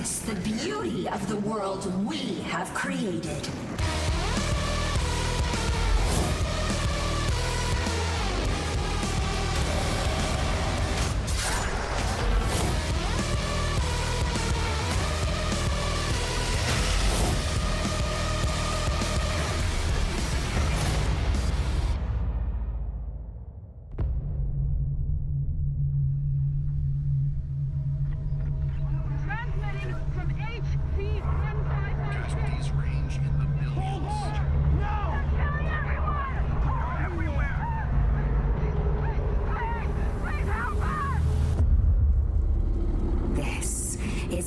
witness the beauty of the world we have created.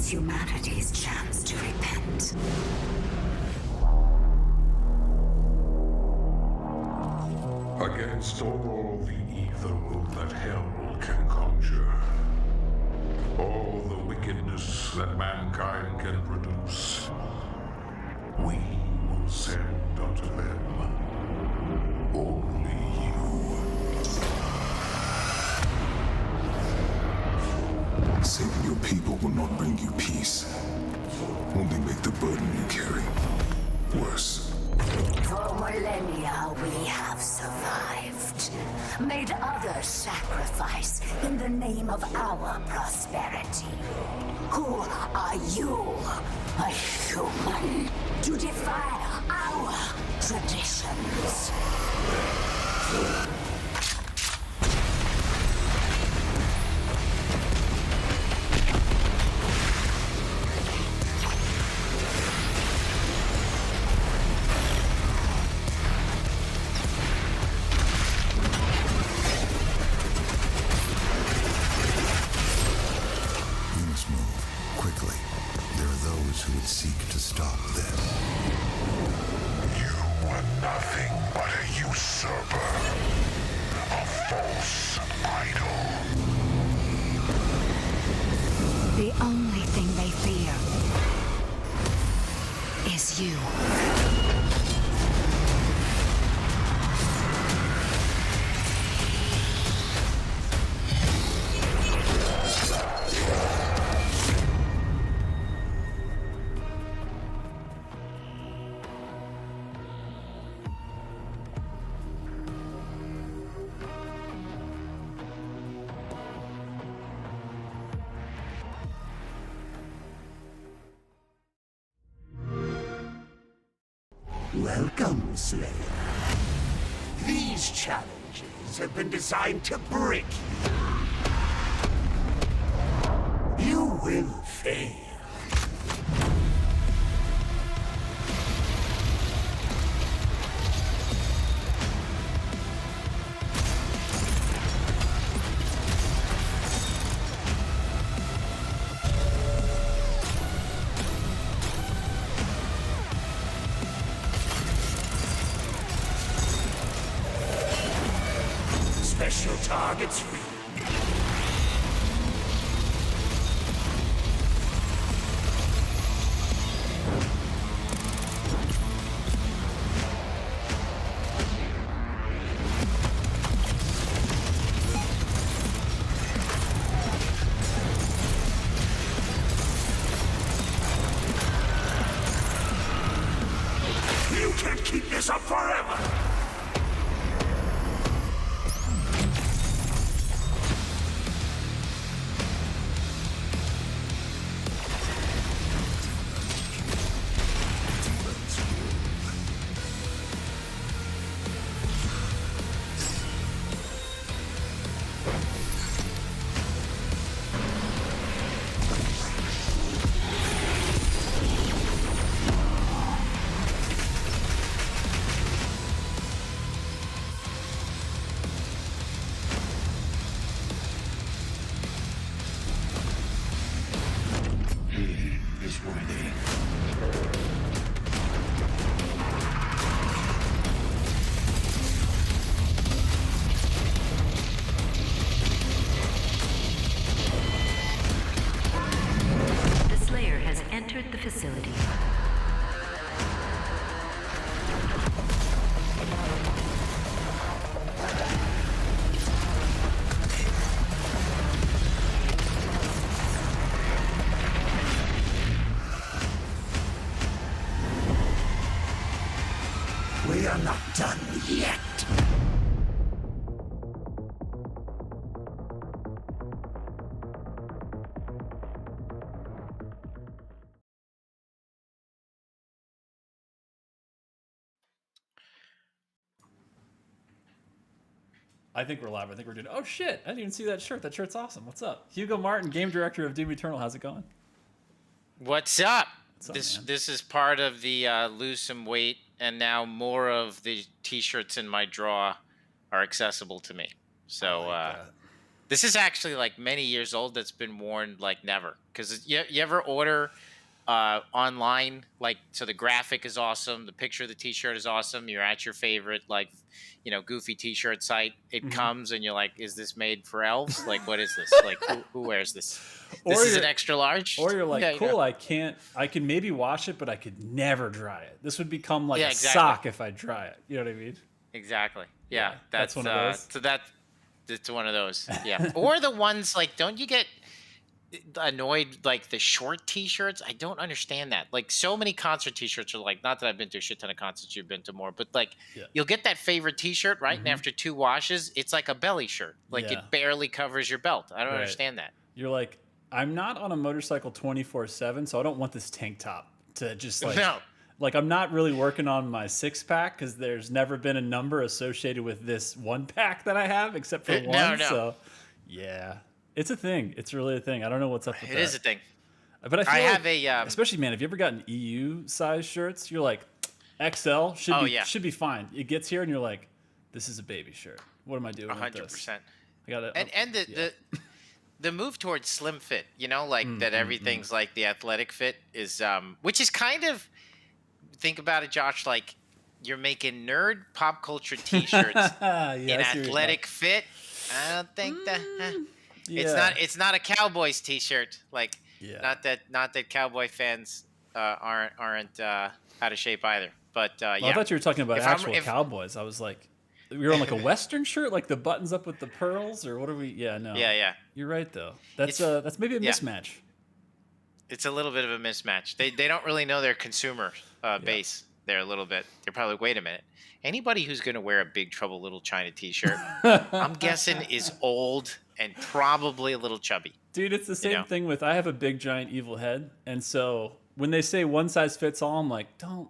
Humanity's chance to repent. Against all the evil that hell can conjure, all the wickedness that mankind can produce, we will send unto them only you. Saving your people will not bring you peace. Only make the burden you carry worse. For millennia we have survived, made others sacrifice in the name of our prosperity. Who are you, a human, to defy our traditions? Who would seek to stop them. You are nothing but a usurper, a false idol. The only thing they fear is you. Welcome, Slayer. These challenges have been designed to break you. You will fail. Special targets free. You can't keep this up forever! not done yet. I think we're live. I think we're doing. Oh shit! I didn't even see that shirt. That shirt's awesome. What's up, Hugo Martin, game director of Doom Eternal? How's it going? What's up? What's up, man? This is part of the lose some weight, and now more of the T-shirts in my drawer are accessible to me. So this is actually like many years old. That's been worn like never. Because you ever order online, like, so the graphic is awesome, the picture of the T-shirt is awesome. You're at your favorite goofy T-shirt site. It comes and you're like, is this made for elves? Like, what is this? Like, who wears this? This is an extra large. Or you're like, Yeah, cool. I can maybe wash it, but I could never dry it. This would become like a exactly. sock if I dry it. You know what I mean? Exactly. Yeah, that's one of those. So it's one of those. Yeah. Or the ones like, don't you get annoyed like the short T-shirts? I don't understand that. Like, so many concert T-shirts are like, not that I've been to a shit ton of concerts, you've been to more, but like you'll get that favorite T-shirt, right? And after 2 washes, it's like a belly shirt. Like it barely covers your belt. I don't understand that. You're like, I'm not on a motorcycle 24/7, so I don't want this tank top to just like No. Like, I'm not really working on my 6-pack because there's never been a number associated with this 1-pack that I have, except for one. No. So, yeah, it's a thing. It's really a thing. I don't know what's up with that. It is a thing. But I feel have like, a especially, man, have you ever gotten EU size shirts? You're like, XL should be fine. It gets here and you're like, this is a baby shirt. What am I doing with this? 100%. I got it. And the move towards slim fit, like that everything's like the athletic fit is which is kind of, think about it, Josh, like you're making nerd pop culture T-shirts in athletic fit. I don't think that it's not a Cowboys T-shirt. Like not that Cowboy fans aren't out of shape either. But I thought you were talking about actual Cowboys. I was like, you're on like a Western shirt, like the buttons up with the pearls, or what are we? Yeah, no. Yeah. You're right though. That's maybe a mismatch. It's a little bit of a mismatch. They don't really know their consumer base there a little bit. They're probably, wait a minute. Anybody who's going to wear a Big Trouble Little China T-shirt, I'm guessing is old and probably a little chubby. Dude, it's the same thing with, I have a big giant evil head, and so when they say one size fits all, I'm like, don't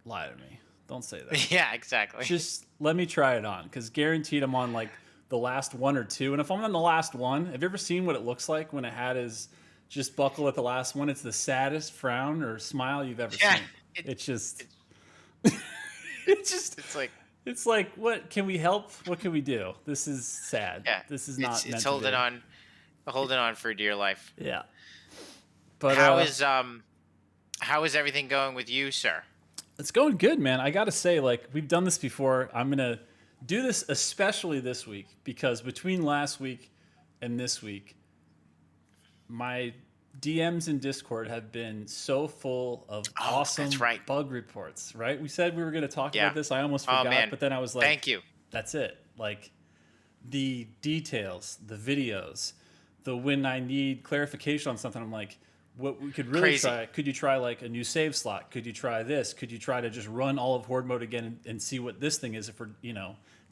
lie to me. Don't say that. Yeah, exactly. Just let me try it on, because guaranteed I'm on like the last 1 or 2. And if I'm on the last one, have you ever seen what it looks like when a hat is just buckled at the last one? It's the saddest frown or smile you've ever seen. It's like, what can we help? What can we do? This is sad. Yeah, this is not. It's holding on for dear life. Yeah. But how is everything going with you, sir? It's going good, man. I gotta say, like, we've done this before. I'm gonna do this especially this week because between last week and this week, my DMs in Discord have been so full of awesome bug reports, right? We said we were going to talk about this. I almost forgot, but then I was like, thank you. That's it. Like, the details, the videos, when I need clarification on something, I'm like, what we could really try, could you try like a new save slot? Could you try this? Could you try to just run all of Horde mode again and see what this thing is? If we're,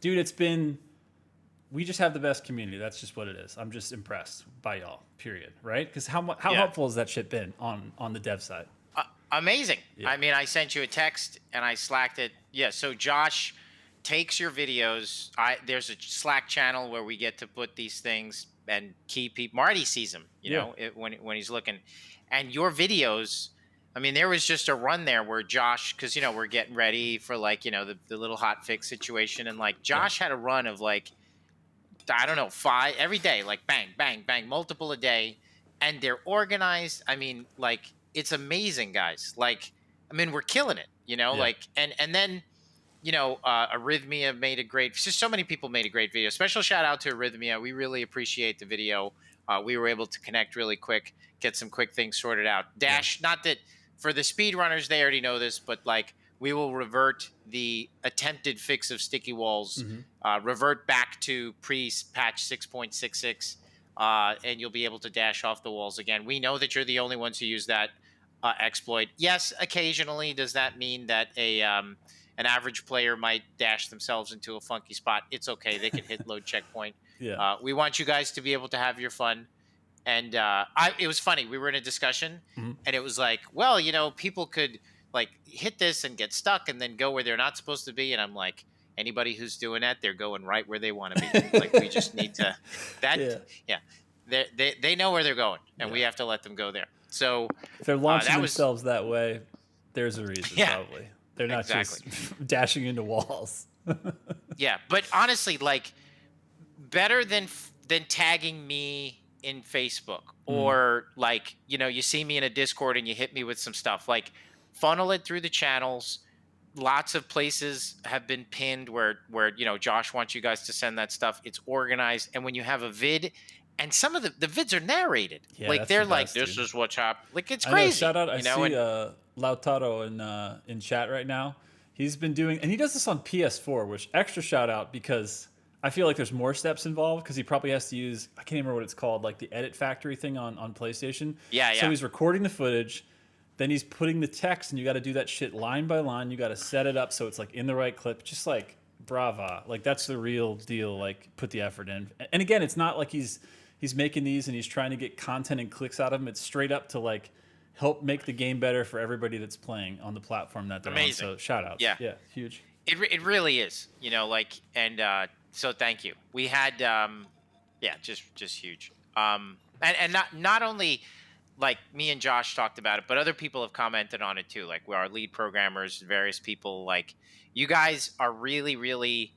dude, we just have the best community. That's just what it is. I'm just impressed by y'all, period. Right? Because how helpful has that shit been on the dev side? Amazing. Yeah. I mean, I sent you a text and I slacked it. Yeah, so Josh takes your videos. There's a Slack channel where we get to put these things and keep people. Marty sees them, when he's looking. And your videos, I mean, there was just a run there where Josh, because, we're getting ready for like, the little hot fix situation. And like Josh had a run of like, I don't know, 5 every day, like bang, bang, bang, multiple a day. And they're organized. I mean, like, it's amazing, guys. Like, I mean, we're killing it, like, and then, Arrhythmia made a great, just so many people made a great video. Special shout out to Arrhythmia. We really appreciate the video. We were able to connect really quick, get some quick things sorted out. Dash, not that for the speedrunners, they already know this, but like, we will revert the attempted fix of sticky walls, revert back to pre-patch 6.66, and you'll be able to dash off the walls again. We know that you're the only ones who use that exploit. Yes, occasionally, does that mean that a an average player might dash themselves into a funky spot. It's okay. They can hit load checkpoint. Yeah. We want you guys to be able to have your fun. And it was funny. We were in a discussion, and it was like, well, people could like hit this and get stuck and then go where they're not supposed to be. And I'm like, anybody who's doing that, they're going right where they want to be. Like, we just need to they know where they're going, and we have to let them go there. So if they're launching themselves that way, there's a reason. Probably they're not just dashing into walls. Yeah, but honestly, like, better than tagging me in Facebook, or like, you see me in a Discord and you hit me with some stuff. Like, funnel it through the channels. Lots of places have been pinned where Josh wants you guys to send that stuff. It's organized, and when you have a vid, and some of the vids are narrated, like they're like, this is what's happened. Like, it's crazy. Shout out! I see Lautaro in chat right now. He's been doing, and he does this on PS4, which extra shout out, because I feel like there's more steps involved, because he probably has to use, I can't remember what it's called, like the edit factory thing on PlayStation. Yeah. So he's recording the footage, then he's putting the text, and you got to do that shit line by line. You got to set it up so it's like in the right clip. Just like, brava. Like, that's the real deal. Like, put the effort in. And again, it's not like he's making these and he's trying to get content and clicks out of them. It's straight up to like help make the game better for everybody that's playing on the platform that they're on. So shout outs. Yeah, huge. It really is. So thank you. We had just huge. And not only like me and Josh talked about it, but other people have commented on it too. Like, our lead programmers, various people. Like, you guys are really, really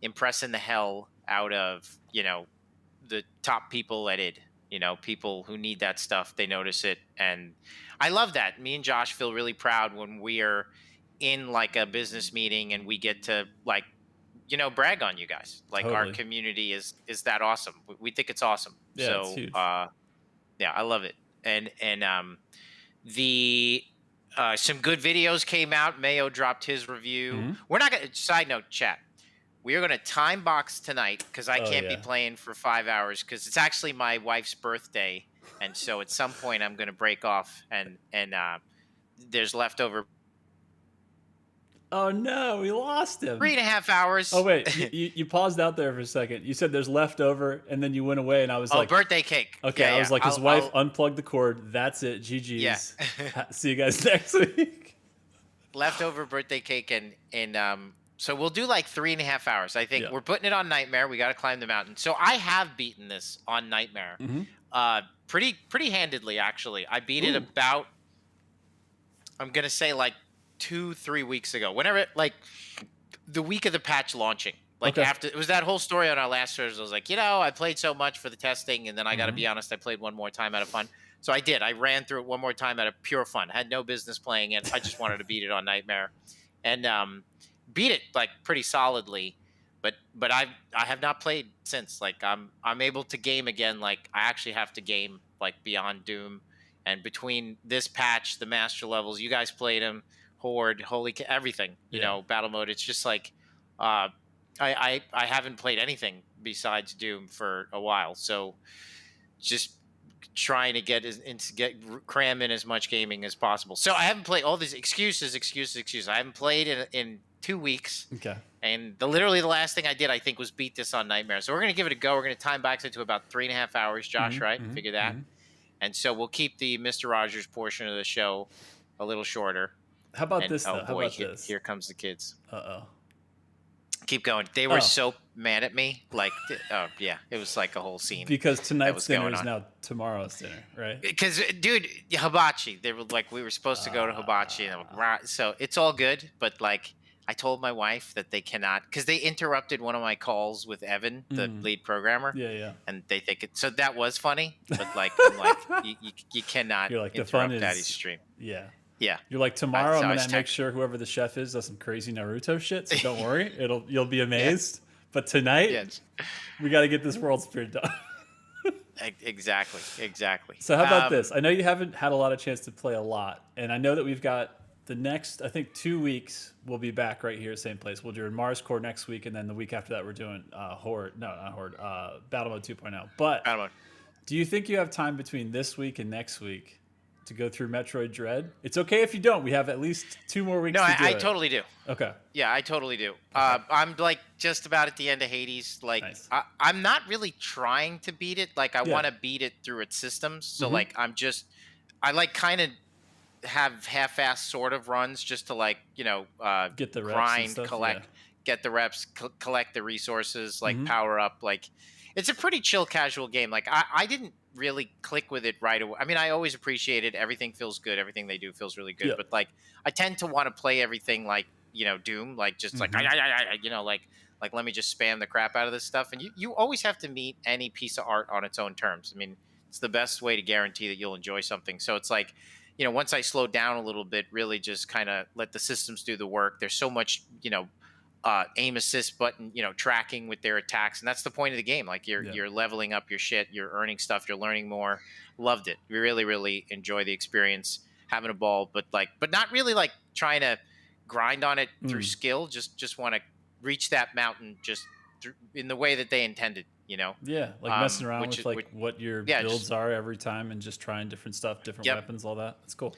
impressing the hell out of the top people at id. People who need that stuff, they notice it, and I love that. Me and Josh feel really proud when we're in like a business meeting and we get to like brag on you guys. Like, totally. Our community is that awesome. We think it's awesome. Yeah, so it's huge. I love it. And the some good videos came out. Mayo dropped his review. We're not gonna, side note, chat, we are gonna time box tonight, because I can't be playing for 5 hours, because it's actually my wife's birthday, and so at some point I'm gonna break off, and there's leftover. Oh no, we lost him. 3.5 hours. Oh wait, you paused out there for a second. You said there's leftover, and then you went away, and I was like, birthday cake. Okay, I was like, his wife unplugged the cord. That's it. GG's. Yeah. See you guys next week. Leftover birthday cake, and so we'll do like 3.5 hours. I think we're putting it on Nightmare. We got to climb the mountain. So I have beaten this on Nightmare, pretty handedly, actually. I beat it about, I'm gonna say, like 2-3 weeks ago. Whenever, like, the week of the patch launching. Like, after, it was that whole story on our last series. I was like, I played so much for the testing, and then I got to be honest, I played one more time out of fun. So I did. I ran through it one more time out of pure fun. I had no business playing it. I just wanted to beat it on Nightmare, and beat it like pretty solidly. But I have not played since. Like, I'm able to game again. Like, I actually have to game like Beyond Doom, and between this patch, the master levels, you guys played them, Horde, everything. Battle mode. It's just like I haven't played anything besides Doom for a while. So just trying to cram in as much gaming as possible. So I haven't played. All these excuses. I haven't played in 2 weeks. Okay. And literally the last thing I did, I think, was beat this on Nightmare. So we're gonna give it a go. We're gonna time box it to about 3.5 hours, Josh. Right? Figure that. And so we'll keep the Mr. Rogers portion of the show a little shorter. How about this, though? How about this? Here comes the kids. Uh-oh. Keep going. They were so mad at me. Like, it was like a whole scene. Because tonight's dinner is now tomorrow's dinner, right? Because, dude, hibachi. They were like, we were supposed to go to hibachi. And so it's all good. But, like, I told my wife that they cannot, because they interrupted one of my calls with Evan, the lead programmer. Yeah. And they think it. So that was funny. But, like, I'm like, you cannot interrupt Daddy's stream. Yeah. Yeah. You're like, tomorrow I'm gonna make sure whoever the chef is does some crazy Naruto shit. So don't worry, you'll be amazed. But tonight, we got to get this world spirit done. Exactly. So how about this? I know you haven't had a lot of chance to play a lot, and I know that we've got the next, I think, 2 weeks. We'll be back right here, same place. We'll do Mars Core next week, and then the week after that, we're doing Horde. No, not Horde. Battle Mode 2.0. But do you think you have time between this week and next week to go through Metroid Dread? It's okay if you don't. We have at least 2 more weeks to do I it. totally do. Okay. Yeah, I totally do. I'm like just about at the end of Hades. Like, Nice. I'm not really trying to beat it. Like, I Yeah. want to beat it through its systems. So like, I like kind of have half-assed sort of runs just to like, Get the reps and grind, stuff, collect, get the reps, collect the resources, like Mm-hmm. power up. Like, it's a pretty chill, casual game. Like, I didn't really click with it right away. I mean, I always appreciate it. Everything feels good. Everything they do feels really good. Yeah. But like, I tend to want to play everything like, Doom, like just like, like let me just spam the crap out of this stuff. And you always have to meet any piece of art on its own terms. I mean, it's the best way to guarantee that you'll enjoy something. So it's like, once I slow down a little bit, really just kind of let the systems do the work. There's so much, aim assist button, tracking with their attacks, and that's the point of the game. Like you're leveling up your shit, you're earning stuff, you're learning more. Loved it. We really, really enjoy the experience, having a ball, but not really like trying to grind on it through skill. Just want to reach that mountain just in the way that they intended. Yeah, like messing around with like what your builds just are every time and just trying different stuff, different weapons, all that. That's cool.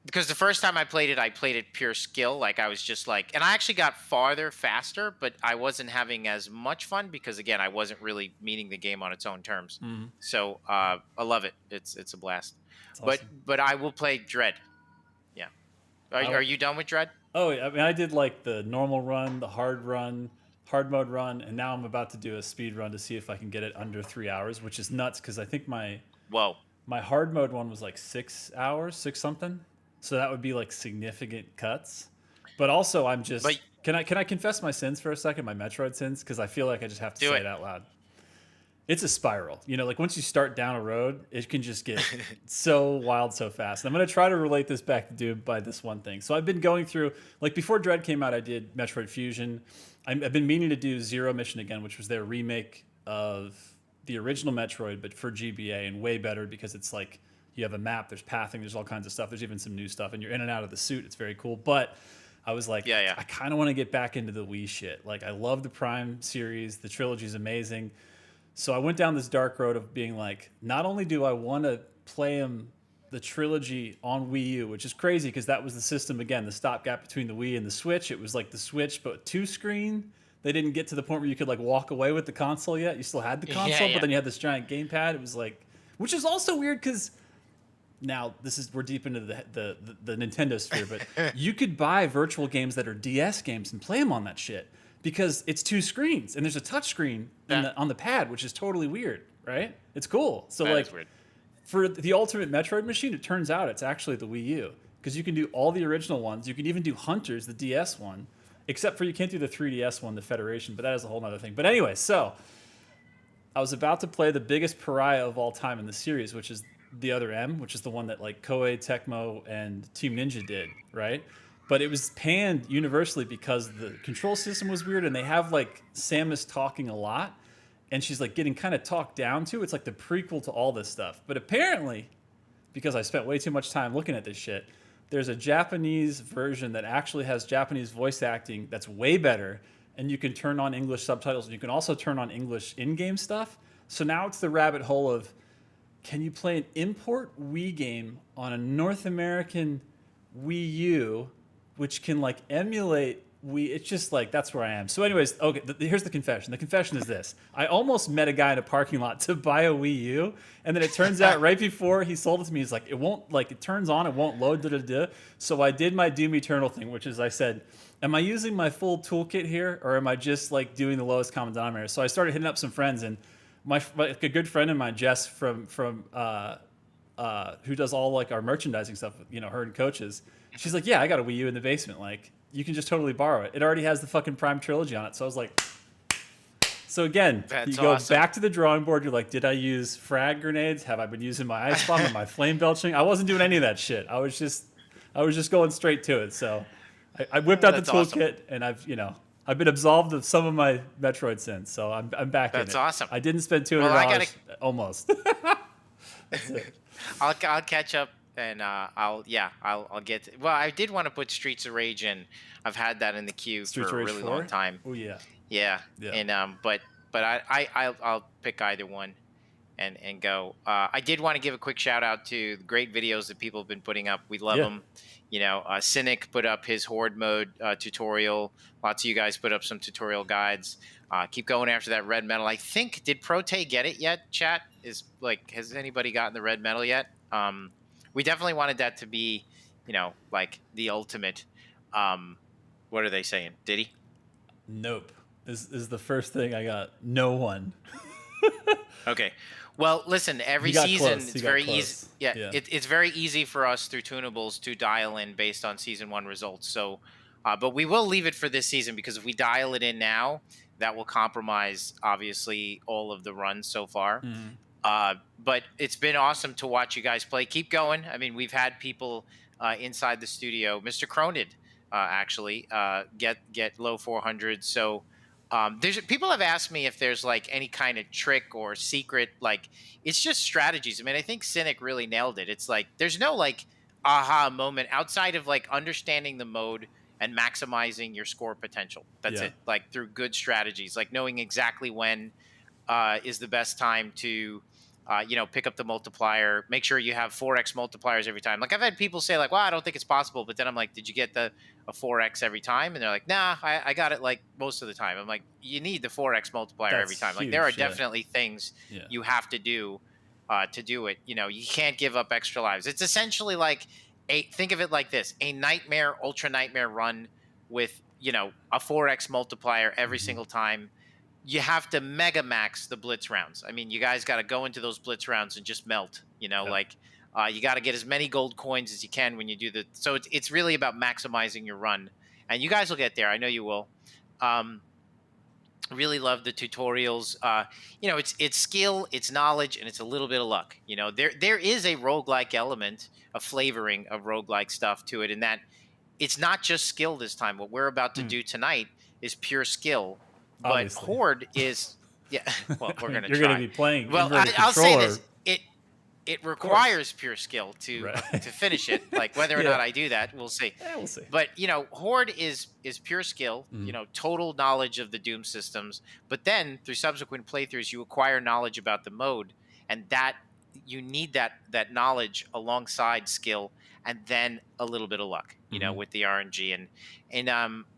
Because the first time I played it pure skill. Like I was just like, and I actually got farther faster, but I wasn't having as much fun because again, I wasn't really meeting the game on its own terms. So I love it. It's a blast. Awesome. But I will play Dread. Yeah. Are you done with Dread? Oh, I mean, I did like the normal run, the hard mode run, and now I'm about to do a speed run to see if I can get it under 3 hours, which is nuts because I think my hard mode one was like 6 hours, 6 something. So that would be like significant cuts. But also I'm just can I confess my sins for a second, my Metroid sins, because I feel like I just have to say it out loud. It's a spiral. Like once you start down a road, it can just get so wild so fast. And I'm going to try to relate this back to Doom by this one thing. So I've been going through, like before Dread came out, I did Metroid Fusion. I've been meaning to do Zero Mission again, which was their remake of the original Metroid, but for GBA and way better because it's like you have a map, there's pathing, there's all kinds of stuff. There's even some new stuff, and you're in and out of the suit. It's very cool. But I was like, I kind of want to get back into the Wii shit. Like, I love the Prime series. The trilogy is amazing. So I went down this dark road of being like, not only do I want to play the trilogy on Wii U, which is crazy because that was the system, again, the stopgap between the Wii and the Switch. It was like the Switch, but 2-screen. They didn't get to the point where you could like walk away with the console yet. You still had the console, but then you had this giant gamepad. It was like, which is also weird because now we're deep into the Nintendo sphere, but you could buy virtual games that are DS games and play them on that shit because it's 2 screens and there's a touch screen on the pad, which is totally weird, right? It's cool. So that is weird. For the ultimate Metroid machine, it turns out it's actually the Wii U because you can do all the original ones. You can even do Hunters, the DS one, except for you can't do the 3DS one, the Federation, but that is a whole other thing. But anyway, so I was about to play the biggest pariah of all time in the series, which is the other M, which is the one that like Koei, Tecmo, and Team Ninja did, right? But it was panned universally because the control system was weird, and they have like Samus talking a lot, and she's like getting kind of talked down to. It's like the prequel to all this stuff. But apparently, because I spent way too much time looking at this shit, there's a Japanese version that actually has Japanese voice acting that's way better, and you can turn on English subtitles, and you can also turn on English in-game stuff. So now it's the rabbit hole of, can you play an import Wii game on a North American Wii U, which can like emulate Wii? It's just like, that's where I am. So anyways, okay, here's the confession. The confession is this. I almost met a guy in a parking lot to buy a Wii U, and then it turns out right before he sold it to me, he's like, it turns on, it won't load, So I did my Doom Eternal thing, which is I said, am I using my full toolkit here, or am I just like doing the lowest common denominator? So I started hitting up some friends, and a good friend of mine, Jess from who does all like our merchandising stuff, her and coaches. She's like, yeah, I got a Wii U in the basement. Like, you can just totally borrow it. It already has the fucking Prime trilogy on it. So I was like, so again, you go back to the drawing board. You're like, did I use frag grenades? Have I been using my ice bomb and my flame belching? I wasn't doing any of that shit. I was just going straight to it. So I whipped out the toolkit, and I've been absolved of some of my Metroid sins, so I'm back in it. That's awesome. I didn't spend $200 almost. That's it. I'll catch up, and I'll get. Well, I did want to put Streets of Rage in. I've had that in the queue for a really long time. Oh yeah. Yeah. And but I'll pick either one. and go. I did want to give a quick shout out to the great videos that people have been putting up. We love them. You know, Cynic put up his Horde mode tutorial. Lots of you guys put up some tutorial guides. Keep going after that red medal. I think, did Prote get it yet, chat? Has anybody gotten the red medal yet? We definitely wanted that to be, you know, like the ultimate. What are they saying? Did he? Nope. This is the first thing I got. No one. Okay. Well, listen, every season close. it's very easy. Yeah. It's very easy for us through tunables to dial in based on season 1 results. So, but we will leave it for this season, because if we dial it in now, that will compromise, obviously, all of the runs so far. But it's been awesome to watch you guys play. Keep going. I mean, we've had people inside the studio. Mr. Cronid actually get low 400s. So people have asked me if there's like any kind of trick or secret. Like, it's just strategies. I mean, I think Cynic really nailed it. It's like there's no like aha moment outside of like understanding the mode and maximizing your score potential. That's it. Like through good strategies, like knowing exactly when is the best time to pick up the multiplier. Make sure you have 4x multipliers every time. Like, I've had people say like, well, I don't think it's possible. But then I'm like, did you get a 4x every time? And they're like, nah, I got it like most of the time. I'm like, you need the 4x multiplier every time. Like, there are definitely things you have to do it. You know, you can't give up extra lives. It's essentially like think of it like this: a nightmare, ultra nightmare run with, you know, a 4x multiplier every single time. You have to mega max the blitz rounds. I mean, you guys got to go into those blitz rounds and just melt, you know, like you got to get as many gold coins as you can when you do the. So it's really about maximizing your run, and you guys will get there. I know you will. Really love the tutorials. You know, it's skill, it's knowledge, and it's a little bit of luck. You know, there is a roguelike element, a flavoring of roguelike stuff to it, in that it's not just skill this time. What we're about to do tonight is pure skill. But Obviously. Horde is, well, we're going to try. You're going to be playing. Well, I'll say this: it requires pure skill to finish it. Like, whether or not I do that, we'll see. Yeah, we'll see. But you know, Horde is pure skill. You know, total knowledge of the Doom systems. But then through subsequent playthroughs, you acquire knowledge about the mode, and that you need that knowledge alongside skill, and then a little bit of luck. You know, with the RNG and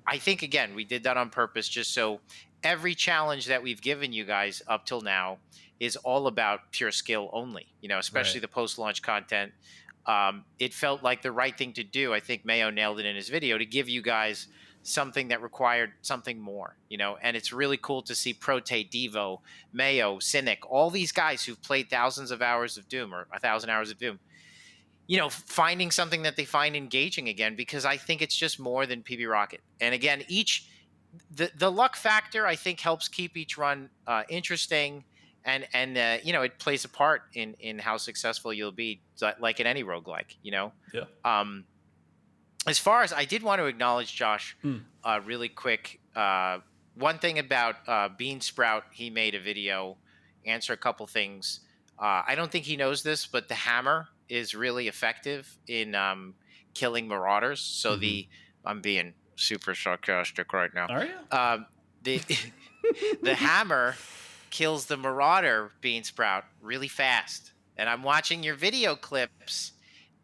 I think again we did that on purpose, just so every challenge that we've given you guys up till now is all about pure skill only, you know, especially the post-launch content. It felt like the right thing to do. I think Mayo nailed it in his video, to give you guys something that required something more, you know, and it's really cool to see Prote, Devo, Mayo, Cynic, all these guys who've played thousands of hours of Doom, or 1,000 hours of Doom, you know, finding something that they find engaging again, because I think it's just more than PB Rocket. And again, the luck factor, I think, helps keep each run interesting, and you know, it plays a part in how successful you'll be, like in any roguelike, you know. As far as, I did want to acknowledge Josh really quick, one thing about Bean Sprout, he made a video, answer a couple things. I don't think he knows this, but the hammer is really effective in killing marauders. So I'm being super sarcastic right now. Are you? The hammer kills the marauder, Bean Sprout, really fast. And I'm watching your video clips,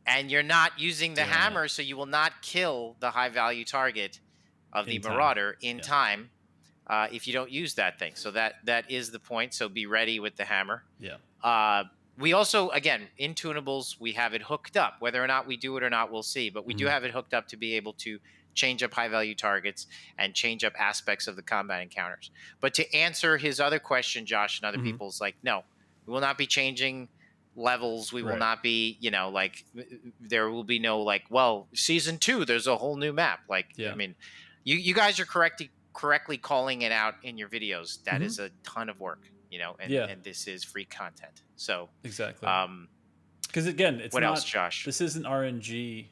and you're not using the hammer, so you will not kill the high value target of the marauder in time if you don't use that thing. So that is the point. So be ready with the hammer. We also, again, in tunables, we have it hooked up. Whether or not we do it or not, we'll see. But we do have it hooked up to be able to change up high-value targets and change up aspects of the combat encounters. But to answer his other question, Josh, and other people's, like, no, we will not be changing levels. We will not be, you know, like, there will be no, like, well, Season 2, there's a whole new map. Like, I mean, you guys are correctly calling it out in your videos. That is a ton of work. You know, and this is free content. So exactly. Because again, it's what not, else, Josh? This isn't RNG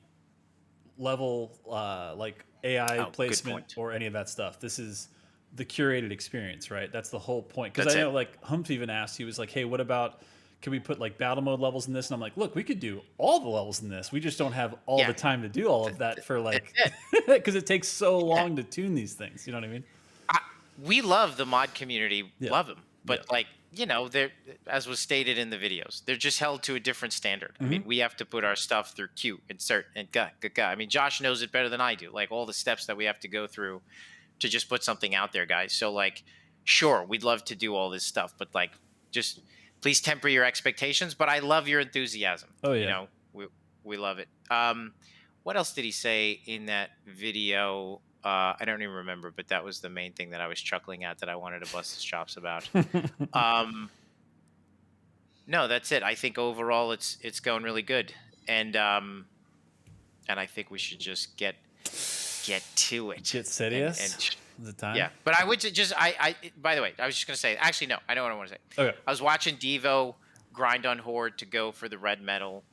level like AI placement or any of that stuff. This is the curated experience, right? That's the whole point. Because I know, like, Humph even asked, he was like, "Hey, what about? Can we put like battle mode levels in this?" And I'm like, "Look, we could do all the levels in this. We just don't have all the time to do all of that for like because it takes so long to tune these things. You know what I mean?" We love the mod community. Love them. but like, you know, they're, as was stated in the videos, they're just held to a different standard. I mean, we have to put our stuff through queue, insert, and I mean, Josh knows it better than I do. Like all the steps that we have to go through to just put something out there, guys. So like, sure, we'd love to do all this stuff, but like, just please temper your expectations. But I love your enthusiasm. Oh yeah. You know, we love it. What else did he say in that video? I don't even remember, but that was the main thing that I was chuckling at that I wanted to bust his chops about. No, that's it. I think overall it's going really good, and I think we should just get to it. Get serious. The time. Yeah, but I would just by the way, I was just gonna say. Actually, no, I know what I want to say. Okay. I was watching Devo grind on Horde to go for the red medal.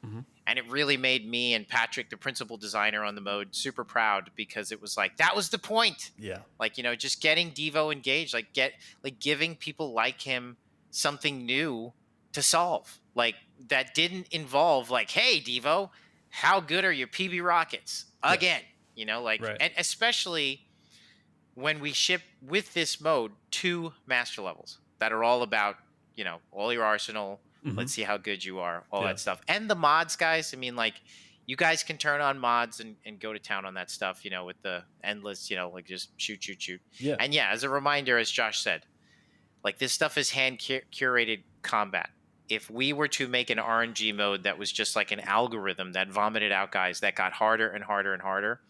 And it really made me and Patrick, the principal designer on the mode, super proud because it was like, that was the point. Yeah. Like, you know, just getting Devo engaged, giving people like him something new to solve. Like that didn't involve like, hey, Devo, how good are your PB rockets? Again, you know, like, and especially when we ship with this mode 2 master levels that are all about, you know, all your arsenal. Let's see how good you are, all that stuff. And the mods, guys. I mean, like, you guys can turn on mods and go to town on that stuff, you know, with the endless, you know, like just shoot. Yeah. And yeah, as a reminder, as Josh said, like this stuff is hand curated combat. If we were to make an RNG mode that was just like an algorithm that vomited out guys that got harder and harder and harder,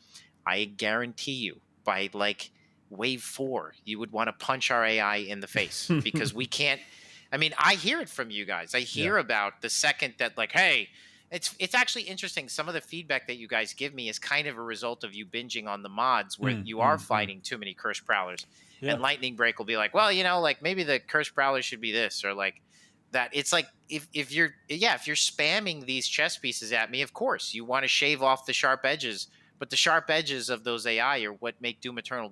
I guarantee you by like wave 4, you would want to punch our AI in the face because we can't. I mean, I hear it from you guys. I hear about the second that like, hey, it's actually interesting. Some of the feedback that you guys give me is kind of a result of you binging on the mods where you are fighting too many Curse Prowlers. Yeah. And Lightning Break will be like, well, you know, like maybe the Curse Prowler should be this or like that. It's like if you're spamming these chess pieces at me, of course, you want to shave off the sharp edges. But the sharp edges of those AI are what make Doom Eternal.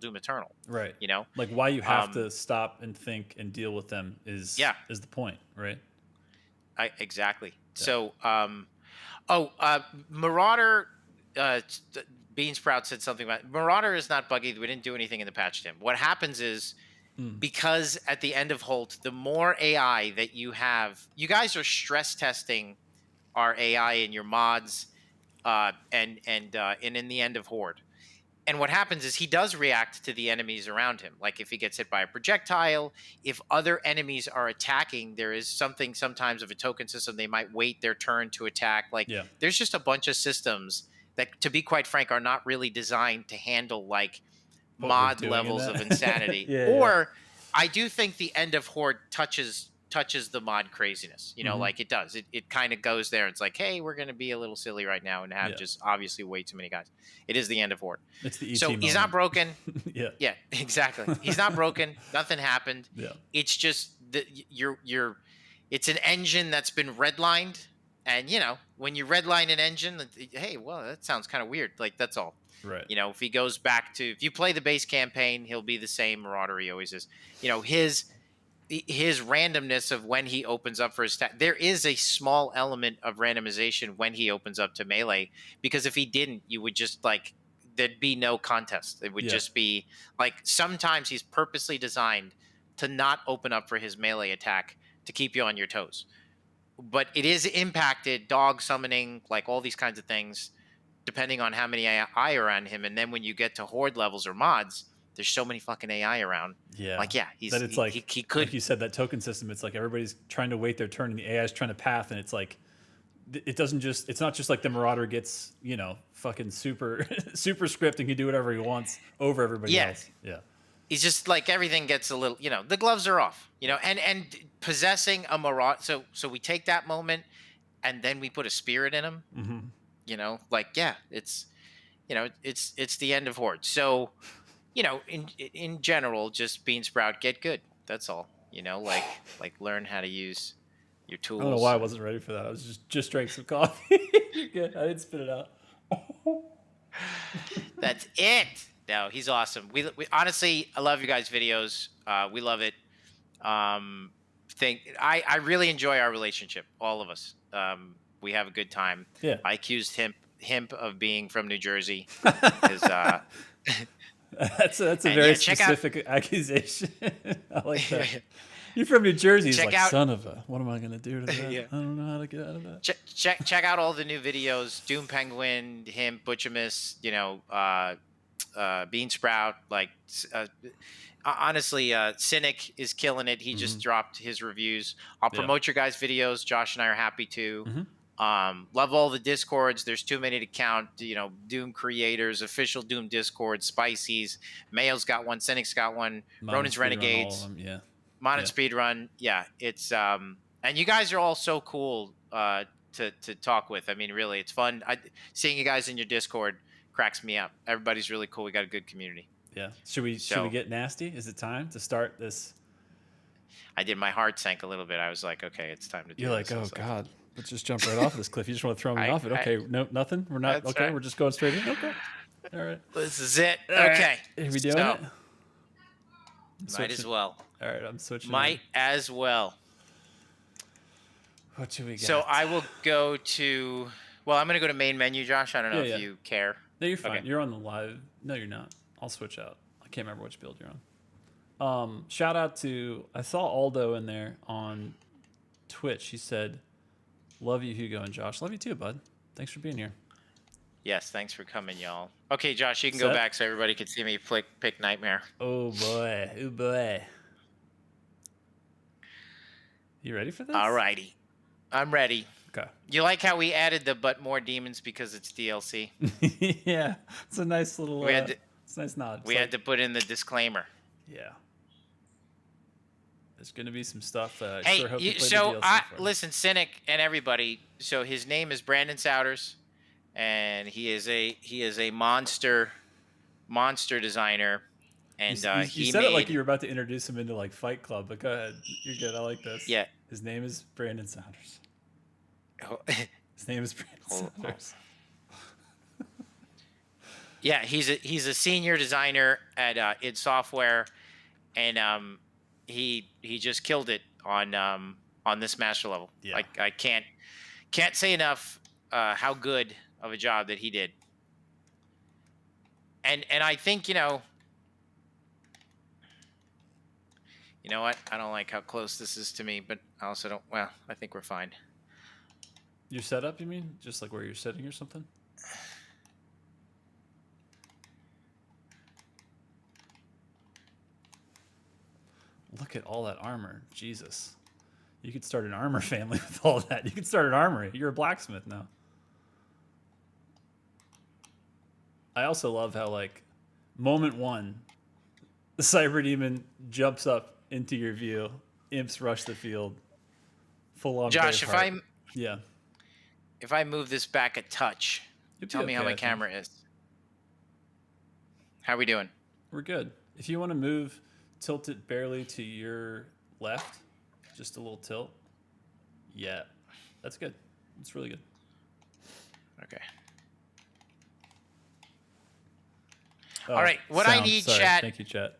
Right. You know? Like why you have to stop and think and deal with them is the point, right? Exactly. Yeah. So, Marauder, Beansprout said something about Marauder is not buggy. We didn't do anything in the patch, Tim. What happens is because at the end of Holt, the more AI that you have, you guys are stress testing our AI and your mods. And in the end of Horde. And what happens is he does react to the enemies around him. Like if he gets hit by a projectile, if other enemies are attacking, there is something sometimes of a token system. They might wait their turn to attack. Like there's just a bunch of systems that, to be quite frank, are not really designed to handle like mod levels of insanity. I do think the end of Horde touches the mod craziness, you know, like it does. It kind of goes there. It's like, hey, we're going to be a little silly right now and have just obviously way too many guys. It is the end of Horde. It's the ET so moment. He's not broken. Yeah, exactly. He's not broken. Nothing happened. Yeah. It's just it's an engine that's been redlined. And, you know, when you redline an engine, hey, well, that sounds kind of weird. Like, that's all. Right. You know, if he goes back to, if you play the base campaign, he'll be the same Marauder he always is. You know, his randomness of when he opens up for his there is a small element of randomization when he opens up to melee, because if he didn't, you would just like, there'd be no contest. It would just be like, sometimes he's purposely designed to not open up for his melee attack to keep you on your toes. But it is impacted, dog summoning, like all these kinds of things, depending on how many AI are on him. And then when you get to Horde levels or mods, there's so many fucking AI around. Yeah. Like, he could. Like you said, that token system, it's like everybody's trying to wait their turn and the AI is trying to path. And it's like, it's not just like the Marauder gets, you know, fucking super script and can do whatever he wants over everybody else. Yeah. He's just like, everything gets a little, you know, the gloves are off, you know, and possessing a Marauder. So we take that moment and then we put a spirit in him, you know, like, it's, you know, it's the end of Horde. So, you know, in general, just Beansprout, get good. That's all. You know, like learn how to use your tools. I don't know why I wasn't ready for that. I was just drank some coffee. You're good. I didn't spit it out. That's it. No, he's awesome. We honestly, I love you guys' videos. We love it. I really enjoy our relationship. All of us. We have a good time. Yeah. I accused him of being from New Jersey. That's a very specific accusation. I like that. You're from New Jersey. He's check like, out, son of a. What am I gonna do to that? Yeah. I don't know how to get out of that. check out all the new videos. Doom Penguin, him, Butchamus, Bean Sprout. Like, honestly, Cynic is killing it. He just dropped his reviews. I'll promote your guys' videos. Josh and I are happy to. Love all the Discords. There's too many to count. Doom creators, official Doom Discord, Spicy's, Mayo's got one, Cynic's got one, Ronin's Renegades, Yeah. Mon and Speedrun. Yeah, it's and you guys are all so cool to talk with. I mean, really, it's fun. Seeing you guys in your Discord cracks me up. Everybody's really cool. We got a good community. Yeah. Should we get nasty? Is it time to start this? I did. My heart sank a little bit. I was like, okay, it's time to do You're this. like, oh God. Let's just jump right off this cliff. You just want to throw me off it. Okay, no, nothing. We're not. Okay, right. We're just going straight in. Okay, all right. This is it. All okay, right. Are we doing it? Might as well. All right, I'm switching. Might as well. What do we got? So I will go to. Well, I'm going to go to main menu, Josh. I don't know if you care. No, you're fine. Okay. You're on the live. No, you're not. I'll switch out. I can't remember which build you're on. Shout out to. I saw Aldo in there on Twitch. He said, "Love you, Hugo and Josh. Love you too, bud. Thanks for being here." Yes, thanks for coming, y'all. Okay, Josh, you can go back so everybody can see me pick Nightmare. Oh boy, oh boy. You ready for this? All righty, I'm ready. Okay. You like how we added the "but more demons" because it's DLC? Yeah, it's a nice little. It's a nice nod. We had to put in the disclaimer. Yeah. There's going to be some stuff. Hey, sure hope you play so the DLC listen, Cynic and everybody. So his name is Brandon Souders, and he is a monster designer. And you said it like you were about to introduce him into like Fight Club, but go ahead. You're good. I like this. Yeah. His name is Brandon Souders. Oh. His name is Brandon Souders. Yeah, he's a senior designer at id Software, and he just killed it on this master level. Yeah. Like I can't say enough how good of a job that he did. And I think you know what? I don't like how close this is to me, but I also don't. Well, I think we're fine. Your setup, you mean? Just like where you're sitting or something? Look at all that armor. Jesus. You could start an armor family with all that. You could start an armory. You're a blacksmith now. I also love how, like, moment one, the Cyber Demon jumps up into your view. Imps rush the field. Full on. Josh, if I move this back a touch, tell me how my camera is. How are we doing? We're good. If you want to move, tilt it barely to your left. Just a little tilt. Yeah. That's good. It's really good. Okay. Oh, all right. What sound. I need, Sorry. chat. Thank you, chat.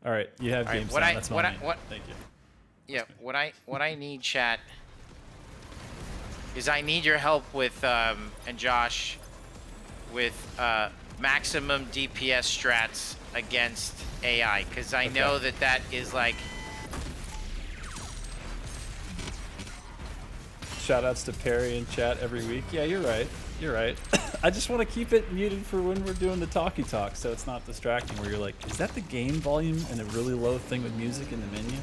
All right. You have game what sound. That's all I need. Thank you. Yeah. What I need, chat, is I need your help with and Josh with maximum DPS strats against AI, because I know that is like. Shoutouts to Perry in chat every week. Yeah, you're right. You're right. I just want to keep it muted for when we're doing the talkie talk, so it's not distracting. Where you're like, is that the game volume and a really low thing with music in the menu?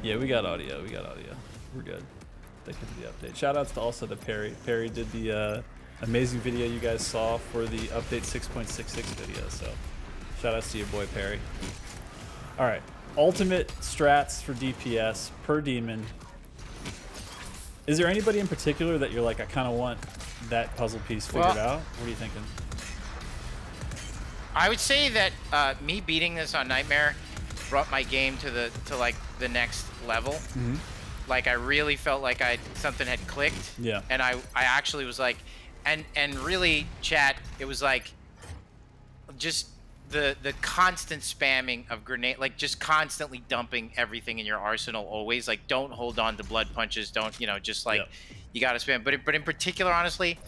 Yeah, we got audio. We got audio. We're good. Thank you for the update. Shoutouts to also to Perry. Perry did the amazing video you guys saw for the update 6.66 video. So, shoutouts to your boy Perry. All right. Ultimate strats for DPS per demon. Is there anybody in particular that you're like, I kind of want that puzzle piece figured out? What are you thinking? I would say that me beating this on Nightmare brought my game to the next level. Mm-hmm. Like I really felt like something had clicked. Yeah. And I actually was like, and really, chat, it was like just the constant spamming of grenade, like just constantly dumping everything in your arsenal always. Like don't hold on to blood punches. Don't, just like you got to spam. But in particular, honestly,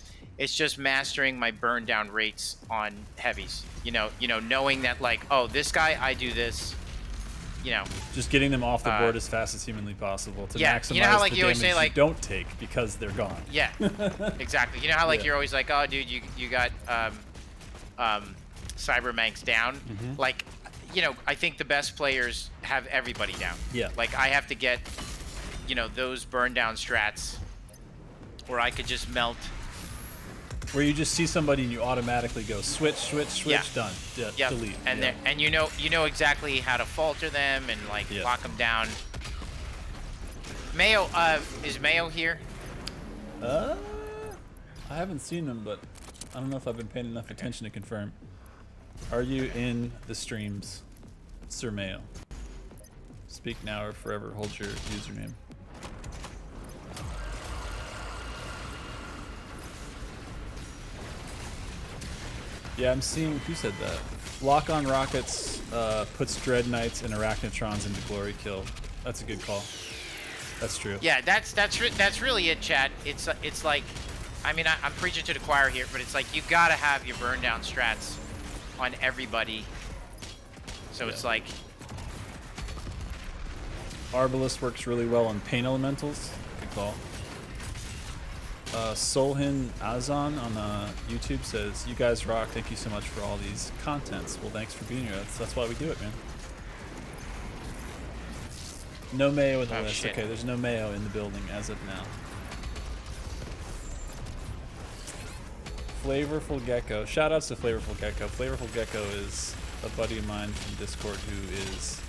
It's just mastering my burn down rates on heavies. You know, knowing that like, oh, this guy, I do this. You know, just getting them off the board as fast as humanly possible to maximize you know how, like, the you always damage say, like, you don't take because they're gone. Yeah, exactly. You know how like you're always like, oh, dude, you got Cybermanx down. Like, you know, I think the best players have everybody down. Yeah. Like I have to get, you know, those burn down strats where I could just melt. Where you just see somebody and you automatically go switch, done, delete. And and you know exactly how to falter them and like lock them down. Mayo, is Mayo here? I haven't seen him, but I don't know if I've been paying enough attention to confirm. Are you in the streams, Sir Mayo? Speak now or forever hold your username. Yeah, I'm seeing. Who said that? Lock on rockets puts Dread Knights and Arachnotrons into glory kill. That's a good call. That's true. Yeah, that's really it, Chad. It's like, I mean, I'm preaching to the choir here, but it's like you gotta have your burn down strats on everybody. So it's like Arbalest works really well on pain elementals. Good call. Solhin Azan on YouTube says, "You guys rock. Thank you so much for all these contents." Well, thanks for being here. That's why we do it, man. No Mayo in the list. Shit. Okay, there's no Mayo in the building as of now. Flavorful Gecko. Shoutouts to Flavorful Gecko. Flavorful Gecko is a buddy of mine from Discord who is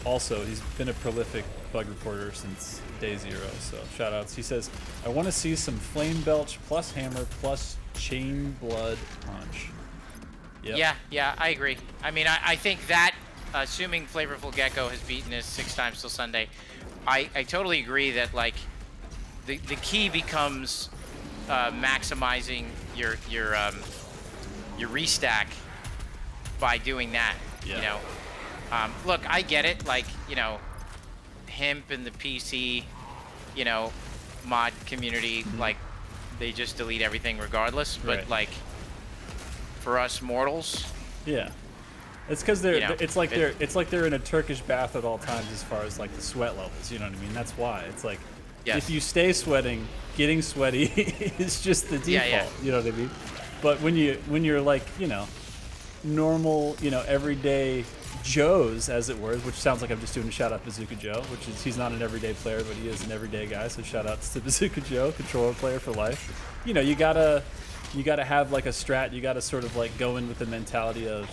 also, he's been a prolific bug reporter since day zero, so shoutouts. He says, "I want to see some Flame Belch plus Hammer plus Chain Blood Punch." Yep. Yeah, I agree. I mean, I think that, assuming Flavorful Gecko has beaten us 6 times till Sunday, I totally agree that, like, the key becomes maximizing your restack by doing that, you know? Look, I get it, like, you know, Himp and the PC, you know, mod community, like, they just delete everything regardless, but, like, for us mortals... Yeah. It's because they're, you know, it's like they're in a Turkish bath at all times as far as, like, the sweat levels, you know what I mean? That's why. It's like, if you stay sweating, getting sweaty is just the default, you know what I mean? But when you're like, you know, normal, you know, everyday Joes, as it were, which sounds like I'm just doing a shout out to Bazooka Joe, which is, he's not an everyday player, but he is an everyday guy, so shout outs to Bazooka Joe, controller player for life. You know, you gotta have like a strat, you gotta sort of like go in with the mentality of,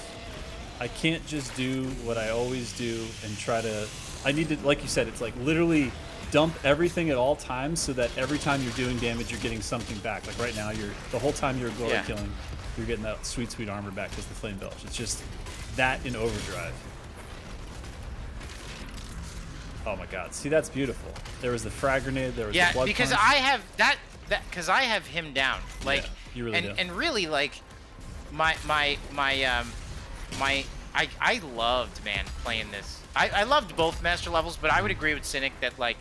I can't just do what I always do and try to, I need to, like you said, it's like literally dump everything at all times so that every time you're doing damage, you're getting something back. Like right now, the whole time you're glory killing, you're getting that sweet armor back because the Flame Belch. It's just that in overdrive. Oh my god. See, that's beautiful. There was the frag grenade, there was the blood because punch. I have that because I have him down. Like, you really do. And really, like, I loved, man, playing this. I loved both master levels, but I would agree with Cynic that, like,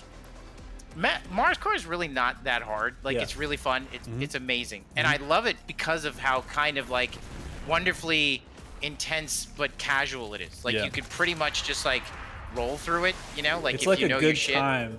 Mars Core is really not that hard. Like, it's really fun. It's amazing. And I love it because of how kind of, like, wonderfully intense but casual it is. Like, you could pretty much just, like, roll through it, you know? Like, it's if like you a know good your shit. time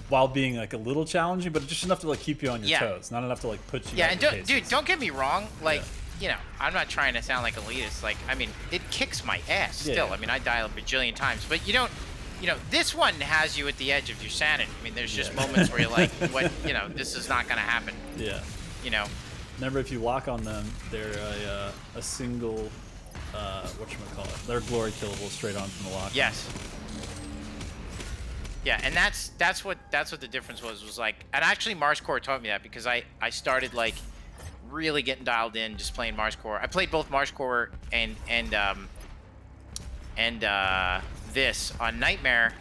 while being, like, a little challenging, but just enough to, like, keep you on your toes. Not enough to, like, put you and paces. dude, don't get me wrong. Like, you know, I'm not trying to sound like elitist. Like, I mean, it kicks my ass still. I mean, I die a bajillion times, but you don't, you know, this one has you at the edge of your sanity. I mean, there's just moments where you're like, what, you know, this is not going to happen. Yeah. You know. Remember, if you lock on them, they're a single, whatchamacallit, they're glory killable straight on from the lock. Yes. Yeah, and that's what the difference was like, and actually Mars Core taught me that because I started like really getting dialed in just playing Mars Core. I played both Mars Core and this on Nightmare,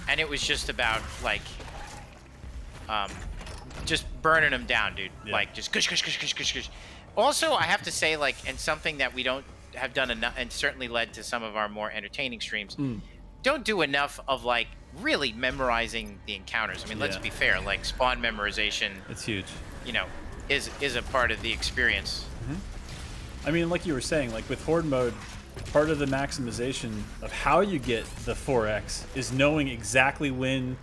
and it was just about like just burning them down, dude. Like just kush. Also, I have to say, like, and something that we don't have done enough, and certainly led to some of our more entertaining streams, don't do enough of like really memorizing the encounters. I mean, let's be fair, like spawn memorization. It's huge. You know, is a part of the experience. I mean, like you were saying, like with Horde mode, part of the maximization of how you get the 4x is knowing exactly when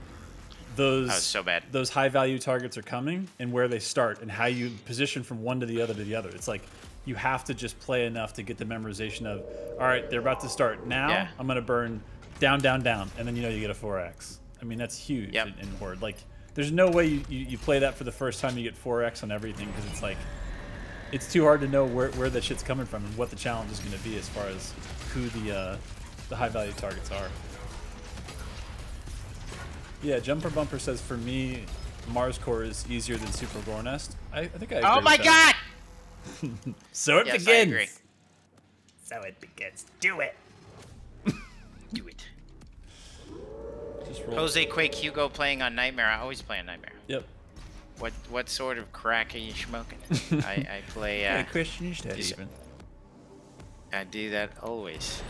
those high value targets are coming and where they start and how you position from one to the other to the other. It's like you have to just play enough to get the memorization of, all right, they're about to start now. I'm gonna burn down, down, down, and then you get a 4x. I mean, that's huge in Horde. Like, there's no way you play that for the first time you get 4x on everything, because it's like it's too hard to know where that shit's coming from and what the challenge is going to be as far as who the high value targets are. Yeah, Jumper Bumper says, for me, Mars Core is easier than Super Gore Nest. I think I agree. Oh my god! So it begins. I agree. So it begins. Do it. Do it. Jose Quake Hugo playing on Nightmare. I always play on Nightmare. Yep. What sort of crack are you smoking? I play. Question even. I do that always.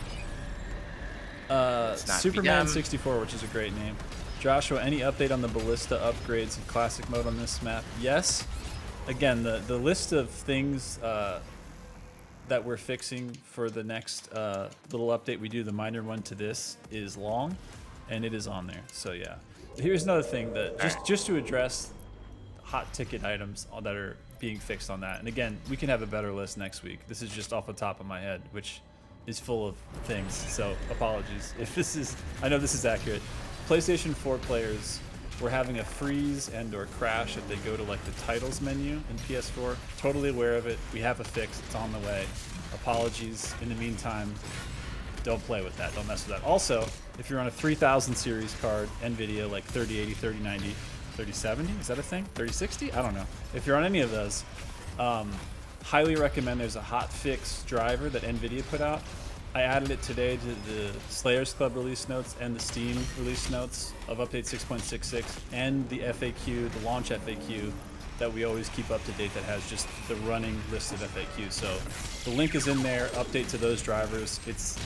Superman 64, which is a great name. Joshua, any update on the ballista upgrades in classic mode on this map? Yes. Again, the list of things that we're fixing for the next little update we do, the minor one to this, is long, and it is on there. So yeah. Here's another thing that just to address hot ticket items that are being fixed on that. And again, we can have a better list next week. This is just off the top of my head, which is full of things. So apologies if this is. I know this is accurate. PlayStation 4 players were having a freeze and or crash if they go to like the titles menu in PS4. Totally aware of it. We have a fix. It's on the way. Apologies. In the meantime, don't play with that. Don't mess with that. Also, if you're on a 3000 series card, NVIDIA, like 3080, 3090, 3070, is that a thing? 3060? I don't know. If you're on any of those, highly recommend. There's a hot fix driver that NVIDIA put out. I added it today to the Slayers Club release notes and the Steam release notes of update 6.66 and the FAQ, the launch FAQ that we always keep up to date that has just the running list of FAQs. So the link is in there. Update to those drivers. It's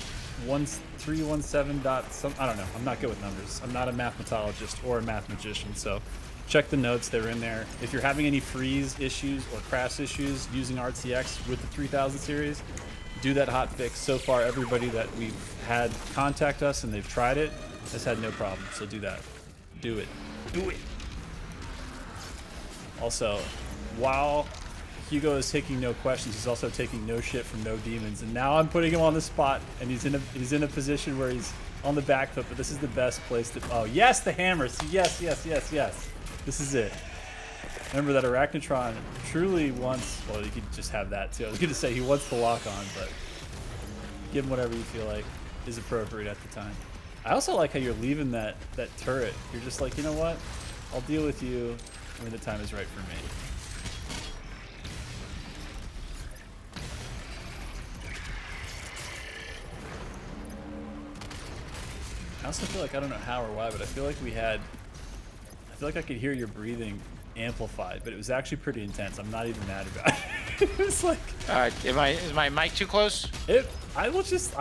1317 dot some. I don't know. I'm not good with numbers. I'm not a mathematologist or a math magician. So check the notes. They're in there. If you're having any freeze issues or crash issues using RTX with the 3000 series, do that hot fix. So far, everybody that we've had contact us and they've tried it has had no problem. So do that. Do it. Do it. Also, while Hugo is taking no questions, he's also taking no shit from no demons. And now I'm putting him on the spot, and he's in a position where he's on the back foot. But this is the best place to. Oh yes, the hammers. Yes, yes, yes, yes. This is it. Remember that Arachnotron truly wants. Well, you could just have that too. I was going to say he wants the lock on, but give him whatever you feel like is appropriate at the time. I also like how you're leaving that turret. You're just like, you know what? I'll deal with you when the time is right for me. I also feel like, I don't know how or why, but I feel like I could hear your breathing amplified, but it was actually pretty intense. I'm not even mad about it. It was like, is my mic too close? Let's just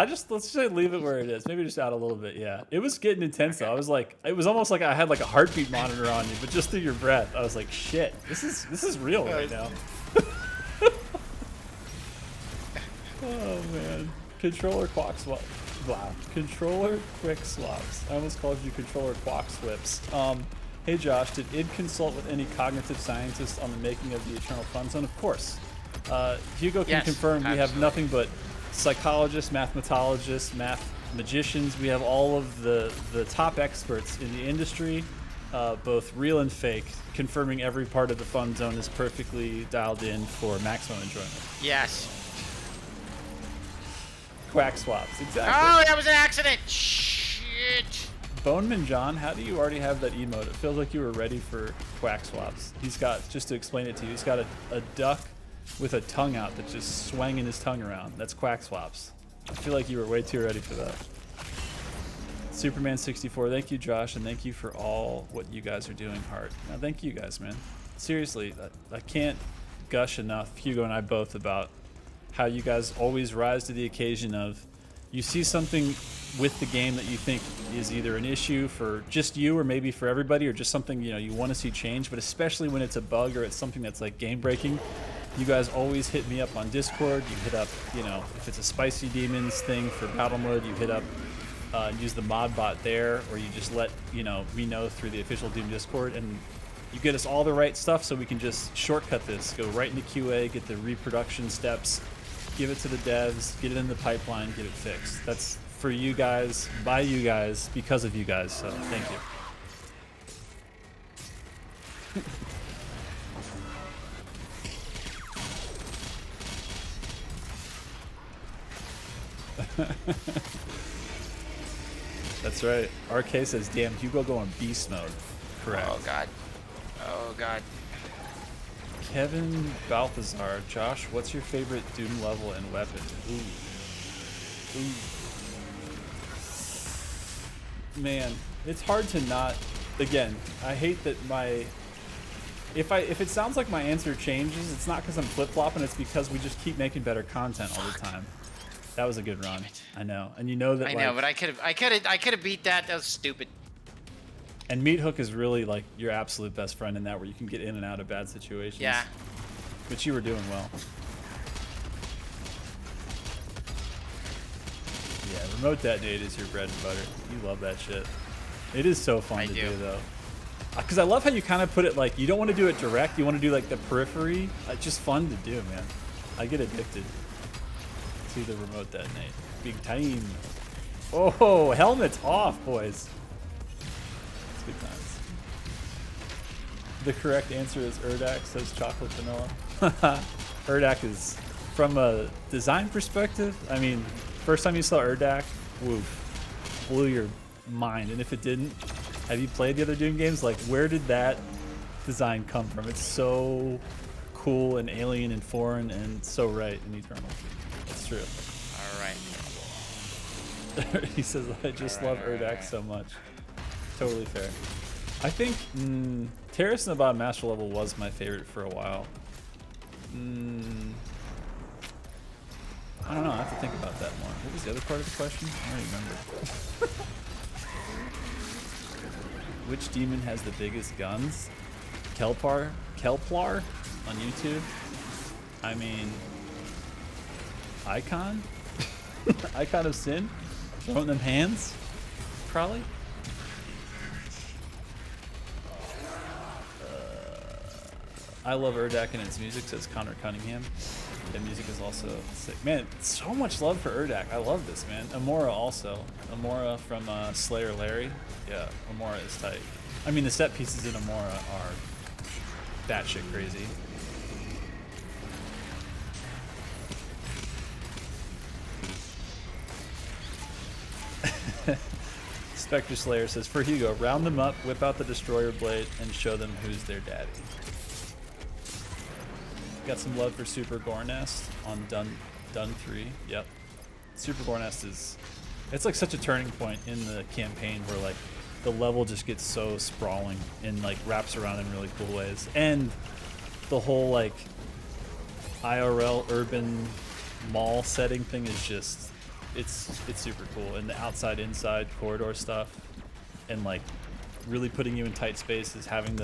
leave it where it is. Maybe just out a little bit. Yeah, it was getting intense though. I was like, it was almost like I had like a heartbeat monitor on you, but just through your breath. I was like, shit, this is real right now. Oh man, controller quack swap. Wow, controller quick swaps. I almost called you controller quack swips. Hey Josh, did id consult with any cognitive scientists on the making of the Eternal Fun Zone? Of course. Hugo can confirm we have nothing but psychologists, mathematologists, math magicians. We have all of the top experts in the industry, both real and fake, confirming every part of the Fun Zone is perfectly dialed in for maximum enjoyment. Yes. Quack swaps, exactly. Oh, that was an accident. Shit. Boneman John, how do you already have that emote? It feels like you were ready for quack swaps. He's got, just to explain it to you, he's got a duck with a tongue out that's just swinging his tongue around. That's quack swaps. I feel like you were way too ready for that. Superman 64, thank you Josh, and thank you for all what you guys are doing, Heart. Now thank you guys, man. Seriously, I can't gush enough, Hugo and I both, about how you guys always rise to the occasion of, you see something with the game that you think is either an issue for just you or maybe for everybody, or just something you want to see change, but especially when it's a bug or it's something that's like game breaking, you guys always hit me up on Discord. You hit up, if it's a spicy demons thing for battle mode, you hit up use the mod bot there, or you just let me know through the official Doom Discord, and you get us all the right stuff so we can just shortcut this, go right into QA, get the reproduction steps, give it to the devs, get it in the pipeline, get it fixed. That's for you guys, by you guys, because of you guys, so thank you. That's right. RK says, damn, Hugo going beast mode. Correct. Oh, God. Oh, God. Kevin Balthazar. Josh, what's your favorite Doom level and weapon? Ooh. Man, it's hard to not... Again, I hate that my... If it sounds like my answer changes, it's not because I'm flip-flopping, it's because we just keep making better content all the time. That was a good run. I know. And you know that I know, but I could have beat that. That was stupid. And Meat Hook is really like your absolute best friend in that, where you can get in and out of bad situations. Yeah. But you were doing well. Yeah, remote detonate is your bread and butter. You love that shit. It is so fun to do though. Because I love how you kind of put it like, you don't want to do it direct, you want to do like the periphery. It's just fun to do, man. I get addicted to the remote detonate. Big time. Oh, helmet's off, boys. It's good times. The correct answer is Urdak, says Chocolate Vanilla. Urdak is, from a design perspective, I mean, first time you saw Urdak, woof, blew your mind. And if it didn't, have you played the other Doom games? Like, where did that design come from? It's so cool and alien and foreign and so right in Eternal. It's true. All right. He says, I just love Urdak so much. Totally fair. I think Terrace in the Bottom Master level was my favorite for a while. I don't know. I have to think about that more. What was the other part of the question? I don't remember. Which demon has the biggest guns? Kelplar on YouTube? I mean, Icon? Icon of Sin? Throwing them hands? Probably? I love Urdak and its music, says Connor Cunningham. The music is also sick. Man, so much love for Urdak. I love this, man. Amora also. Amora from Slayer Larry. Yeah, Amora is tight. I mean, the set pieces in Amora are batshit crazy. Spectre Slayer says, for Hugo, round them up, whip out the Destroyer Blade, and show them who's their daddy. Got some love for Super Gore Nest on Dun 3. Yep. Super Gore Nest is... It's like such a turning point in the campaign where like the level just gets so sprawling and like wraps around in really cool ways. And the whole like IRL urban mall setting thing is just... It's super cool. And the outside-inside corridor stuff and like really putting you in tight spaces, having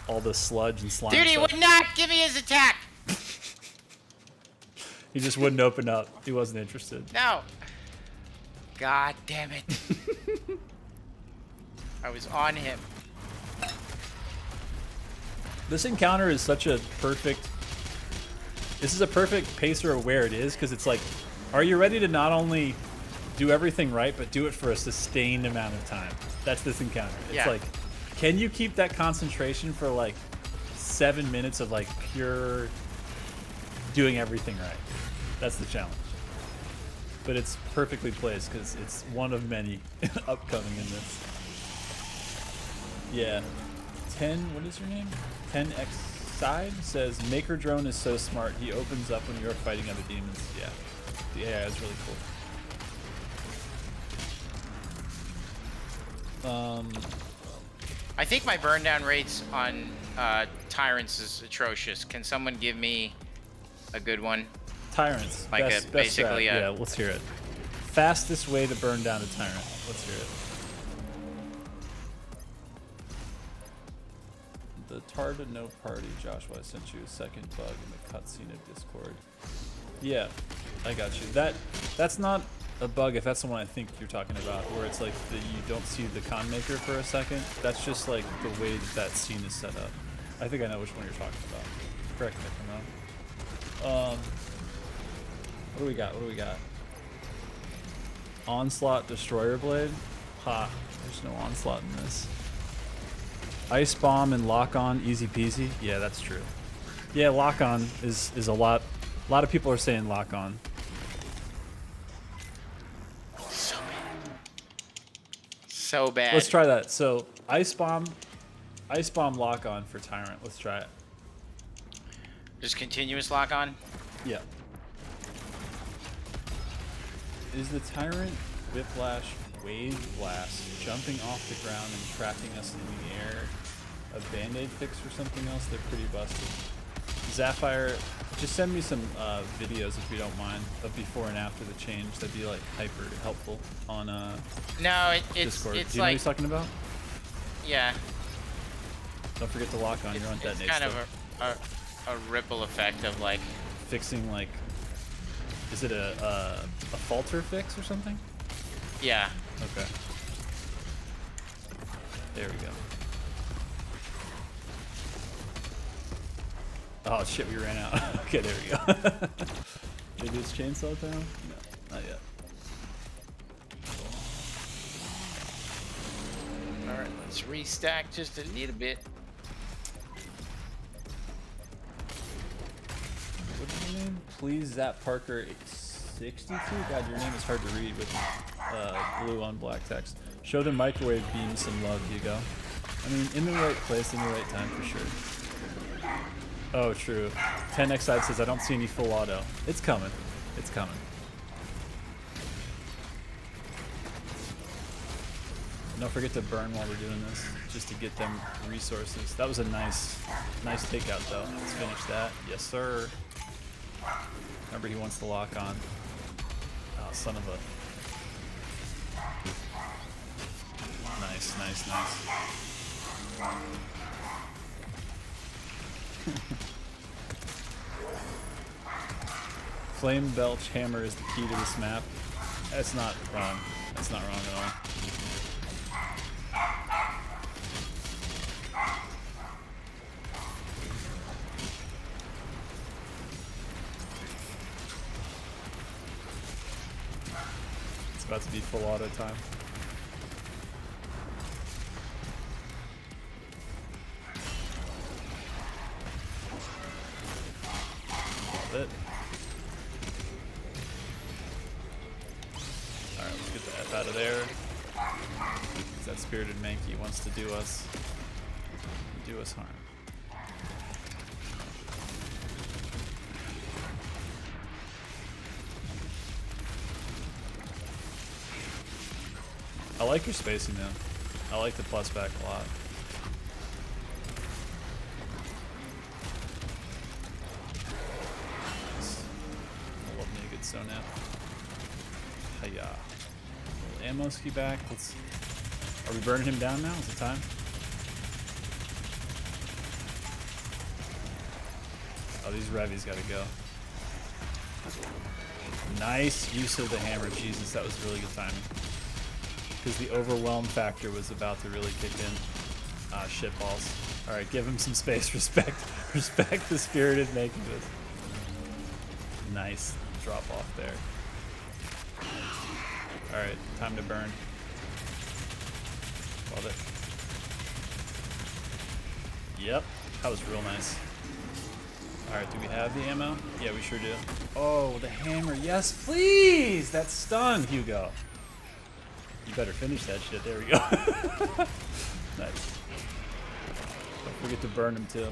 all the sludge and slime. Dude, he would not give me his attack. He just wouldn't open up. He wasn't interested. No. God damn it. I was on him. This encounter is such a perfect... This is a perfect pacer of where it is, because it's like, are you ready to not only do everything right, but do it for a sustained amount of time? That's this encounter. It's like, can you keep that concentration for like 7 minutes of like pure doing everything right? That's the challenge. But it's perfectly placed because it's one of many upcoming in this. Yeah. 10, what is your name? 10X Side says, Maker Drone is so smart. He opens up when you're fighting other demons. Yeah. The AI is really cool. I think my burn down rates on Tyrants is atrocious. Can someone give me a good one? Tyrants. Like best basically yeah, let's hear it. Fastest way to burn down a tyrant. Let's hear it. The Tarda no party, Joshua. I sent you a second bug in the cutscene of Discord. Yeah, I got you. That's not a bug if that's the one I think you're talking about, where it's like you don't see the con maker for a second. That's just like the way that scene is set up. I think I know which one you're talking about. Correct me if I'm wrong. What do we got? What do we got? Onslaught Destroyer Blade? Ha, there's no Onslaught in this. Ice Bomb and Lock On, easy peasy. Yeah, that's true. Yeah, Lock On is a lot of people are saying Lock On. So bad. Let's try that. So Ice Bomb Lock On for Tyrant. Let's try it. Just continuous lock on? Yeah. Is the Tyrant Whiplash Wave Blast jumping off the ground and tracking us in the air a band-aid fix or something else? They're pretty busted. Zapphire, just send me some videos if you don't mind of before and after the change. That'd be like hyper helpful on No, it's Discord. it's Do you know what like, he's talking about? yeah. Don't forget to lock on. You're on detonate. It's kind of a ripple effect of like fixing, like, is it a falter fix or something? yeah. Okay. There we go. Oh shit, we ran out. Okay, there we go. Maybe it's chainsaw down? No, not yet. Alright, let's restack just a little bit. What's your name? Please, Zap Parker 62. God, your name is hard to read with blue on black text. Show the microwave beam some love, Hugo. I mean, in the right place, in the right time, for sure. Oh, true. 10x side says I don't see any full auto. It's coming. It's coming. And don't forget to burn while we're doing this, just to get them resources. That was a nice takeout, though. Let's finish that. Yes, sir. Remember, he wants to lock on. Oh, son of a... Nice, nice, nice. Flame Belch Hammer is the key to this map. That's not wrong. That's not wrong at all. It's about to be full auto time. Love it. Alright, let's get the F out of there. That spirited Mankey wants to do us harm. I like your spacing though. I like the plus back a lot. I love me a good zone now. Hiya. Ammo ski back. Are we burning him down now? Is it time? Oh, these Revies gotta go. Nice use of the hammer. Jesus, that was really good timing. Because the overwhelm factor was about to really kick in. Ah, shitballs. Alright, give him some space. Respect the spirited making this. Nice drop off there. Alright, time to burn. Love it. Yep, that was real nice. Alright, do we have the ammo? Yeah, we sure do. Oh, the hammer. Yes, please! That's stun, Hugo. You better finish that shit. There we go. Nice. Don't forget to burn him too.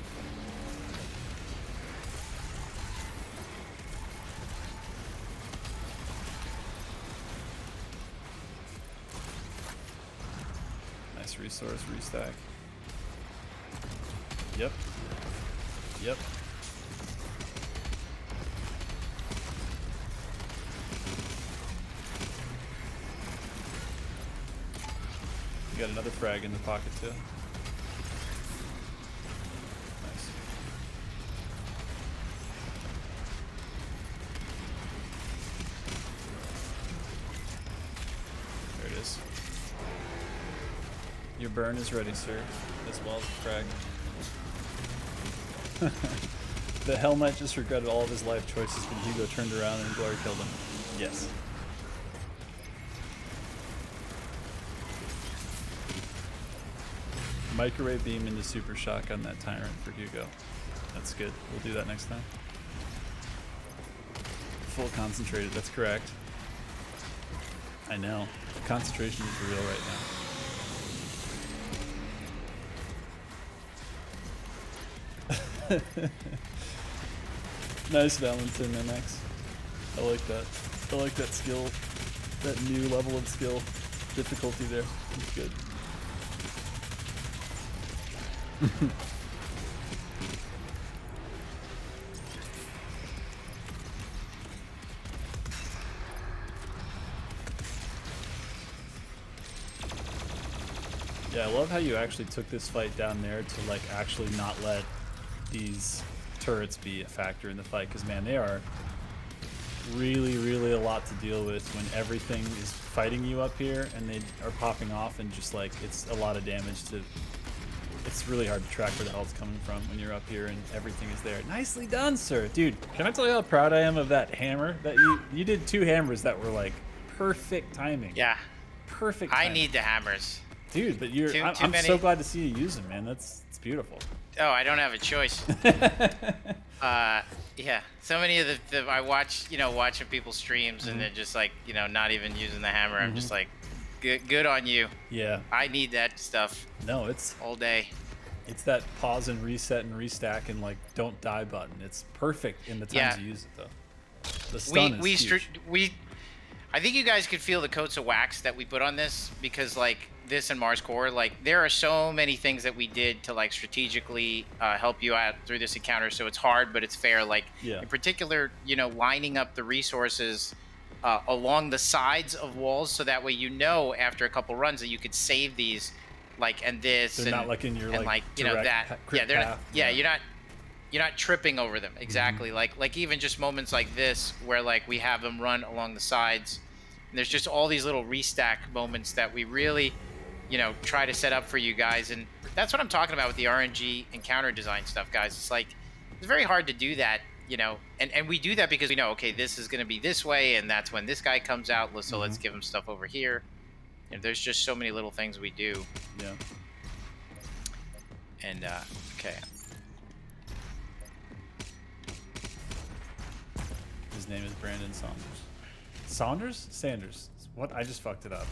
Nice resource restack. Yep. Yep. You got another frag in the pocket too. Nice. There it is. Your burn is ready, sir, as well as the frag. The Hell Knight just regretted all of his life choices when Hugo turned around and Gore killed him. Yes. Microwave beam into super shotgun that tyrant for Hugo. That's good. We'll do that next time. Full concentrated, that's correct. I know. Concentration is real right now. Nice Valentin MX. I like that. I like that skill. That new level of skill. Difficulty there. It's good. Yeah, I love how you actually took this fight down there to like actually not let these turrets be a factor in the fight, because man, they are really a lot to deal with when everything is fighting you up here and they are popping off, and just like it's a lot of damage to. It's really hard to track where the health's coming from when you're up here and everything is there. Nicely done, sir. Dude, can I tell you how proud I am of that hammer? That you did 2 hammers that were like perfect timing. Yeah. Perfect timing. I need the hammers. Dude, but I'm so glad to see you use them, man. It's beautiful. Oh, I don't have a choice. Yeah. So many of the I watch, watching people's streams and they're just like, not even using the hammer. I'm just like, good on you. Yeah. I need that stuff. No, it's all day. It's that pause and reset and restack and like don't die button. It's perfect in the times you use it though. The stun is huge. I think you guys could feel the coats of wax that we put on this, because like this and Mars Core, like there are so many things that we did to like strategically help you out through this encounter. So it's hard, but it's fair. Like in particular, lining up the resources along the sides of walls, so that way after a couple runs that you could save these, like they're not like in your like that. Yeah, they're not. Yeah, you're not tripping over them. Exactly. Like even just moments like this where like we have them run along the sides. And there's just all these little restack moments that we really, try to set up for you guys. And that's what I'm talking about with the RNG and counter design stuff, guys. It's like, it's very hard to do that, and we do that because we know, okay, this is going to be this way, and that's when this guy comes out. So let's give him stuff over here. There's just so many little things we do. Yeah. And, okay. His name is Brandon Saunders. Saunders? Sanders. What? I just fucked it up.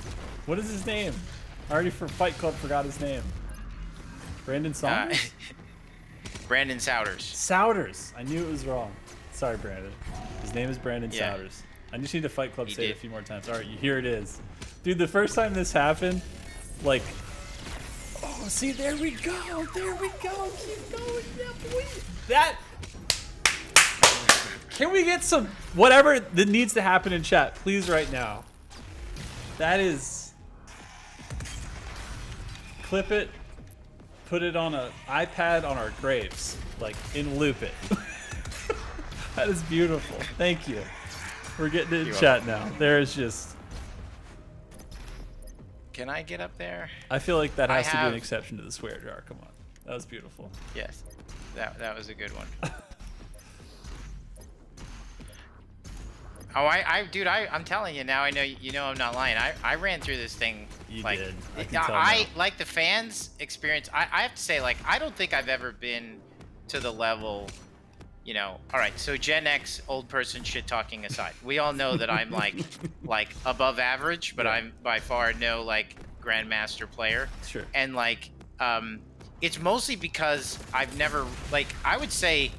What is his name? I already for Fight Club forgot his name. Brandon Saunders? Brandon Souders. Souders. I knew it was wrong. Sorry, Brandon. His name is Brandon Souders. I just need to Fight Club say it a few more times. All right, here it is. Dude, the first time this happened, like... Oh, see, there we go. There we go. Keep going. Yeah, boy. That... Can we get some whatever that needs to happen in chat, please, right now? That is, clip it, put it on an iPad on our graves, like in loop it. That is beautiful. Thank you. We're getting it in chat now. There is just. Can I get up there? I feel like that has to be an exception to the swear jar. Come on, that was beautiful. Yes, that was a good one. Oh, dude, I'm telling you now. I know I'm not lying. I ran through this thing. You like, did. I like the fans' experience. I have to say, like, I don't think I've ever been to the level. All right. So Gen X, old person shit talking aside, we all know that I'm like above average, but I'm by far no like grandmaster player. Sure. And like, it's mostly because I've never I would say.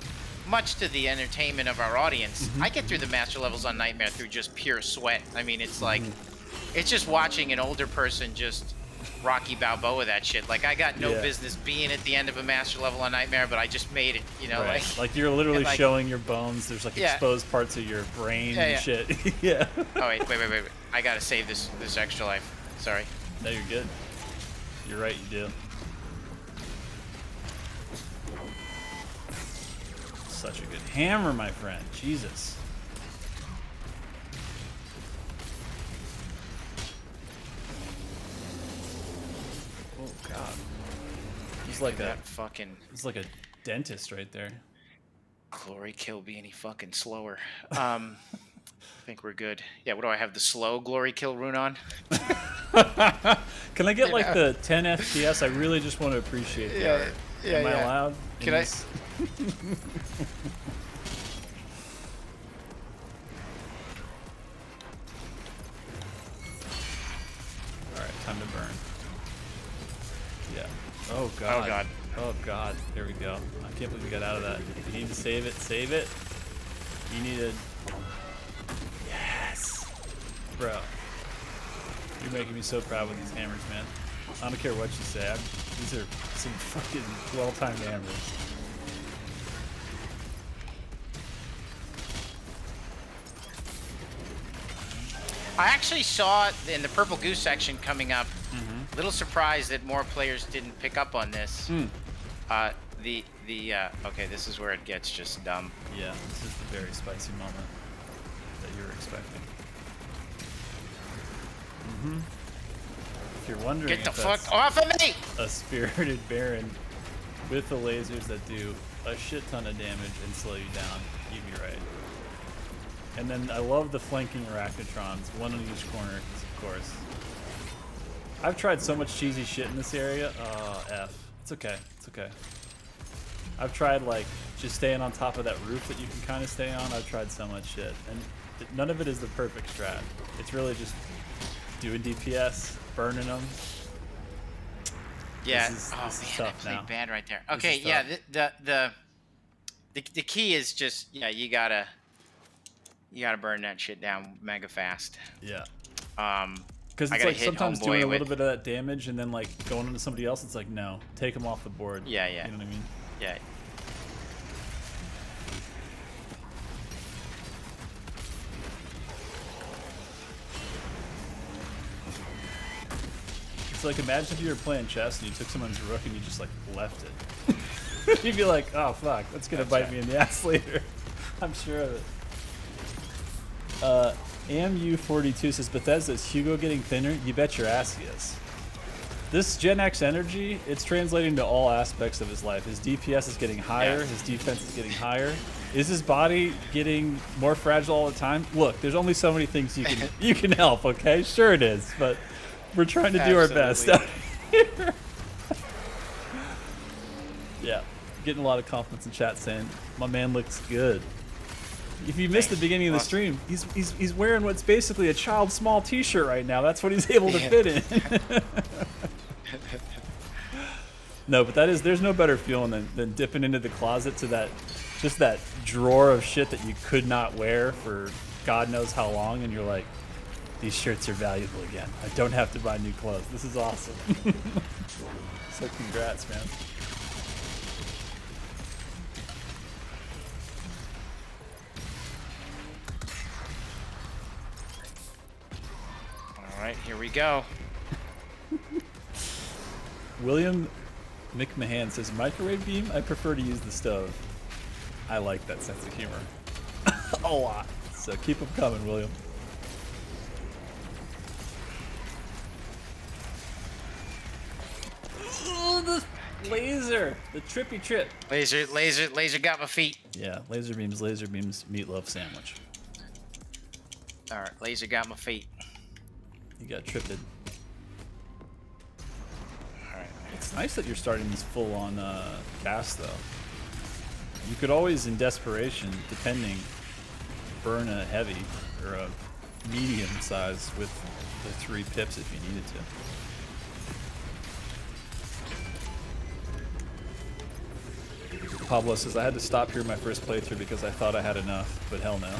Much to the entertainment of our audience, I get through the master levels on Nightmare through just pure sweat. I mean, it's like, it's just watching an older person just Rocky Balboa that shit. Like, I got no business being at the end of a master level on Nightmare, but I just made it, Right. Like you're literally showing your bones. There's like exposed parts of your brain and shit. Yeah. Oh, wait. I gotta save this extra life. Sorry. No, you're good. You're right, you do. Such a good hammer, my friend. Jesus. Oh God. He's like a fucking. He's like a dentist right there. Glory kill be any fucking slower. I think we're good. Yeah, what do I have? The slow glory kill rune on? Can I get like the 10 FPS? I really just want to appreciate that. Yeah, Am I allowed? Can I? Alright, time to burn. Yeah. Oh God. Oh God. Oh God. There we go. I can't believe we got out of that. You need to save it. Save it. You need to... Yes! Bro. You're making me so proud with these hammers, man. I don't care what you say. These are some fucking well-timed hammers. I actually saw it in the Purple Goose section coming up. Little surprised that more players didn't pick up on this. Okay, this is where it gets just dumb. Yeah, this is the very spicy moment that you were expecting. If you're wondering, Get the if fuck that's off of me! a spirited Baron with the lasers that do a shit ton of damage and slow you down, you'd be right. And then I love the flanking Arachnotrons, one on each corner, 'cause of course. I've tried so much cheesy shit in this area. Oh, F. It's okay. It's okay. I've tried, like, just staying on top of that roof that you can kind of stay on. I've tried so much shit. And none of it is the perfect strat. It's really just doing DPS, burning them. Yeah. This is man, tough I now. played bad right there. This Okay, is yeah. tough. The key is just you gotta burn that shit down mega fast. Yeah. I Because it's gotta like hit sometimes homeboy doing a with- little bit of that damage and then like going into somebody else, it's like, no, take them off the board. Yeah. You know what I mean? Yeah. It's like, imagine if you were playing chess and you took someone's rook and you just like left it. You'd be like, oh fuck, that's gonna bite me in the ass later. I'm sure of it. AMU42 says, Bethesda's Hugo getting thinner? You bet your ass he is. This Gen X energy, it's translating to all aspects of his life. His DPS is getting higher, Yeah. his defense is getting higher. Is his body getting more fragile all the time? Look, there's only so many things you can help, okay? Sure it is, but we're trying to do our best out here. Yeah, getting a lot of compliments in chat saying, my man looks good. If you missed the beginning of the stream, he's wearing what's basically a child small t-shirt right now. That's what he's able to fit in. No, but there's no better feeling than dipping into the closet to that drawer of shit that you could not wear for God knows how long, and you're like, these shirts are valuable again. I don't have to buy new clothes. This is awesome. So congrats, man. All right, here we go. William McMahon says, microwave beam? I prefer to use the stove. I like that sense of humor. A lot. So keep them coming, William. Oh, the laser! The trippy trip. Laser got my feet. Yeah, laser beams, meatloaf sandwich. All right, laser got my feet. You got tripped. All right. It's nice that you're starting this full-on cast, though. You could always, in desperation, depending, burn a heavy or a medium size with the 3 pips if you needed to. Pablo says, I had to stop here my first playthrough because I thought I had enough, but hell no.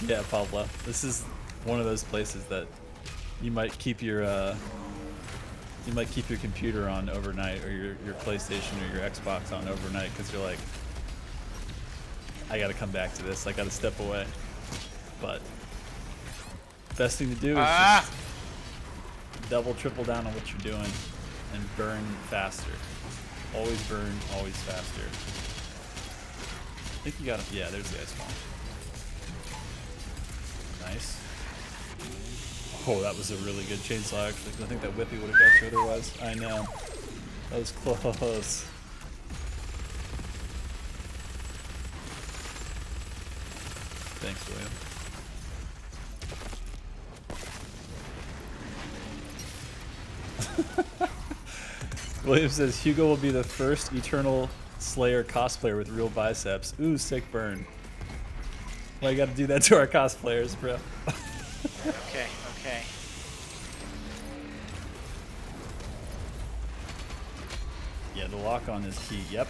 Yeah, Pablo. This is one of those places that you might keep your computer on overnight, or your PlayStation or your Xbox on overnight, because you're like, I gotta come back to this. I gotta step away. But best thing to do is just double, triple down on what you're doing. and burn faster. Always burn, always faster. I think you got him. Yeah, there's the ice bomb. Nice. Oh, that was a really good chainsaw, actually. I think that whippy would have got you otherwise. I know. That was close. Thanks, William. William says Hugo will be the first Eternal Slayer cosplayer with real biceps. Ooh, sick burn. Why you gotta do that to our cosplayers, bro? Okay. Yeah, the lock on is key. Yep.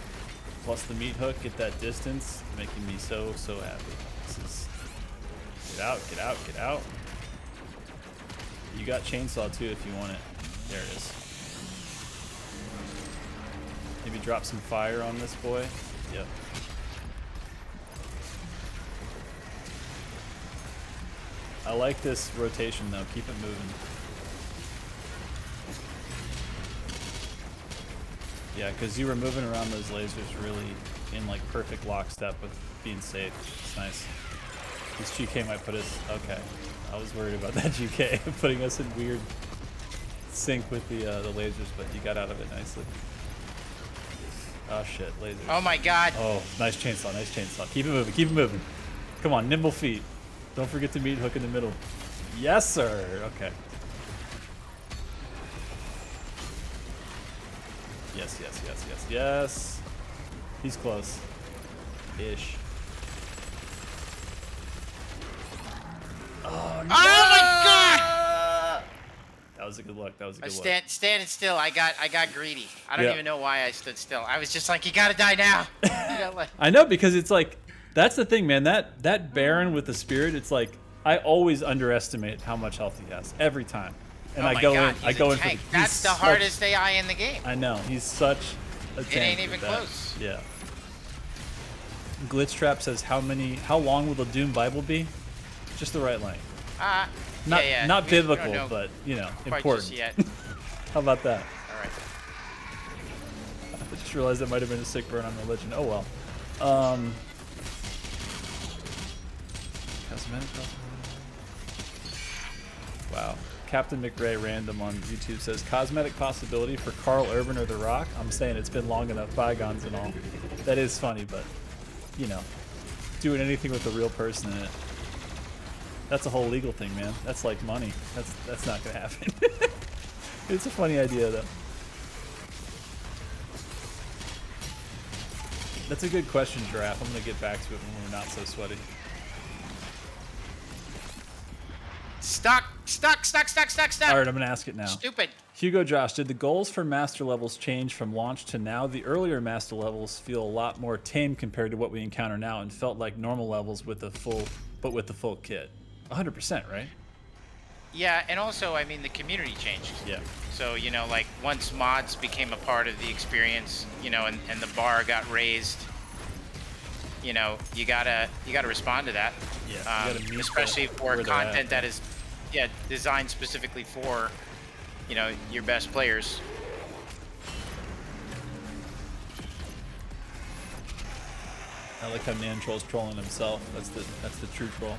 Plus the meat hook, get that distance, making me so happy. This is get out. You got chainsaw too if you want it. There it is. Maybe drop some fire on this boy. Yep. I like this rotation though. Keep it moving. Yeah, because you were moving around those lasers really in like perfect lockstep with being safe. It's nice. This GK might put us... Okay. I was worried about that GK putting us in weird sync with the lasers, but you got out of it nicely. Oh shit, lasers. Oh my god. Oh, nice chainsaw. Keep it moving. Come on, nimble feet. Don't forget to meat hook in the middle. Yes, sir. Okay. Yes. He's close. Ish. Oh, no! Oh my god! That was a good look. Standing still. I got greedy. I don't Yeah. even know why I stood still. I was just like, you gotta die now. I know, because it's like, that's the thing, man. That Baron with the spirit, it's like, I always underestimate how much health he has every time. And oh I my go god, in. I go in for tank. That's the hardest AI in the game. I know. He's such a tank. It ain't with even that. close. Yeah. Glitch Trap says, how long will the Doom Bible be? Just the right length. Not biblical, know but you know, quite important. just yet. How about that? All right. I just realized that might have been a sick burn on religion. Oh well. Cosmetic. Wow. Captain McRae Random on YouTube says, cosmetic possibility for Carl Urban or The Rock? I'm saying it's been long enough, bygones and all. That is funny, but, you know, doing anything with a real person in it. That's a whole legal thing, man. That's like money. That's not gonna happen. It's a funny idea, though. That's a good question, Giraffe. I'm gonna get back to it when we're not so sweaty. Stuck. All right, I'm gonna ask it now. Stupid. Hugo Josh, did the goals for master levels change from launch to now? The earlier master levels feel a lot more tame compared to what we encounter now, and felt like normal levels with the full kit. 100%, right? Yeah, and also, I mean, the community changed. Yeah. So, you know, like, once mods became a part of the experience, you know, and the bar got raised, you know, you gotta respond to that. Yeah. You gotta meet especially for where they're content at. that is, designed specifically for, you know, your best players. I like how Nan Troll's trolling himself. That's the true troll.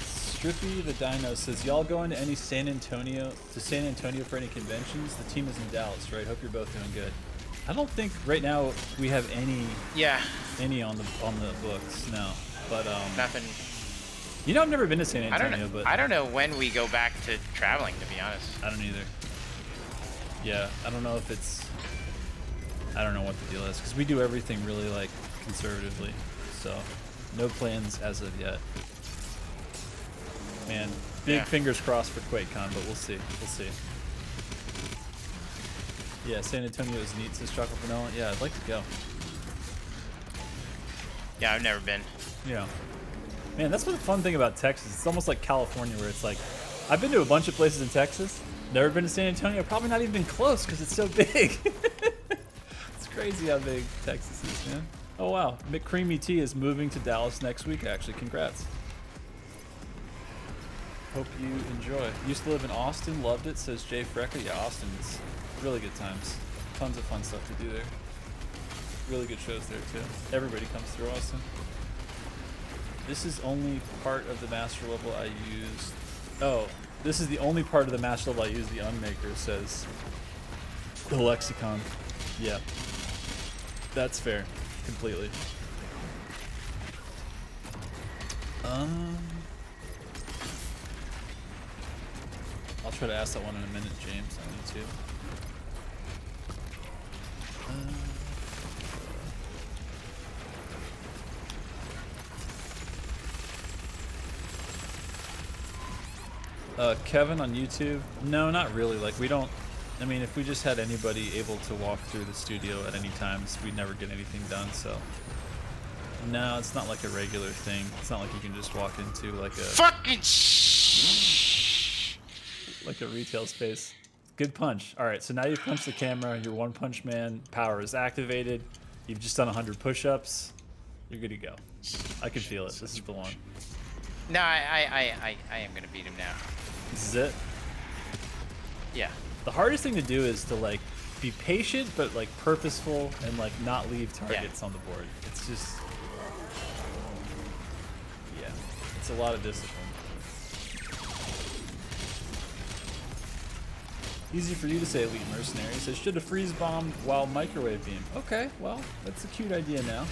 Strippy the Dino says, y'all going to any San Antonio for any conventions? The team is in Dallas, right? Hope you're both doing good. I don't think right now we have any on the books, no. But Nothing. you know, I've never been to San Antonio, but I don't know when we go back to traveling, to be honest. I don't either. Yeah, I don't know if it's. I don't know what the deal is, because we do everything really like conservatively, so no plans as of yet. Man, big fingers crossed for QuakeCon, but we'll see. We'll see. Yeah, San Antonio is neat, says Chocolate Vanilla. Yeah, I'd like to go. Yeah, I've never been. Yeah. Man, that's what the fun thing about Texas. It's almost like California, where it's like, I've been to a bunch of places in Texas, never been to San Antonio, probably not even been close because it's so big. It's crazy how big Texas is, man. Oh wow, McCreamy T is moving to Dallas next week. Actually, congrats. Hope you enjoy. Used to live in Austin, loved it, says Jay Frecker. Yeah, Austin's really good times. Tons of fun stuff to do there. Really good shows there too. Everybody comes through Austin. This is only part of the master level I used. Oh, this is the only part of the master level I used the Unmaker, says the Lexicon. Yeah. That's fair. Completely. I'll try to ask that one in a minute, James. I need to. Kevin on YouTube? No, not really. Like, we don't. I mean, if we just had anybody able to walk through the studio at any times, we'd never get anything done, so. No, it's not like a regular thing. It's not like you can just walk into like a Fucking like a retail space. Good punch. All right, so now you've punched the camera. Your One Punch Man power is activated. You've just done 100 push-ups. You're good to go. I can feel it. This is the one. No, I am gonna beat him now. This is it. Yeah. The hardest thing to do is to like be patient, but like purposeful and like not leave targets on the board. It's just. It's a lot of discipline. Easy for you to say, Elite Mercenary. It says, should have freeze bombed while microwave beam. Okay, well, that's a cute idea now.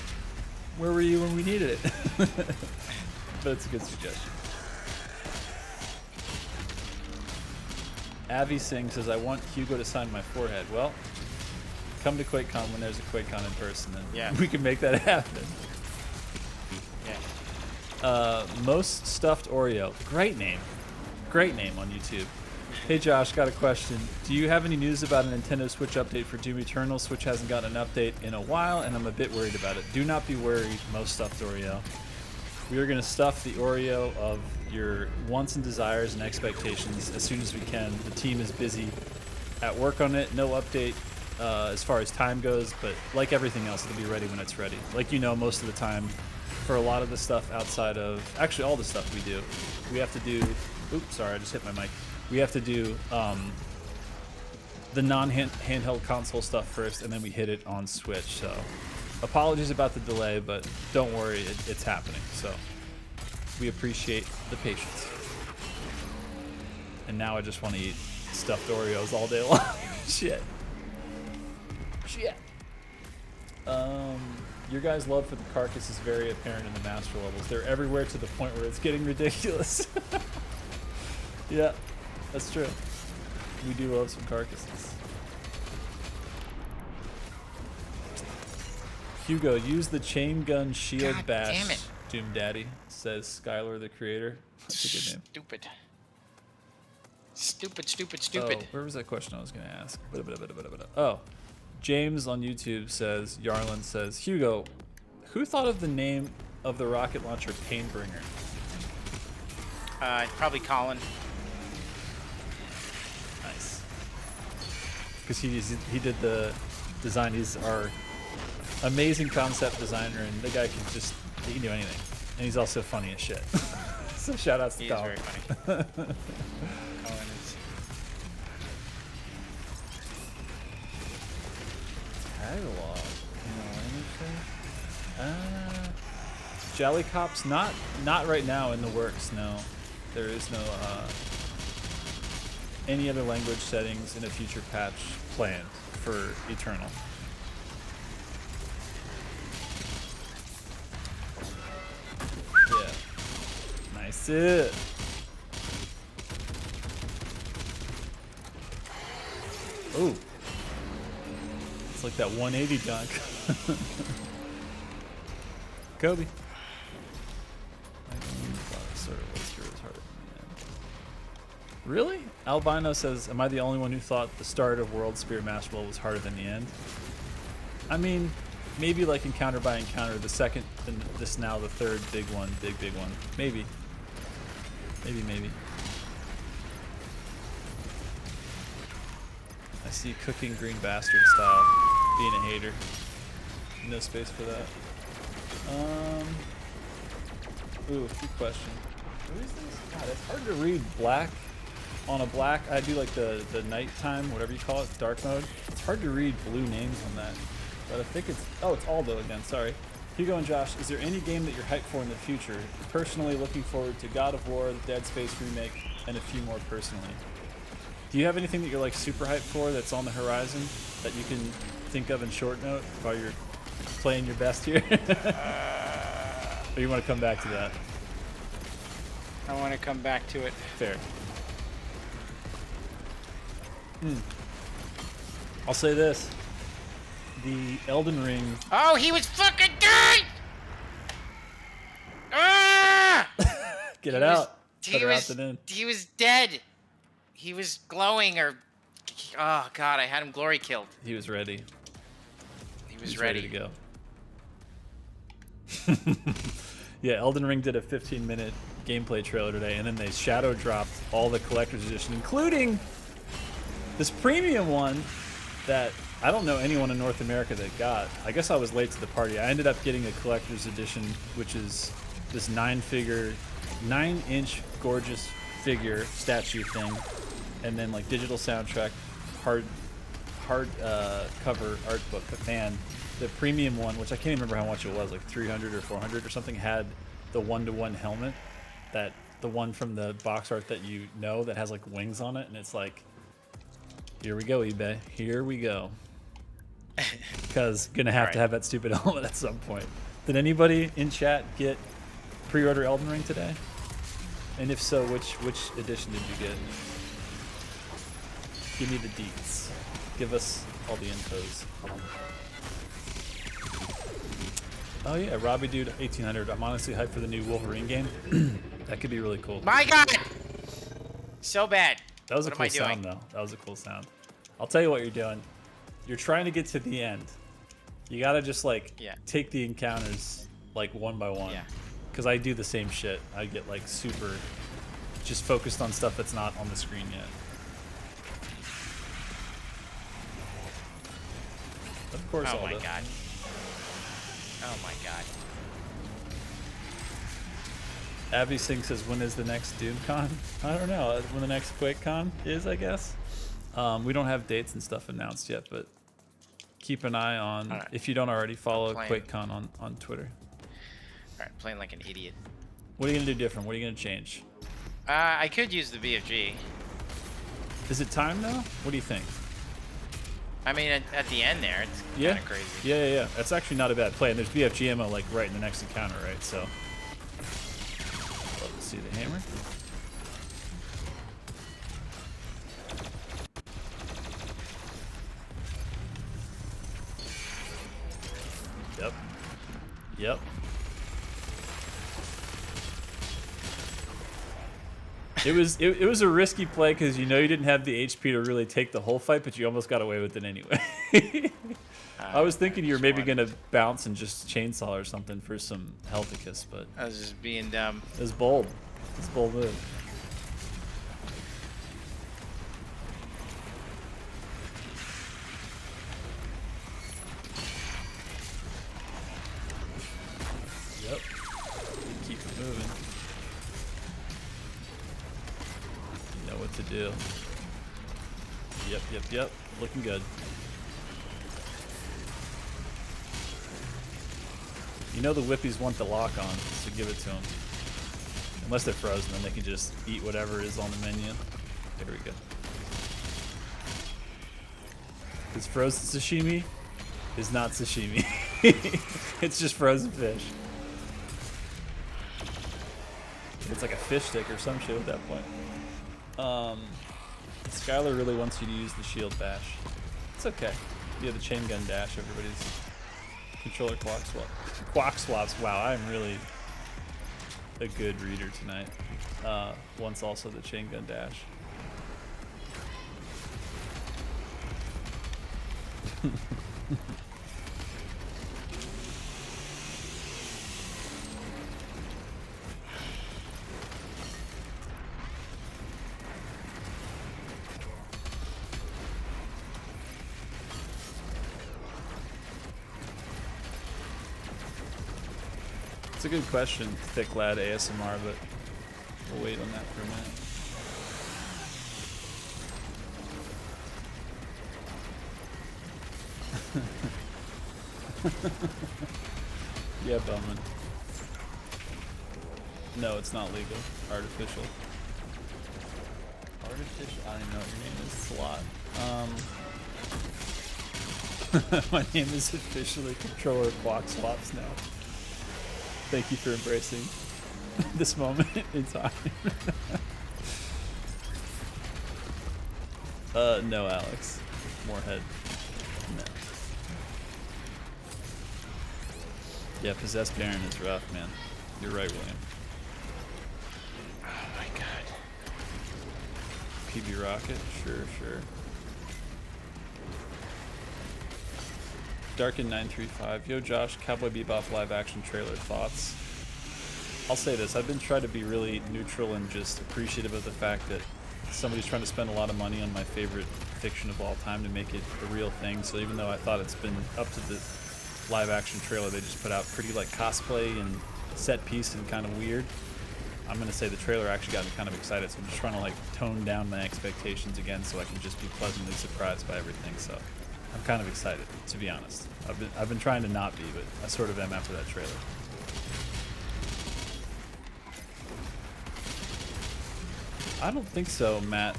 Where were you when we needed it? But it's a good suggestion. Avi Singh says, I want Hugo to sign my forehead. Well, come to QuakeCon when there's a QuakeCon in person, and we can make that happen. Most Stuffed Oreo. Great name. Great name on YouTube. Hey Josh, got a question. Do you have any news about a Nintendo Switch update for Doom Eternal? Switch hasn't gotten an update in a while, and I'm a bit worried about it. Do not be worried, Most Stuffed Oreo. We are going to stuff the Oreo of your wants and desires and expectations as soon as we can. The team is busy at work on it. No update as far as time goes, but like everything else, it'll be ready when it's ready. Like you know, most of the time, for a lot of the stuff outside of, actually all the stuff we do, we have to do, oops, sorry, I just hit my mic. We have to do the non-handheld console stuff first, and then we hit it on Switch. So apologies about the delay, but don't worry, it's happening. So we appreciate the patience. And now I just want to eat stuffed Oreos all day long. Shit. Your guys' love for the carcass is very apparent in the master levels. They're everywhere to the point where it's getting ridiculous. Yeah, that's true. We do love some carcasses. Hugo, use the chain gun shield bash. Damn it. Doom Daddy, says Skylar the creator. That's a good name. Stupid. Oh, where was that question I was going to ask? Oh. James on YouTube says, Yarlin says, Hugo, who thought of the name of the rocket launcher Painbringer? Probably Colin. Nice. Because he did the design. He's our amazing concept designer, and the guy he can do anything. And he's also funny as shit. So shout outs to Colin. He is very funny. Colin is. Tagalog. Jolly Cop's not right now in the works. No, there is no any other language settings in a future patch planned for Eternal. Yeah, nice it. Ooh. It's like that 180 dunk. Kobe. Really? Albino says, am I the only one who thought the start of World Spear Master World was harder than the end? I mean, maybe like encounter by encounter, the second, and this now the third big one. Maybe. I see Cooking Green Bastard style, being a hater. No space for that. Ooh, good question. What is this? God, it's hard to read black on a black. I do like the nighttime, whatever you call it, dark mode. It's hard to read blue names on that. But I think it's, oh, it's Aldo again, sorry. Hugo and Josh, is there any game that you're hyped for in the future? Personally, looking forward to God of War, the Dead Space remake, and a few more personally. Do you have anything that you're like super hyped for that's on the horizon that you can think of in short note while you're playing your best here? Or you want to come back to that? I want to come back to it. Fair. I'll say this. The Elden Ring... Oh, he was fucking dead! Ah! Get it out. He was dead. He was glowing or... Oh, God, I had him glory killed. He was ready. He was ready to go. Yeah, Elden Ring did a 15-minute gameplay trailer today, and then they shadow dropped all the collector's edition, including this premium one that I don't know anyone in North America that got. I guess I was late to the party. I ended up getting a collector's edition, which is this 9-inch gorgeous figure statue thing, and then like digital soundtrack, hard cover art book, a fan. The premium one, which I can't even remember how much it was, like 300 or 400 or something, had the one-to-one helmet, that the one from the box art that you know that has like wings on it, and it's like, here we go, eBay, here we go. Because gonna have to have that stupid helmet at some point. Did anybody in chat get pre-order Elden Ring today? And if so, which edition did you get? Give me the deets. Give us all the infos. Oh yeah, Robbie Dude 1800. I'm honestly hyped for the new Wolverine game. That could be really cool. My God! So bad. That was a cool sound, though. That was a cool sound. I'll tell you what you're doing. You're trying to get to the end. You gotta just like take the encounters like one by one. Yeah. Because I do the same shit. I get like super just focused on stuff that's not on the screen yet. Of course, Oh Aldo. my God. Oh my God. Abby Singh says, when is the next DoomCon? I don't know. When the next QuakeCon is, I guess. We don't have dates and stuff announced yet, but keep an eye on, if you don't already follow QuakeCon on Twitter. Alright, playing like an idiot. What are you going to do different? What are you going to change? I could use the BFG. Is it time now? What do you think? I mean, at the end there, it's kind of crazy. Yeah. That's actually not a bad play. And there's BFG ammo like right in the next encounter, right? So, love to see the hammer. Yep. It was a risky play because you know you didn't have the HP to really take the whole fight, but you almost got away with it anyway. I was thinking you were maybe gonna bounce and just chainsaw or something for some healthicus, but I was just being dumb. It was bold. It's a bold move. Yep. Keep it moving. You know what to do. Yep. Looking good. You know the Whippies want the lock on, so give it to them. Unless they're frozen, then they can just eat whatever is on the menu. There we go. Because frozen sashimi is not sashimi. It's just frozen fish. It's like a fish stick or some shit at that point. Skylar really wants you to use the shield bash. It's okay. You have the chain gun dash, everybody's controller quack swaps. Wow, I'm really a good reader tonight. Once also the chain gun dash. It's a good question, Thick Lad ASMR, but We'll wait on that for a minute. Yeah, Bowman. No, it's not legal. Artificial. Artificial? I don't even know what your name is. It's a lot. My name is officially Controller Block Swaps now. Thank you for embracing this moment in time. No, Alex. Moorhead. No. Yeah, Possessed Baron is rough, man. You're right, William. Oh my god. PB Rocket? Sure, sure. Darkin935. Yo, Josh, Cowboy Bebop live action trailer thoughts? I'll say this. I've been trying to be really neutral and just appreciative of the fact that somebody's trying to spend a lot of money on my favorite fiction of all time to make it a real thing. So even though I thought it's been up to the live action trailer they just put out pretty like cosplay and set piece and kind of weird, I'm gonna say the trailer actually got me kind of excited. So I'm just trying to like tone down my expectations again so I can just be pleasantly surprised by everything. So I'm kind of excited, to be honest. I've been trying to not be, but I sort of am after that trailer. I don't think so, Matt.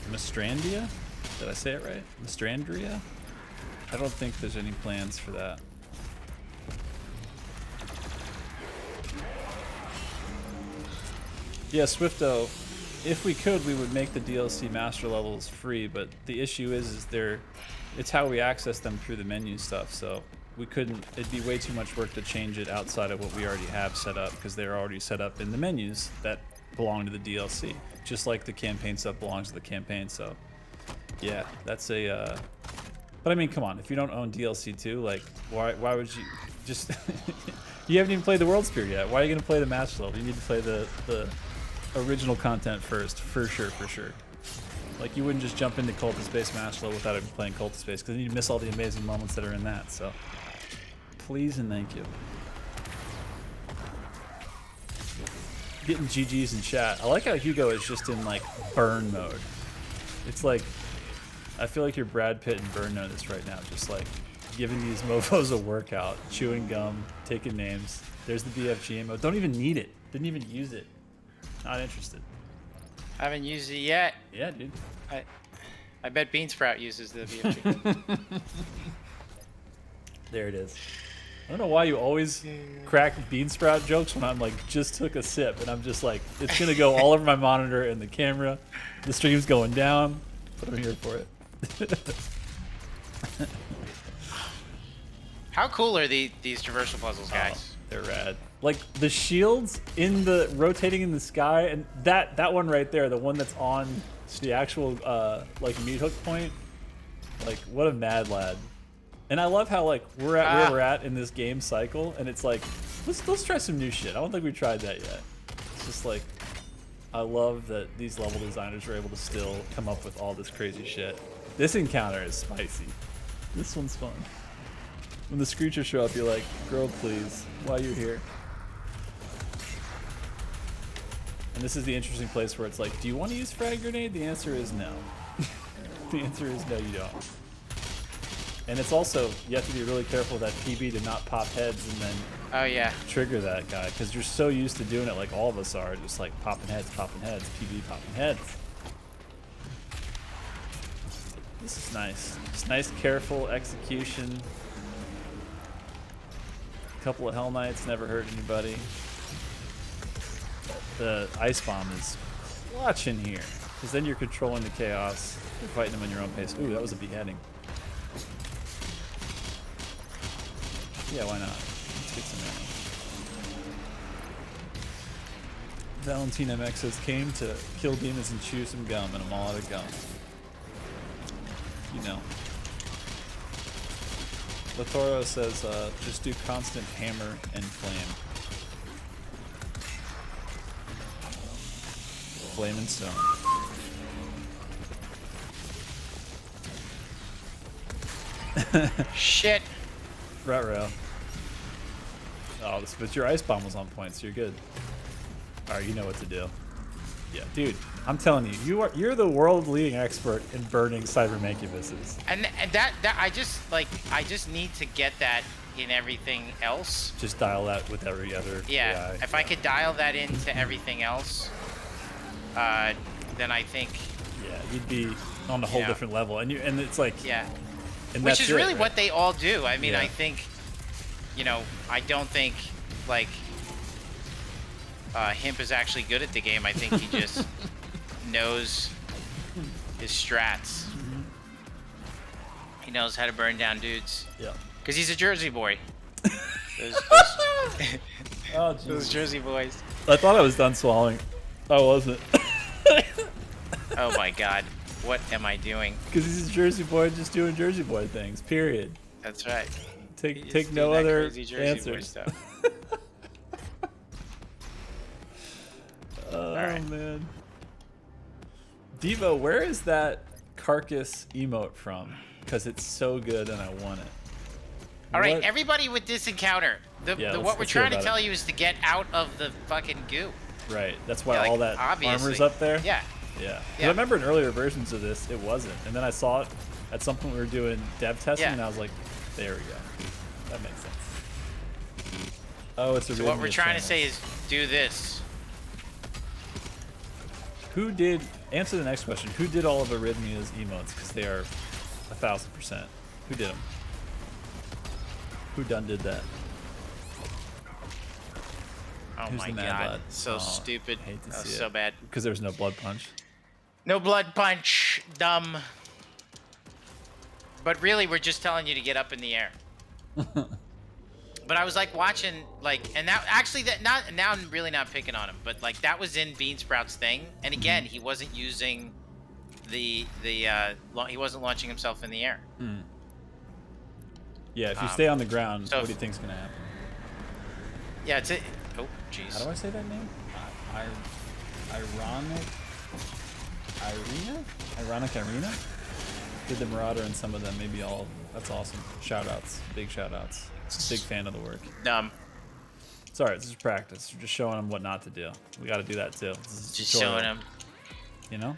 Mastrandia? Did I say it right? Mastrandria? I don't think there's any plans for that. Yeah, Swifto, if we could, we would make the DLC master levels free, but the issue is it's how we access them through the menu stuff, so we couldn't, it'd be way too much work to change it outside of what we already have set up, because they're already set up in the menus that belong to the DLC, just like the campaign stuff belongs to the campaign. So yeah, that's a but I mean, come on, if you don't own DLC too, like why would you just you haven't even played the World Spear yet, why are you gonna play the master level? You need to play the original content first, for sure. Like, you wouldn't just jump into Cultist Base master level without even playing Cultist Base, because then you'd miss all the amazing moments that are in that. So please and thank you. Getting GGs in chat. I like how Hugo is just in like burn mode. It's like, I feel like you're Brad Pitt in burn notice right now, just like giving these mofos a workout, chewing gum, taking names. There's the BFG mode. Don't even need it. Didn't even use it. Not interested. I haven't used it yet. Yeah, dude. I bet Beansprout uses the BFG. There it is. I don't know why you always crack Beansprout jokes when I'm like, just took a sip, and I'm just like, it's gonna go all over my monitor and the camera. The stream's going down, but I'm here for it. How cool are these traversal puzzles, guys? Oh, they're rad. Like the shields in the rotating in the sky, and that one right there, the one that's on the actual like meat hook point. Like, what a mad lad. And I love how like we're at where we're at in this game cycle, and it's like, let's try some new shit. I don't think we tried that yet. It's just like, I love that these level designers are able to still come up with all this crazy shit. This encounter is spicy. This one's fun. When the Screechers show up, you're like, girl, please, why are you here? And this is the interesting place where it's like, do you want to use frag grenade? The answer is no. The answer is no, you don't. And it's also, you have to be really careful with that PB to not pop heads and then trigger that guy, because you're so used to doing it like all of us are, just like popping heads, PB popping heads. This is nice. Just nice, careful execution. A couple of Hell Knights never hurt anybody. The Ice Bomb is clutch in here, because then you're controlling the chaos. You're fighting them on your own pace. Ooh, that was a beheading. Yeah, why not? Let's get some ammo. Valentine MX says, came to kill demons and chew some gum, and I'm all out of gum. You know. Latoro says, just do constant hammer and flame. Flame and stone. Shit. Ruh-roh. Oh, but your ice bomb was on point, so you're good. All right, you know what to do. Yeah, dude, I'm telling you, you're the world leading expert in burning cyber mancubuses. And that I just need to get that in everything else. Just dial that with every other Yeah, AI. if I could dial that into everything else, then I think. Yeah, you'd be on a whole different level, and it's like. Yeah. And Which that's is really right? what they all do. I mean, Yeah. I think, I don't think like Himp is actually good at the game. I think he just knows his strats. He knows how to burn down dudes. Yeah. Because he's a Jersey boy. Oh, Those Jersey boys. I thought I was done swallowing. I wasn't. Oh my God. What am I doing? Because he's a Jersey boy just doing Jersey boy things, period. That's right. Take no other answers. Oh, right. man. Devo, where is that carcass emote from? Because it's so good and I want it. All right, What- everybody with this encounter, Yeah, what we're let's hear trying to about tell it. you is to get out of the fucking goo. Right, that's why Yeah, like, all that obviously. armor's up there? Yeah. Yeah. 'Cause Yeah. I remember in earlier versions of this, it wasn't. And then I saw it at some point we were doing dev testing, Yeah. and I was like, there we go. That makes sense. Oh, it's a So what we're arrhythmia trying to channel. say is do this. Who did, answer the next question, who did all of Arrhythmia's emotes? Because they are 1,000%. Who did them? Who done did that? Oh Who's my the mad God, lad? so Oh, stupid. hate to That was see so it. bad. Because there's no blood punch. No blood punch, dumb. But really, we're just telling you to get up in the air. But I was like watching, like, and that actually, now I'm really not picking on him, but like that was in Beansprout's thing, and again, he wasn't using he wasn't launching himself in the air. Yeah, if you stay on the ground, so what do you think's going to happen? Yeah, it's it. Oh, jeez. How do I say that name? Ironic Irina? Ironic Irina? Did the Marauder and some of them, maybe all. That's awesome. Shoutouts. Big shoutouts. Big fan of the work. Dumb. Sorry, this is practice. We're just showing them what not to do. We got to do that too. This is a Just tutorial, showing him. You know?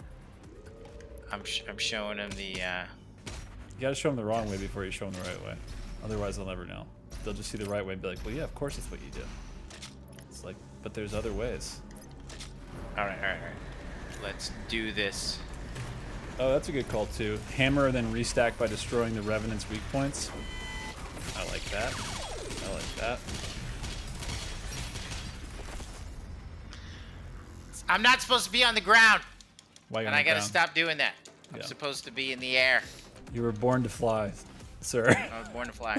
I'm showing him the. You got to show them the wrong way before you show them the right way. Otherwise, they'll never know. They'll just see the right way and be like, well, yeah, of course that's what you do. It's like, but there's other ways. All right. Let's do this. Oh, that's a good call too. Hammer and then restack by destroying the Revenant's weak points. I like that. I like that. I'm not supposed to be on the ground, Why you and on I the gotta ground? stop doing that. I'm Yeah. supposed to be in the air. You were born to fly, sir. I was born to fly.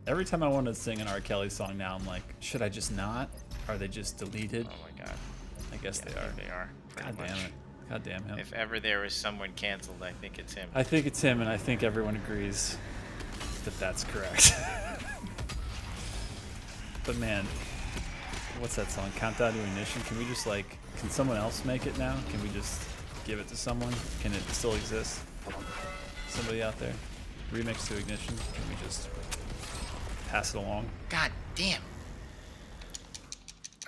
Every time I want to sing an R. Kelly song now, I'm like, should I just not? Are they just deleted? Oh my God. I guess they are. They are. God pretty damn much. it. God damn him. If ever there was someone canceled, I think it's him. I think it's him, and I think everyone agrees that that's correct. But man, what's that song? Countdown to Ignition? Can we just like, can someone else make it now? Can we just give it to someone? Can it still exist? Somebody out there? Remix to Ignition? Can we just pass it along? God damn.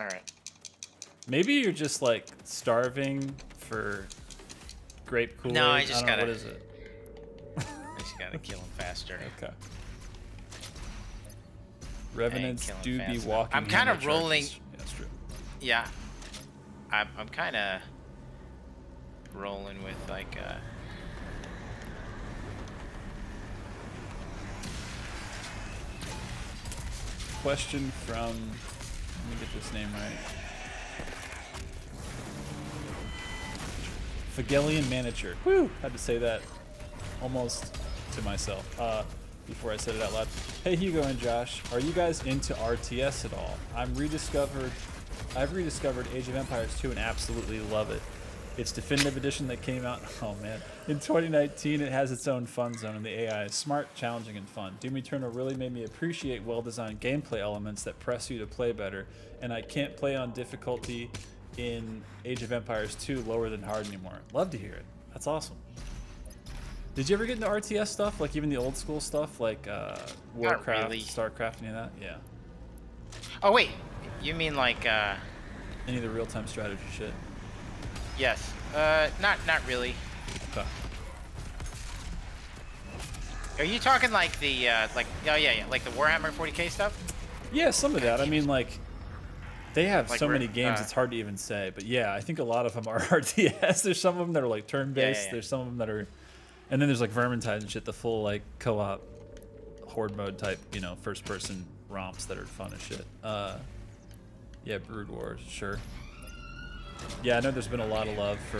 All right. Maybe you're just like starving for grape Kool-Aid. No, I just don't know, gotta- what is it? I just gotta kill him faster. Okay. Revenants killing do be fast enough. walking. I'm kinda hammer rolling- charges. Yeah, that's true. Yeah. I'm kind of rolling with like Question from, let me get this name right. Fagelian Manager. Woo! Had to say that almost to myself before I said it out loud. Hey Hugo and Josh, are you guys into RTS at all? I've rediscovered Age of Empires 2 and absolutely love it. Its definitive edition that came out, oh man, in 2019. It has its own fun zone and the AI is smart, challenging, and fun. Doom Eternal really made me appreciate well-designed gameplay elements that press you to play better, and I can't play on difficulty in Age of Empires 2 lower than hard anymore. Love to hear it. That's awesome. Did you ever get into RTS stuff, like even the old school stuff, like Warcraft, really. StarCraft, any of that? Yeah. Oh wait, you mean like Any of the real-time strategy shit? yes. Not really. Okay. Are you talking like the like like the Warhammer 40K stuff? Yeah, some of that. I mean, like they have Like so we're- many games, it's hard to even say. But yeah, I think a lot of them are RTS. There's some of them that are like turn-based. yeah. There's some of them that are, and then there's like Vermintide and shit, the full like co-op horde mode type, you know, first-person romps that are fun as shit. Yeah, Brood Wars, sure. Yeah, I know there's been a lot of love for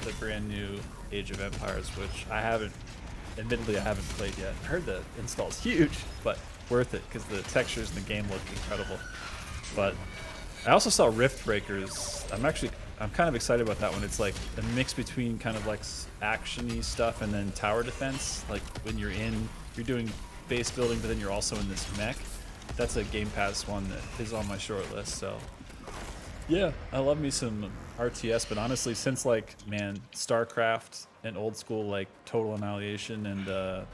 the brand new Age of Empires, which I haven't, admittedly, I haven't played yet. I heard the install's huge, but worth it because the textures in the game look incredible. But I also saw Rift Breakers. I'm kind of excited about that one. It's like a mix between kind of like action-y stuff and then tower defense. Like when you're doing base building, but then you're also in this mech. That's a Game Pass one that is on my short list. So yeah, I love me some RTS. But honestly, since like StarCraft and old school like Total Annihilation and what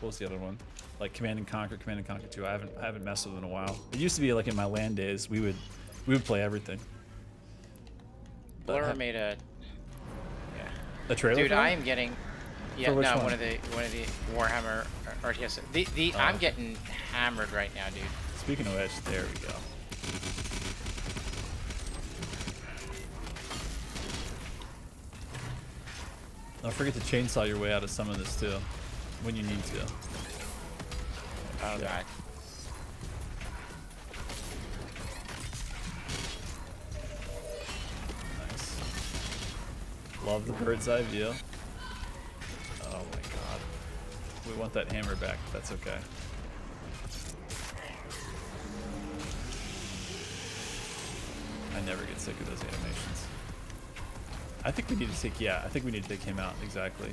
was the other one? Like Command and Conquer 2. I haven't messed with it in a while. It used to be like in my LAN days, we would play everything. Blur made a A trailer. dude. for it? I am getting For which one? one of the Warhammer RTS. I'm getting hammered right now, dude. Speaking of which, there we go. Don't forget to chainsaw your way out of some of this too, when you need to. Oh god. Nice. Love the bird's eye view. Oh my god. We want that hammer back, but that's okay. I never get sick of those animations. I think we need to take him out, exactly.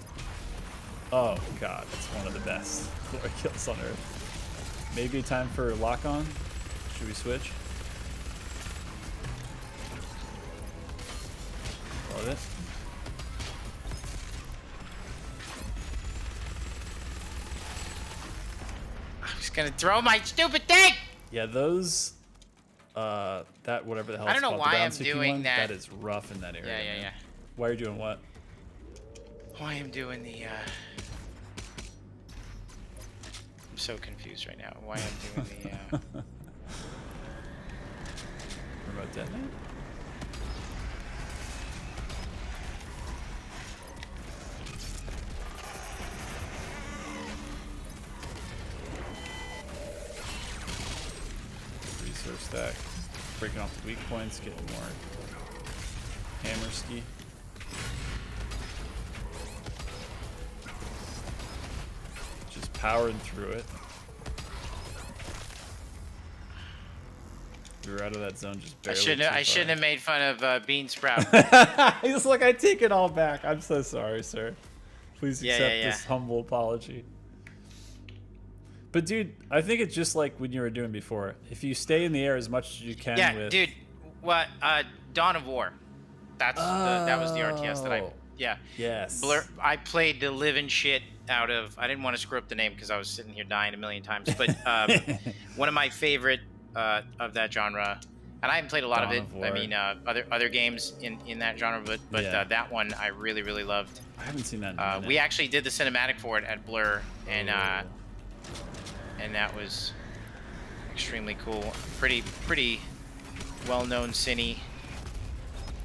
Oh god, that's one of the best glory kills on Earth. Maybe time for lock on? Should we switch? Love it. I'm just gonna throw my stupid thing! Yeah, those that whatever the hell I it's don't know called, the why I'm down-seeking doing one, that. that is rough in that area. Yeah. man. Why are you doing what? Why I'm doing the I'm so confused right now. Why I'm doing the Remote detonate? Resource stack. Breaking off the weak points, getting more hammer ski. Just powering through it. We were out of that zone just barely. I shouldn't have made fun of Bean Sprout. He's like, I take it all back. I'm so sorry, sir. Please Yeah, accept yeah, yeah. this humble apology. But dude, I think it's just like when you were doing before. If you stay in the air as much as you can Yeah, with dude. What? Dawn of War. That was the RTS that I. Oh. Yeah. Yes. Blur. I played the living shit out of. I didn't want to screw up the name because I was sitting here dying a million times. But one of my favorite of that genre, and I haven't played a lot Dawn of it. of War. I mean, other games in that genre, but Yeah. that one I really loved. I haven't seen that in a minute. We actually did the cinematic for it at Blur, and that was extremely cool. Pretty well-known cine.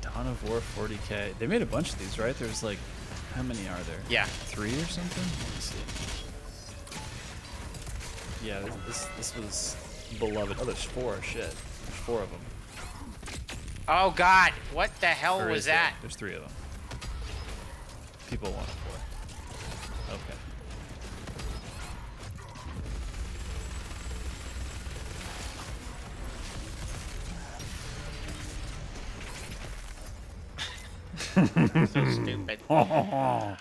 Dawn of War 40K. They made a bunch of these, right? There's like, how many are there? Yeah. 3 or something? Let me see. Yeah, this was beloved. Oh, there's 4. Shit. There's 4 of them. Oh God, what the hell Or was is there? that? There's 3 of them. People want 4. Okay. So stupid. Oh,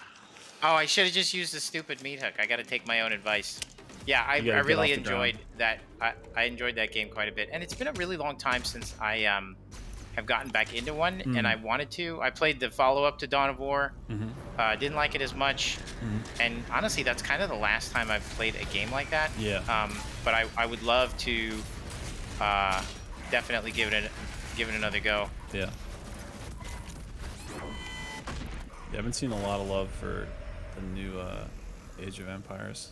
I should have just used the stupid meat hook. I got to take my own advice. Yeah, I You gotta get really off the enjoyed that. I enjoyed that game quite a bit, and it's been a really long time since I have gotten back into one, and I wanted to. I played the follow-up to Dawn of War. Didn't like it as much, and honestly, that's kind of the last time I've played a game like that. Yeah. But I would love to definitely give it another go. Yeah. I haven't seen a lot of love for the new Age of Empires,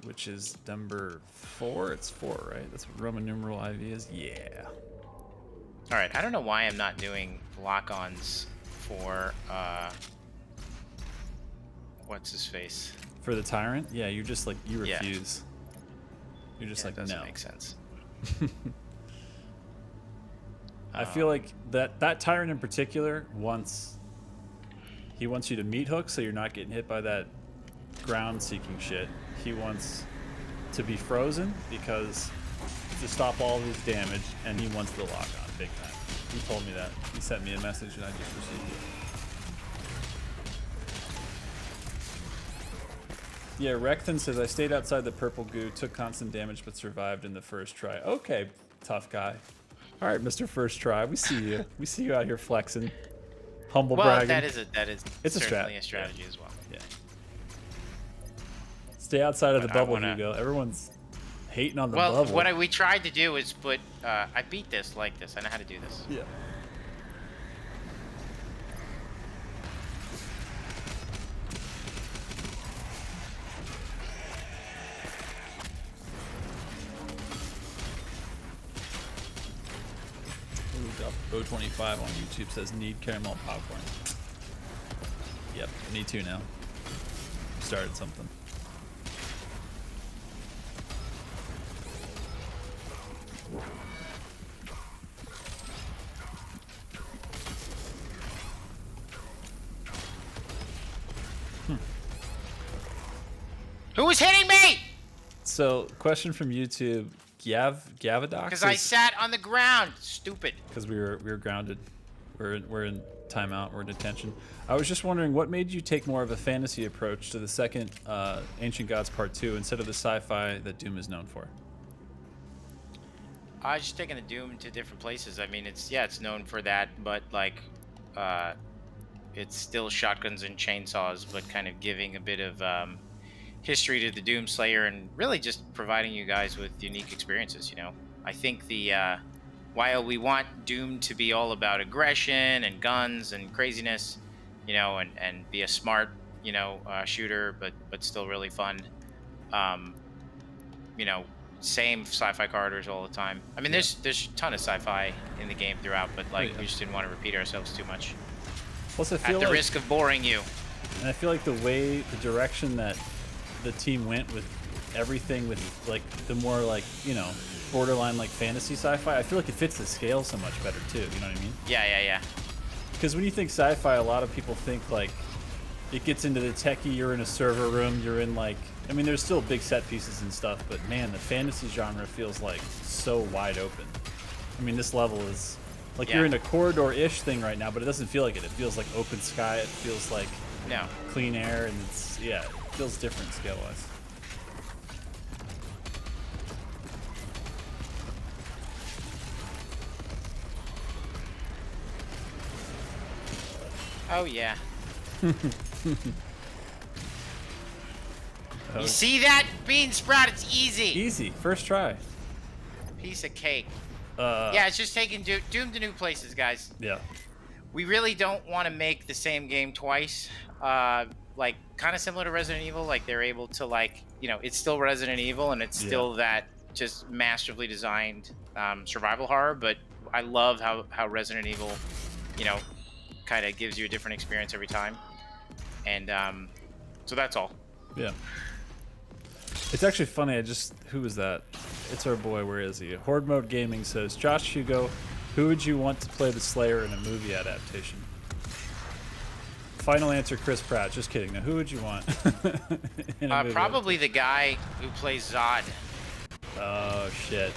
which is number 4. It's 4, right? That's what Roman numeral IV is. Yeah. All right. I don't know why I'm not doing lock-ons for what's his face? For the Tyrant? Yeah, you're just like, you Yeah. refuse. You're just like, doesn't no. make sense. I feel like that Tyrant in particular wants you to meat hook so you're not getting hit by that ground seeking shit. He wants to be frozen because to stop all of his damage, and he wants the lock on big time. He told me that. He sent me a message and I just received it. Yeah, Recthan says, I stayed outside the purple goo, took constant damage, but survived in the first try. Okay, tough guy. All right, Mr. First Try, we see you. We see you out here flexing, humble bragging. That is It's certainly a strategy as well. Yeah. Stay outside of the bubble, wanna... Hugo. Everyone's hating on the bubble. Well, what we tried to do is put. I beat this like this. I know how to do this. Yeah. Ch.28 on YouTube says need caramel popcorn. Yep, me too now. Started something. Who was hitting me? So, question from YouTube. Gavadox? Because I sat on the ground. Stupid. Because we were grounded. We're in timeout. We're in detention. I was just wondering, what made you take more of a fantasy approach to the second Ancient Gods Part 2 instead of the sci-fi that Doom is known for? I was just taking the Doom to different places. I mean, it's known for that, but like, it's still shotguns and chainsaws, but kind of giving a bit of history to the Doom Slayer and really just providing you guys with unique experiences. You know, I think while we want Doom to be all about aggression and guns and craziness, you know, and be a smart, you know, shooter, but still really fun. You know, same sci-fi corridors all the time. I mean, there's a ton of sci-fi in the game throughout, but like we just didn't want to repeat ourselves too much. Plus, I feel at the risk of boring you. And I feel like the direction that the team went with everything, with like the more like, you know, borderline like fantasy sci-fi, I feel like it fits the scale so much better too. You know what I mean? Yeah. Because when you think sci-fi, a lot of people think like it gets into the techie. You're in a server room. You're in like, I mean, there's still big set pieces and stuff, but man, the fantasy genre feels like so wide open. I mean, this level is like you're in a corridor-ish thing right now, but it doesn't feel like it. It feels like open sky. It feels like clean air, and it's it feels different scale-wise. Oh yeah. You see that? Bean sprout, it's easy. Easy, first try. Piece of cake. Yeah, it's just taking Doom to new places, guys. Yeah. We really don't want to make the same game twice. Like, kind of similar to Resident Evil. Like, they're able to, like, you know, it's still Resident Evil, and it's still that just masterfully designed survival horror. But I love how Resident Evil, you know, kind of gives you a different experience every time. And so that's all. Yeah. It's actually funny. Who was that? It's our boy. Where is he? Horde Mode Gaming says, Josh, Hugo, who would you want to play the Slayer in a movie adaptation? Final answer, Chris Pratt. Just kidding. Now, who would you want? in a movie probably the guy who plays Zod. Oh shit.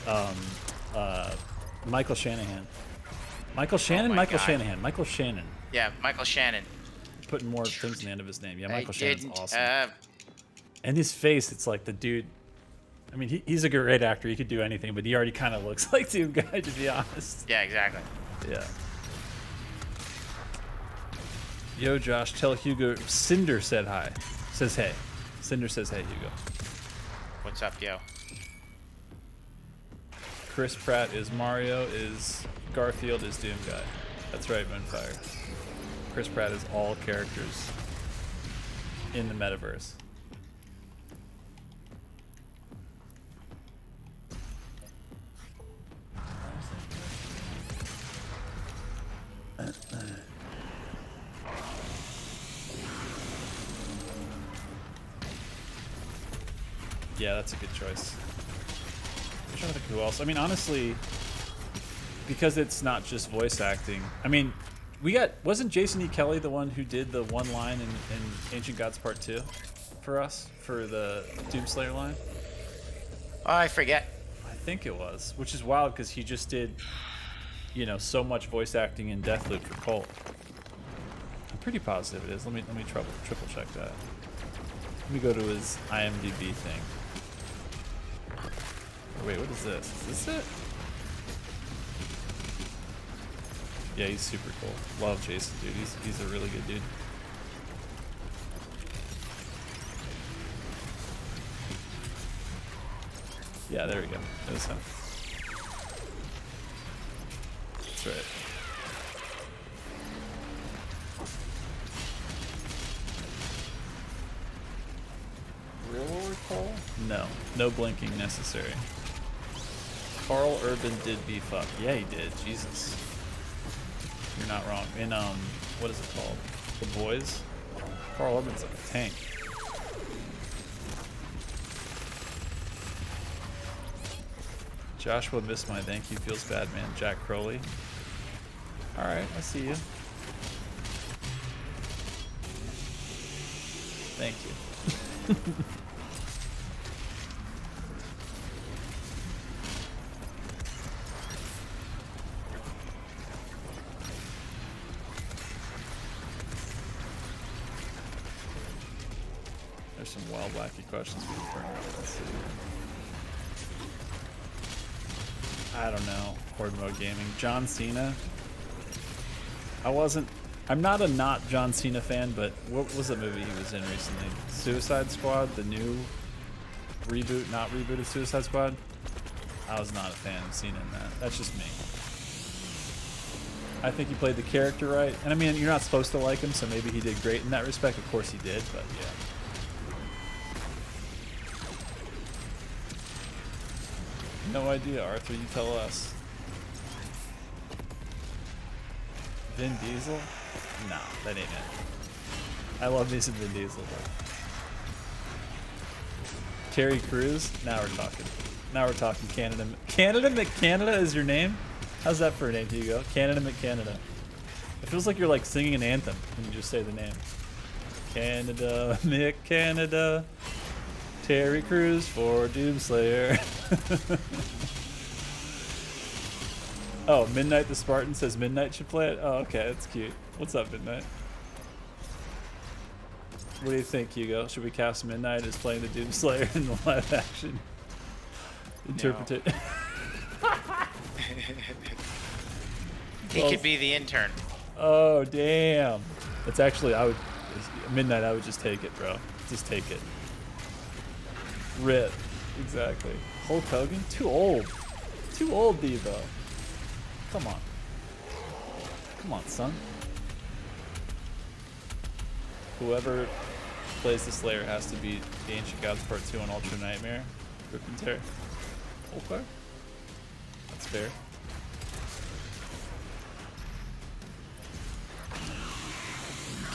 Michael Shanahan. Michael Shannon. Michael Shannon. Yeah, Michael Shannon. Putting more things in the end of his name. Yeah, Michael Shannon's awesome. And his face, it's like the dude I mean, he's a great actor. He could do anything, but he already kind of looks like Doom Guy, to be honest. Yeah, exactly. Yeah. Yo, Josh, tell Hugo Cinder said hi. Says hey. Cinder says hey, Hugo. What's up, yo? Chris Pratt is Mario, is Garfield is Doom Guy. That's right, Moonfire. Chris Pratt is all characters in the metaverse. Yeah, that's a good choice. I'm trying to think who else. I mean, honestly, because it's not just voice acting. I mean, wasn't Jason E. Kelly the one who did the one line in Ancient Gods Part 2 for us for the Doomslayer line? Oh, I forget. I think it was, which is wild because he just did, you know, so much voice acting in Deathloop for Colt. I'm pretty positive it is. Let me triple check that. Let me go to his IMDb thing. Wait, what is this? Is this it? Yeah, he's super cool. Love Jason, dude. He's a really good dude. Yeah, there we go. There's him. That's right. Real recall? No. No blinking necessary. Carl Urban did beef up. Yeah, he did. Jesus. You're not wrong. In, what is it called? The Boys? Carl Urban's like a tank. Joshua missed my thank you. Feels bad, man. Jack Crowley. Alright, I see you. Thank you. There's some wild, wacky questions we can bring up. Let's see. I don't know. Horde mode gaming. John Cena. I'm not a John Cena fan, but what was the movie he was in recently? Suicide Squad, the new reboot, not reboot of Suicide Squad? I was not a fan of Cena in that. That's just me. I think he played the character right. And I mean, you're not supposed to like him, so maybe he did great in that respect. Of course he did, but yeah. No idea, Arthur. You tell us. Vin Diesel? No, that ain't it. I love me some Vin Diesel, though. Terry Crews? Now we're talking. Now we're talking Canada. Canada McCanada is your name? How's that for a name, Hugo? Canada McCanada. It feels like you're like singing an anthem when you just say the name. Canada McCanada. Terry Crews for Doomslayer. Oh, Midnight the Spartan says Midnight should play it? Oh, okay, that's cute. What's up, Midnight? What do you think, Hugo? Should we cast Midnight as playing the Doomslayer in the live action? Interpret it. He could be the intern. Oh, damn. It's actually, Midnight, I would just take it, bro. Just take it. Rip. Exactly. Hulk Hogan? Too old. Too old, Devo. Come on. Come on, son. Whoever plays the Slayer has to beat the Ancient Gods Part 2 on Ultra Nightmare. Rip and tear. Okay. That's fair.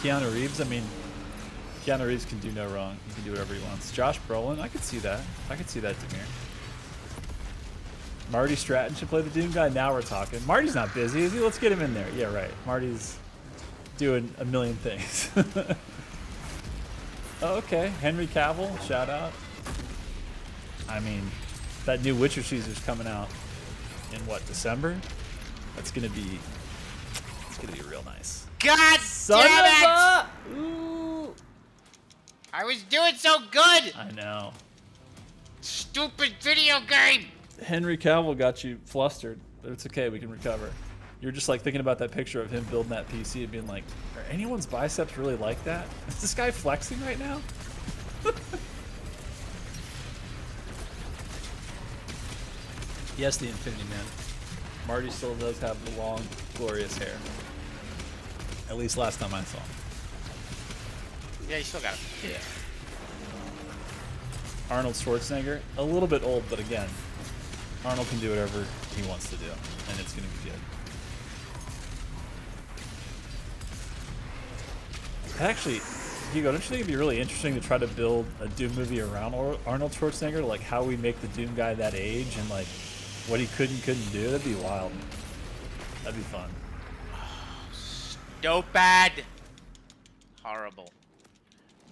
Keanu Reeves, I mean, Keanu Reeves can do no wrong. He can do whatever he wants. Josh Brolin, I could see that. I could see that, Demir. Marty Stratton should play the Doom guy. Now we're talking. Marty's not busy, is he? Let's get him in there. Yeah, right. Marty's doing a million things. Oh, okay. Henry Cavill, shout out. I mean, that new Witcher season's coming out in what, December? It's gonna be real nice. God Son damn it! Ooh. I was doing so good! I know. Stupid video game! Henry Cavill got you flustered, but it's okay. We can recover. You're just like thinking about that picture of him building that PC and being like, are anyone's biceps really like that? Is this guy flexing right now? Yes, the Infinity Man. Marty still does have the long, glorious hair. At least last time I saw him. Yeah, you still got it. Yeah. Arnold Schwarzenegger, a little bit old, but again, Arnold can do whatever he wants to do, and it's going to be good. Actually, Hugo, don't you think it'd be really interesting to try to build a Doom movie around Arnold Schwarzenegger? Like how we make the Doom guy that age and like what he couldn't do? That'd be wild. That'd be fun. So bad. Horrible.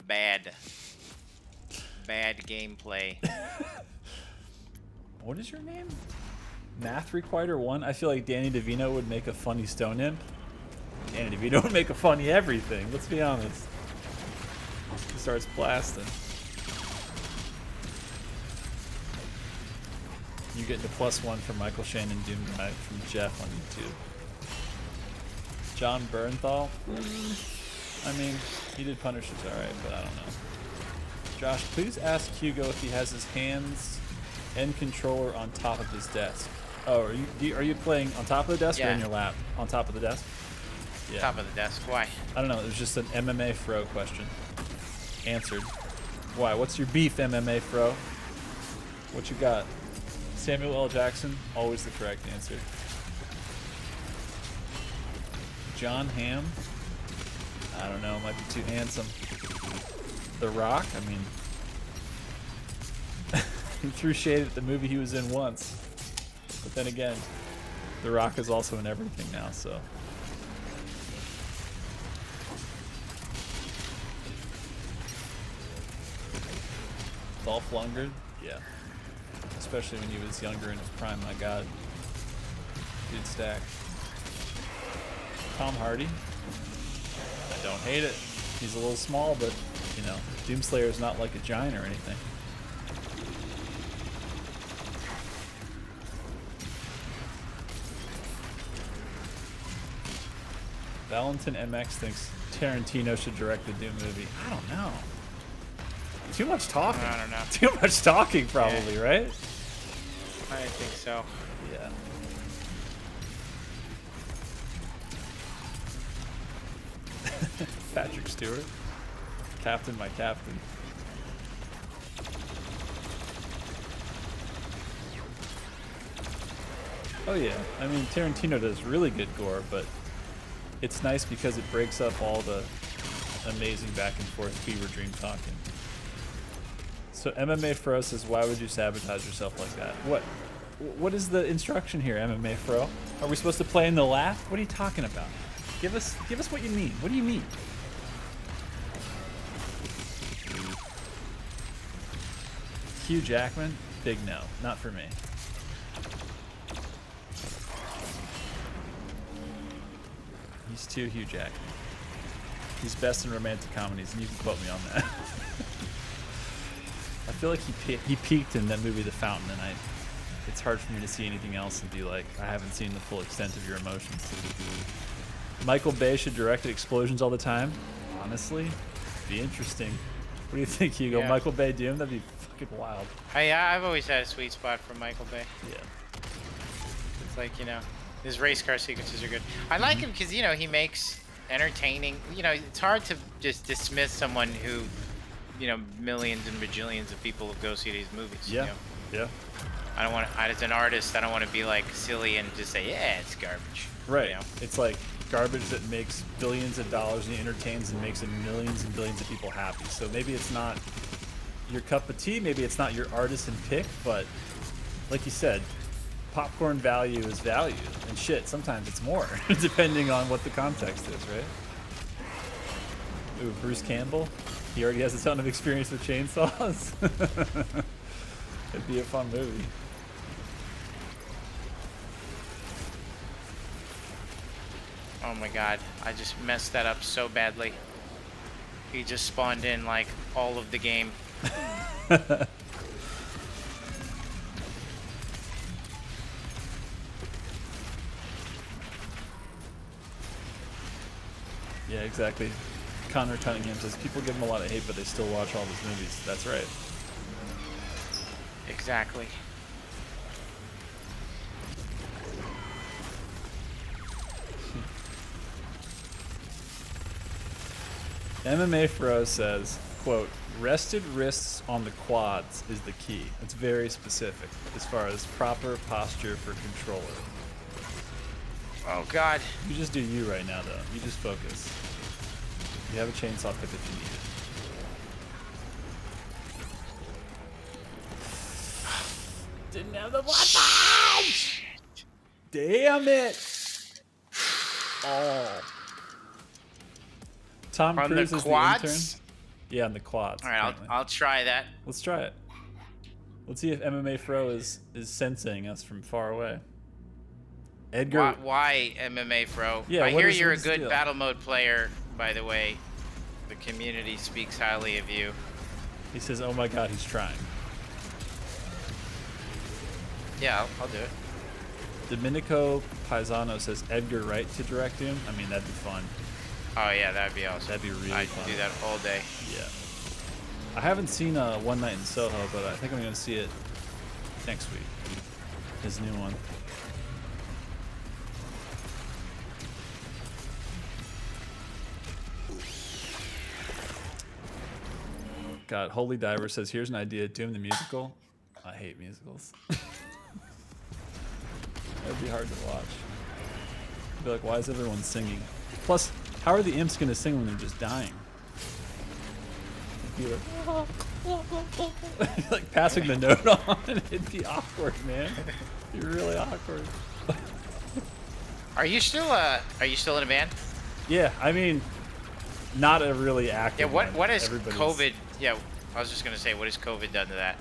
Bad. Bad gameplay. What is your name? Math Requiter 1? I feel like Danny DeVito would make a funny Stone Imp. Danny DeVito would make a funny everything, let's be honest. He starts blasting. You getting a +1 from Michael Shannon Doom Guy from Jeff on YouTube. John Bernthal? I mean, he did Punisher's alright, but I don't know. Josh, please ask Hugo if he has his hands and controller on top of his desk. Oh, are you playing on top of the desk or in your lap? On top of the desk? Yeah. Top of the desk. Why? I don't know. It was just an MMA Fro question. Answered. Why? What's your beef, MMA Fro? What you got? Samuel L. Jackson, always the correct answer. John Hamm? I don't know. Might be too handsome. The Rock? I mean, he threw shade at the movie he was in once. But then again, The Rock is also in everything now, so. Dolph Lundgren? Yeah. Especially when he was younger in his prime, my god. Dude stack. Tom Hardy? I don't hate it. He's a little small, but, you know, Doomslayer is not like a giant or anything. Valentin MX thinks Tarantino should direct the Doom movie. I don't know. Too much talking. I don't know. Too much talking, probably, right? I think so. Yeah. Patrick Stewart. Captain, my captain. Oh yeah, I mean Tarantino does really good gore, but it's nice because it breaks up all the amazing back and forth fever dream talking. So MMA Fro says, why would you sabotage yourself like that? What is the instruction here, MMA Fro? Are we supposed to play in the lap? What are you talking about? Give us what you mean. What do you mean? Hugh Jackman? Big no. Not for me. He's too Hugh Jackman. He's best in romantic comedies, and you can quote me on that. I feel like he peaked in that movie The Fountain, and it's hard for me to see anything else and be like, I haven't seen the full extent of your emotions. Michael Bay should direct explosions all the time. Honestly, be interesting. What do you think, Hugo? Yeah. Michael Bay Doom? That'd be fucking wild. I've always had a sweet spot for Michael Bay. Yeah. It's like, you know, his race car sequences are good. I like him because, you know, he makes entertaining. You know, it's hard to just dismiss someone who, you know, millions and bajillions of people go see these movies. Yeah. You know? Yeah. I don't want to, as an artist, I don't want to be like silly and just say, yeah, it's garbage. Right. You know? It's like garbage that makes billions of dollars and entertains and makes millions and billions of people happy. So maybe it's not your cup of tea, maybe it's not your artisan pick, but like you said, popcorn value is value. And shit, sometimes it's more, depending on what the context is, right? Ooh, Bruce Campbell? He already has a ton of experience with chainsaws. It'd be a fun movie. Oh my god, I just messed that up so badly. He just spawned in like all of the game. Yeah, exactly. Connor Cunningham says people give him a lot of hate, but they still watch all his movies. That's right. Exactly. MMA Fro says, quote, rested wrists on the quads is the key. It's very specific as far as proper posture for controller. Oh God. You just do you right now, though. You just focus. You have a chainsaw pip if you need it. Didn't have the weapon! Damn it! Oh. Tom On Cruise the is quads? the intern. Yeah, on the quads. All right, I'll try that. Let's try it. Let's see if MMA Fro is sensing us from far away. Edgar. Why MMA Fro? Yeah, I hear is- you're a what's the good deal? battle mode player, by the way. The community speaks highly of you. He says, oh my god, he's trying. Yeah, I'll do it. Domenico Paisano says Edgar Wright to direct him. I mean, that'd be fun. Oh yeah, that'd be awesome. That'd be really I'd fun. do that all day. Yeah. I haven't seen One Night in Soho, but I think I'm going to see it next week. His new one. God, Holy Diver says, here's an idea. Doom the musical. I hate musicals. That'd be hard to watch. I'd be like, why is everyone singing? Plus, how are the imps going to sing when they're just dying? It'd be like, like passing the note on. It'd be awkward, man. It'd be really awkward. Are you still in a band? Yeah, I mean, not a really active Yeah. What one. has Everybody's- COVID? Yeah, I was just gonna say, what has COVID done to that?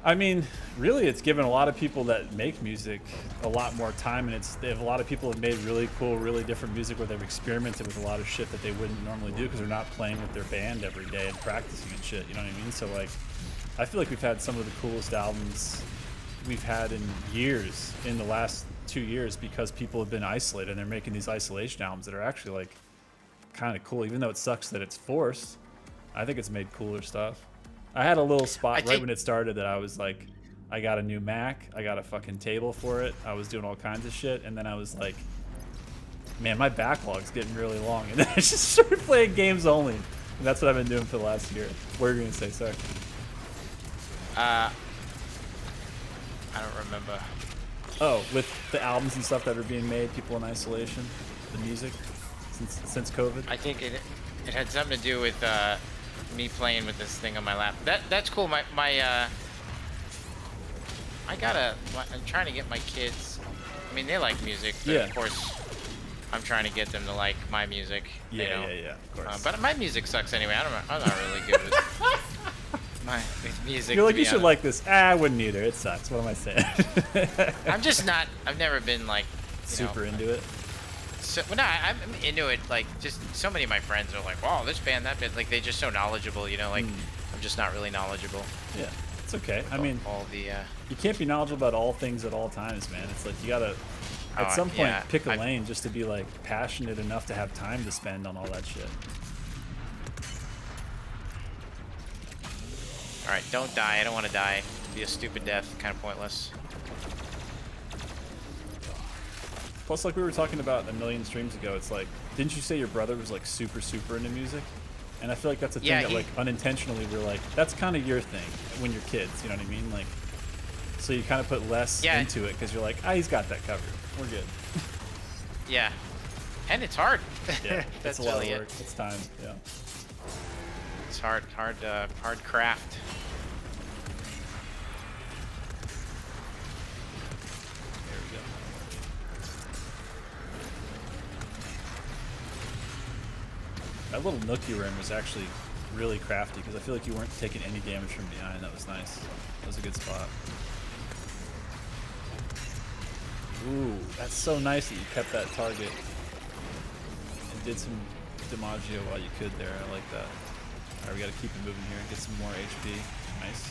I mean, really, it's given a lot of people that make music a lot more time, and a lot of people have made really cool, really different music where they've experimented with a lot of shit that they wouldn't normally do because they're not playing with their band every day and practicing and shit. You know what I mean? So like, I feel like we've had some of the coolest albums we've had in years in the last 2 years because people have been isolated and they're making these isolation albums that are actually like kind of cool, even though it sucks that it's forced. I think it's made cooler stuff. I had a little spot right when it started that I was like, I got a new Mac, I got a fucking table for it, I was doing all kinds of shit, and then I was like, man, my backlog's getting really long, and then I just started playing games only, and that's what I've been doing for the last year. What are you gonna say, sorry? I don't remember. Oh, with the albums and stuff that are being made, people in isolation, the music, since COVID. I think it had something to do with me playing with this thing on my lap. That's cool. I'm trying to get my kids. I mean, they like music, but Yeah. of course, I'm trying to get them to like my music. Yeah, you know? yeah, of course. But my music sucks anyway. I'm not really good with with music. You're like, to you be should honest. like this. I wouldn't either. It sucks. What am I saying? I'm just not. I've never been like Super into it. So, well, no, I'm into it. Like, just so many of my friends are like, "Wow, this band, that band." Like, they're just so knowledgeable. You know, like I'm just not really knowledgeable. Yeah, it's okay. I mean, all the. You can't be knowledgeable about all things at all times, man. It's like you gotta, at some point, yeah, pick a lane just to be like passionate enough to have time to spend on all that shit. All right, don't die. I don't want to die. It'd be a stupid death, kind of pointless. Plus, like we were talking about a million streams ago, it's like, didn't you say your brother was like super into music? And I feel like that's a thing that like unintentionally we're like, that's kind of your thing when you're kids, you know what I mean? Like, so you kind of put less into it because you're like, he's got that covered. We're good. Yeah, and it's hard. Yeah, That's it's a lot really of work. It's time. Yeah. It's hard craft. There we go. That little nook you were in was actually really crafty because I feel like you weren't taking any damage from behind. That was nice. That was a good spot. Ooh, that's so nice that you kept that target and did some Dimaggio while you could there. I like that. Alright, we gotta keep it moving here. Get some more HP. Nice.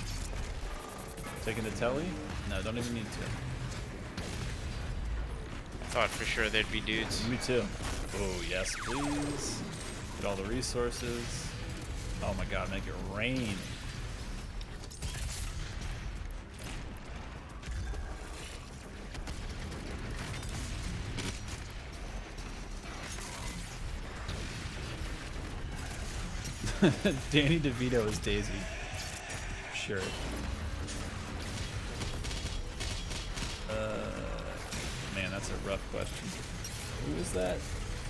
Taking the telly? No, don't even need to. I thought for sure there'd be dudes. Me too. Oh, yes, please. Get all the resources. Oh my god, make it rain. Danny DeVito is Daisy. Sure. Man, that's a rough question. Who is that?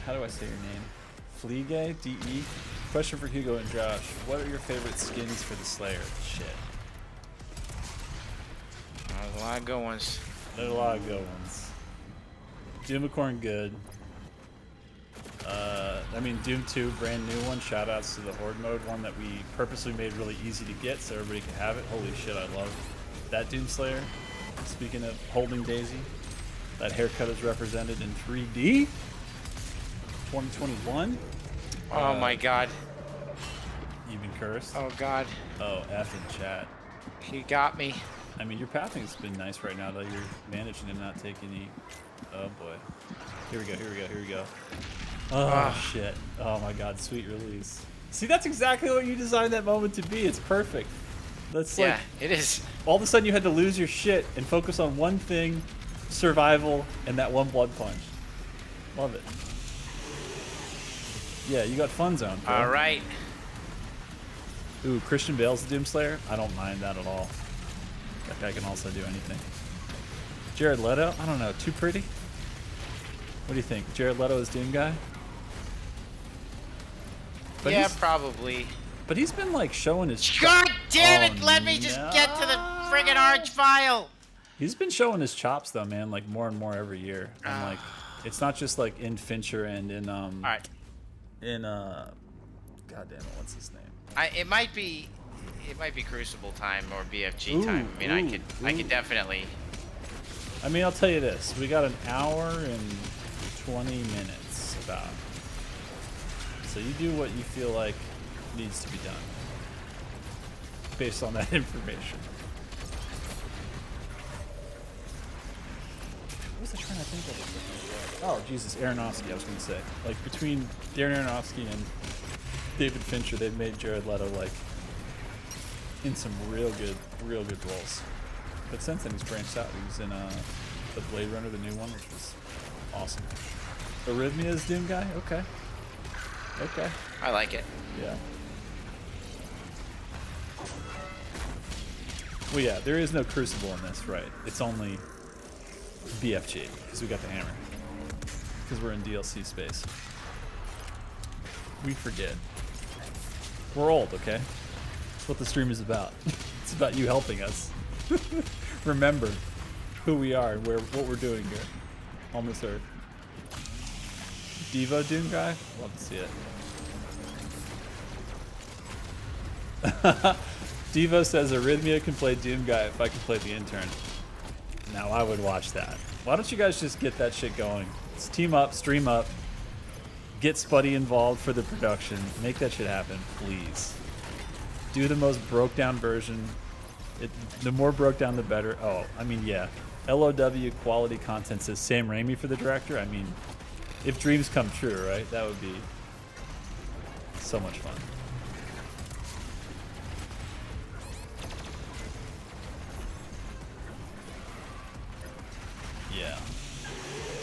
How do I say your name? Fleegay? D-E? Question for Hugo and Josh. What are your favorite skins for the Slayer? Shit. There's a lot of good ones. There's a lot of good ones. Doomicorn good. I mean, Doom 2, brand new one. Shoutouts to the Horde mode one that we purposely made really easy to get so everybody can have it. Holy shit, I love that Doom Slayer. Speaking of holding Daisy, that haircut is represented in 3D. 2021. Oh my god. You've been cursed. Oh god. Oh, F in chat. He got me. I mean, your pathing's been nice right now, though. You're managing to not take any. Oh boy. Here we go. Here we go. Here we go. Oh shit. Oh my god. Sweet release. See, that's exactly what you designed that moment to be. It's perfect. That's like. Yeah, it is. All of a sudden, you had to lose your shit and focus on one thing, survival, and that one blood punch. Love it. Yeah, you got fun zone. Bro. All right. Ooh, Christian Bale's the Doomslayer? I don't mind that at all. That guy can also do anything. Jared Leto? I don't know. Too pretty? What do you think? Jared Leto is Doom guy? But yeah, probably. But he's been like showing his. God damn it! Oh, Let me just get to the friggin' arch file. He's been showing his chops though, man. Like more and more every year. And like, it's not just like in Fincher and in All right. in God damn it, what's his name? It might be Crucible time or BFG time. I mean, I could definitely. I mean, I'll tell you this: we got an hour and 20 minutes about. So you do what you feel like needs to be done based on that information. What was I trying to think of? Oh, Jesus, Aronofsky, I was going to say. Like, between Darren Aronofsky and David Fincher, they've made Jared Leto, like, in some real good roles. But since then, he's branched out. He was in the Blade Runner, the new one, which was awesome. Arrhythmia's Doom guy? Okay. Okay. I like it. Yeah. Well, yeah, there is no Crucible in this, right? It's only BFG, because we got the hammer. Because we're in DLC space. We forget. We're old, okay? That's what the stream is about. It's about you helping us remember who we are and what we're doing here on this earth. Devo Doom guy? Love to see it. Devo says Arrhythmia can play Doom guy if I can play the intern. Now I would watch that. Why don't you guys just get that shit going? Let's team up, stream up, get Spuddy involved for the production. Make that shit happen, please. Do the most broke down version. The more broke down, the better. Oh, I mean, yeah. LOW quality content says Sam Raimi for the director. I mean, if dreams come true, right? That would be so much fun. Yeah.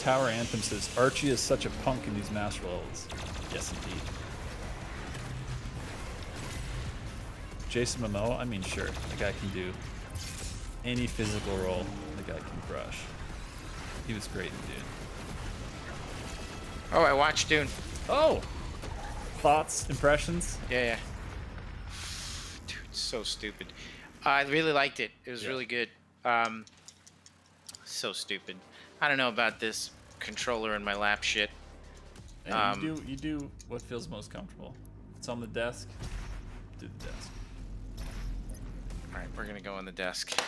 Tower Anthem says Archie is such a punk in these master levels. Yes, indeed. Jason Momoa, I mean, sure, the guy can do any physical role. The guy can crush. He was great in Dune. Oh, I watched Dune. Oh, thoughts, impressions? Yeah. Dude, it's so stupid. I really liked it. It was really good. So stupid. I don't know about this controller in my lap shit. Hey, you do what feels most comfortable. If it's on the desk, do the desk. All right, we're gonna go on the desk.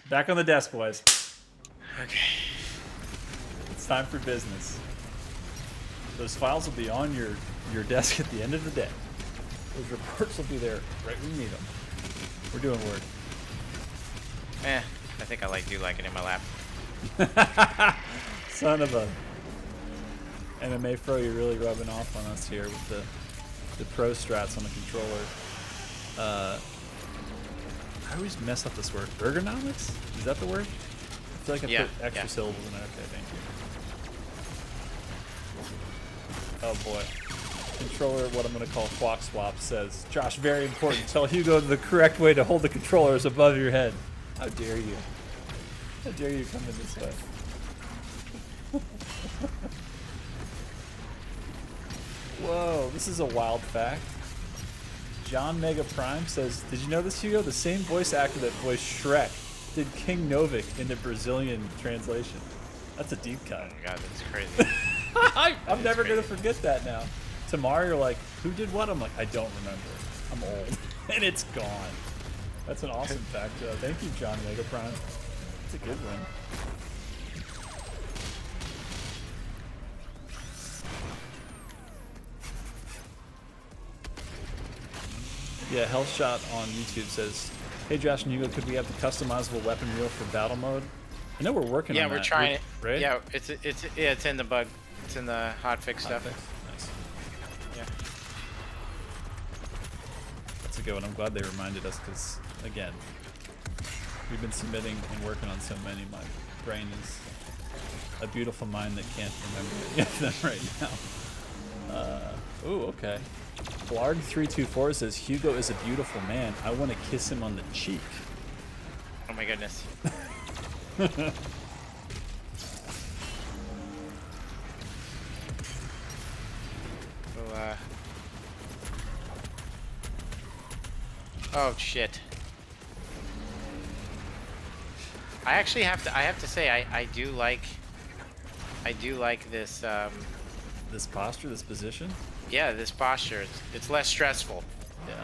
Back on the desk, boys. Okay. It's time for business. Those files will be on your desk at the end of the day. Those reports will be there right when you need them. We're doing work. I think I do like it in my lap. Son of a... MMA Pro, you're really rubbing off on us here with the pro strats on the controller. I always mess up this word. Ergonomics? Is that the word? I feel like I put extra syllables in there. Okay, thank you. Oh boy. Controller, what I'm going to call Quack Swap, says, Josh, very important. Tell Hugo the correct way to hold the controller is above your head. How dare you? How dare you come in this way? Whoa, this is a wild fact. John Mega Prime says, did you know this, Hugo? The same voice actor that voiced Shrek did King Novik in the Brazilian translation. That's a deep cut. Oh my god, that's crazy. I'm never going to forget that now. Tomorrow you're like, who did what? I'm like, I don't remember. I'm old. And it's gone. That's an awesome fact. Thank you, John Mega Prime. It's a good one. Yeah, Hellshot on YouTube says, hey Josh and Hugo, could we have the customizable weapon wheel for battle mode? I know we're working on that. Yeah, we're trying it. Right? Yeah, it's in the bug. It's in the hotfix stuff. Nice. Yeah. That's a good one. I'm glad they reminded us because, again, we've been submitting and working on so many. My brain is a beautiful mind that can't remember any of them right now. Ooh, okay. Blarg324 says, Hugo is a beautiful man. I want to kiss him on the cheek. Oh my goodness. Oh shit. I actually have to say I do like this this posture, this position? Yeah, this posture. It's less stressful. Yeah.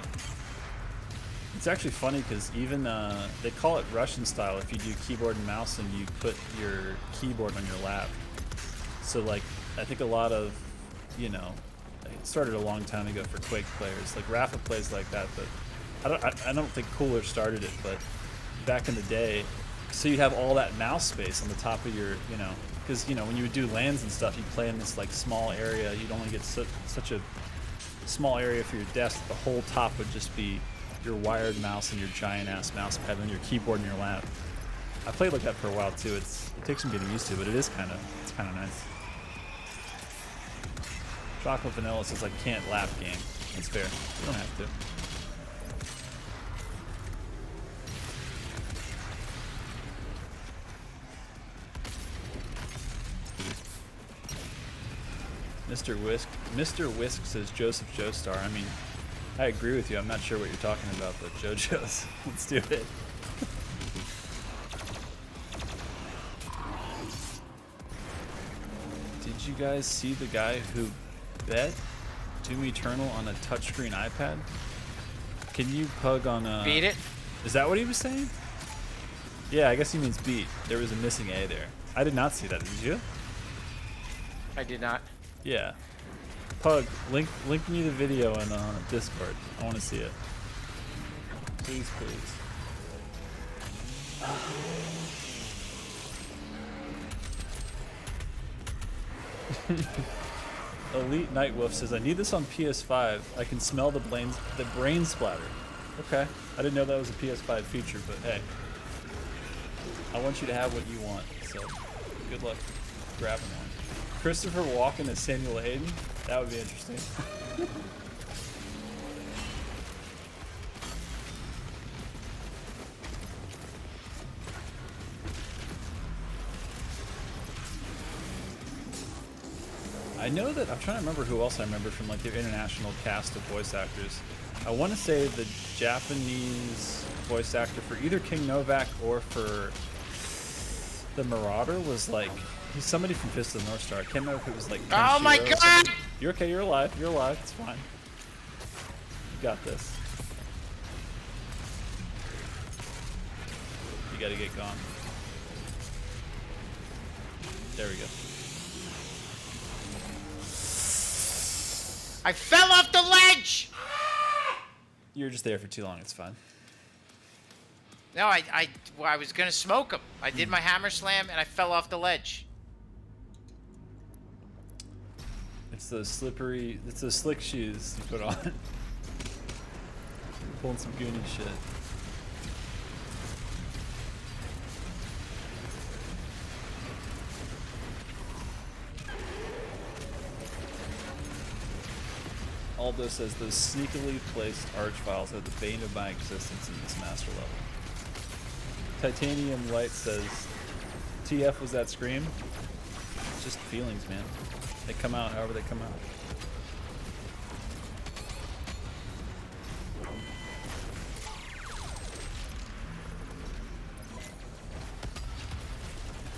It's actually funny because even they call it Russian style if you do keyboard and mouse and you put your keyboard on your lap. So like I think a lot of, you know, it started a long time ago for Quake players. Like Rafa plays like that, but I don't think Cooler started it, but back in the day, so you'd have all that mouse space on the top of your, you know, because, you know, when you would do lands and stuff, you'd play in this like small area. You'd only get such a small area for your desk. The whole top would just be your wired mouse and your giant ass mouse pad and your keyboard in your lap. I played like that for a while too. It takes some getting used to, but it's kind of nice. Chocolate Vanilla says I can't lap game. That's fair. You don't have to. Mr. Whisk says Joseph Joestar. I mean, I agree with you. I'm not sure what you're talking about, but JoJo's. Let's do it. Did you guys see the guy who bet Doom Eternal on a touchscreen iPad? Can you pug on a... Beat it? Is that what he was saying? Yeah, I guess he means beat. There was a missing A there. I did not see that. Did you? I did not. Yeah. Pug, link me the video in Discord. I want to see it. Please, please. Elite Nightwolf says, I need this on PS5. I can smell the brain splatter. Okay. I didn't know that was a PS5 feature, but hey. I want you to have what you want, so good luck grabbing one. Christopher Walken as Samuel Hayden? That would be interesting. I know that, I'm trying to remember who else I remember from like their international cast of voice actors. I want to say the Japanese voice actor for either King Novak or for the Marauder was like, he's somebody from Fist of the North Star. I can't remember if it was like Kenshiro. Oh my god! You're okay, you're alive. You're alive. It's fine. You got this. You gotta get gone. There we go. I fell off the ledge! You were just there for too long. It's fine. No, I was gonna smoke him. I did my hammer slam and I fell off the ledge. It's those slippery, it's those slick shoes you put on. You're pulling some Goonie shit. Aldo says those sneakily placed arch files are the bane of my existence in this master level. Titanium Light says, TF was that scream? It's just feelings, man. They come out however they come out.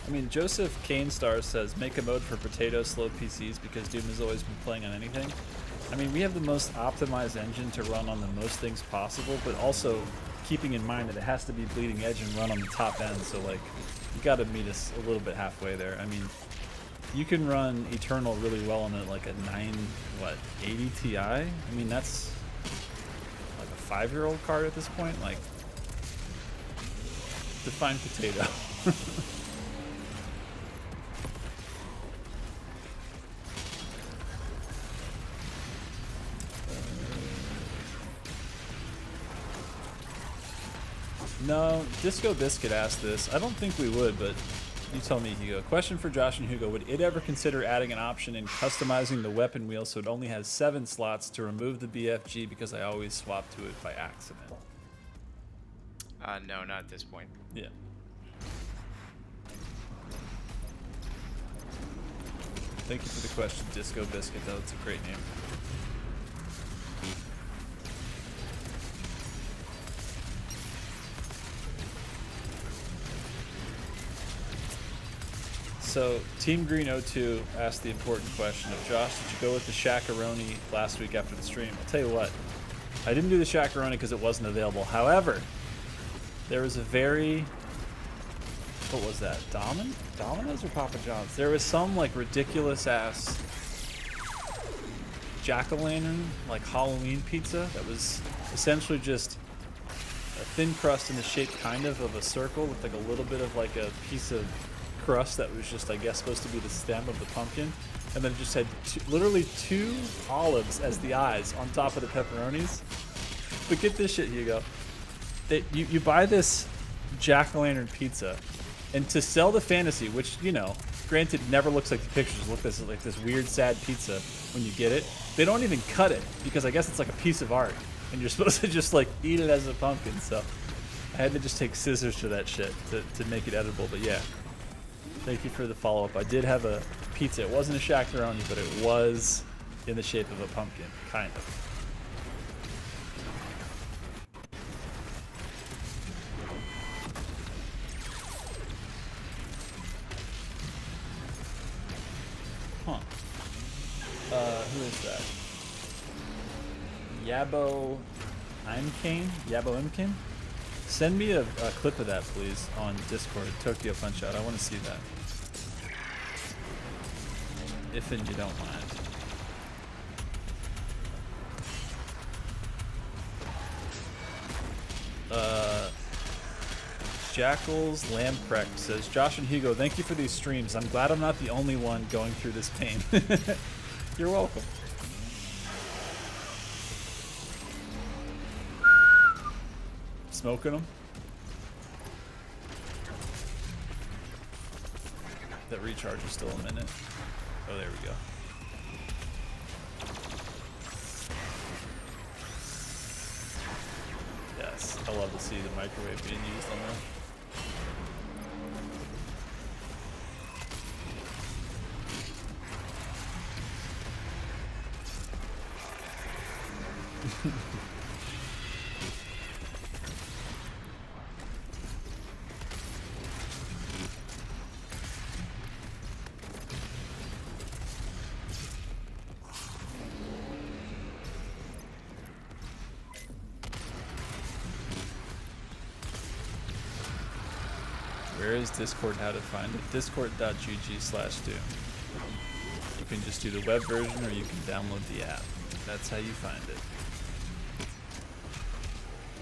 I mean, Joseph Canestar says, make a mode for potato slow PCs because Doom has always been playing on anything. I mean, we have the most optimized engine to run on the most things possible, but also keeping in mind that it has to be bleeding edge and run on the top end, so like, you gotta meet us a little bit halfway there. I mean, you can run Eternal really well on it, like a 80 Ti? I mean, that's like a 5-year-old card at this point, like, define potato. No, Disco Biscuit asked this. I don't think we would, but you tell me, Hugo. Question for Josh and Hugo. Would it ever consider adding an option in customizing the weapon wheel so it only has 7 slots to remove the BFG because I always swap to it by accident? No, not at this point. Yeah. Thank you for the question, Disco Biscuit, though. It's a great name. So, Team Green 02 asked the important question of Josh, did you go with the Shakaroni last week after the stream? I'll tell you what, I didn't do the Shakaroni because it wasn't available. However, there was a very, what was that, Domino's or Papa John's? There was some like ridiculous ass jack-o'-lantern, like Halloween pizza that was essentially just a thin crust in the shape kind of a circle with like a little bit of like a piece of crust that was just, I guess, supposed to be the stem of the pumpkin, and then it just had literally 2 olives as the eyes on top of the pepperonis. But get this shit, Hugo. You buy this jack-o'-lantern pizza, and to sell the fantasy, which, you know, granted never looks like the pictures, look like this weird sad pizza when you get it, they don't even cut it because I guess it's like a piece of art and you're supposed to just like eat it as a pumpkin. So I had to just take scissors to that shit to make it edible. But yeah, thank you for the follow-up. I did have a pizza. It wasn't a shakaroni, but it was in the shape of a pumpkin, kind of. Huh. Who is that? Yabo Imkane? Yabo Imkane? Send me a clip of that, please, on Discord. Tokyo Punch-Out. I want to see that. If and you don't mind. Jackals Lamprecht says, Josh and Hugo, thank you for these streams. I'm glad I'm not the only one going through this pain. You're welcome. Smoking them. That recharge is still a minute. Oh, there we go. Yes, I love to see the microwave being used on there. Where is Discord? How to find it? Discord.gg/Doom. You can just do the web version or you can download the app. That's how you find it.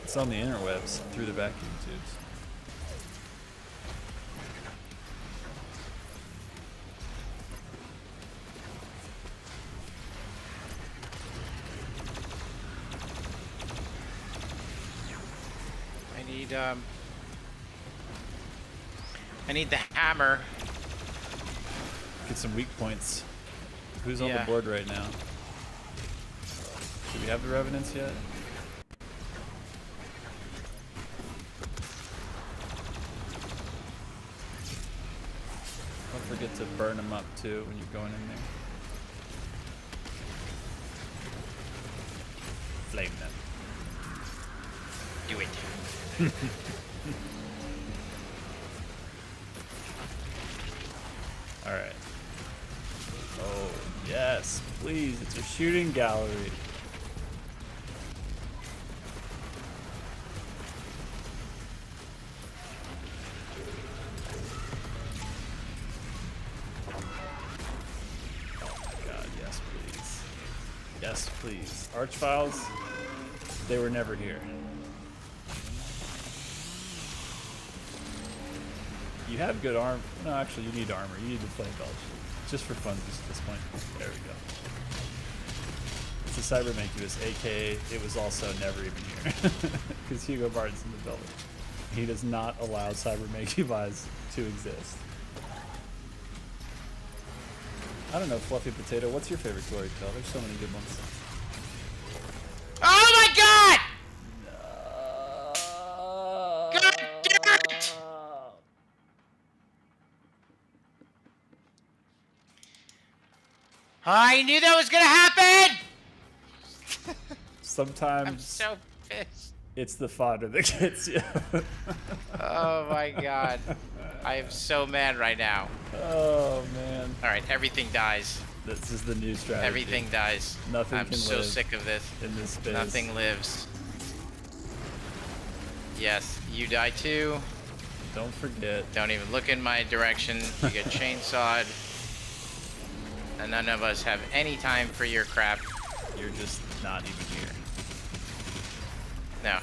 It's on the interwebs through the vacuum tubes. I need the hammer. Get some weak points. Who's on the Yeah. board right now? Do we have the Revenants yet? Don't forget to burn them up too when you're going in there. Flame them. Do it. All right. Oh, yes, please. It's a shooting gallery. Oh my God, yes, please. Yes, please. Archfiles, they were never here. You have good armor. No, actually, you need armor. You need the flame belch. Just for fun at this point. There we go. It's a Cyber Mancubus, aka it was also never even here. Because Hugo Barton's in the building. He does not allow Cyber Mancubus to exist. I don't know, Fluffy Potato, what's your favorite glory kill? There's so many good ones. Oh my God! God damn it! I knew that was gonna happen! Sometimes I'm so pissed. it's the fodder that gets you. Oh my God. I am so mad right now. Oh man. Alright, everything dies. This is the new strategy. Everything dies. Nothing I'm can so live sick of this. in this space. Nothing lives. Yes, you die too. Don't forget. Don't even look in my direction. You get chainsawed. And none of us have any time for your crap. You're just not even here. No.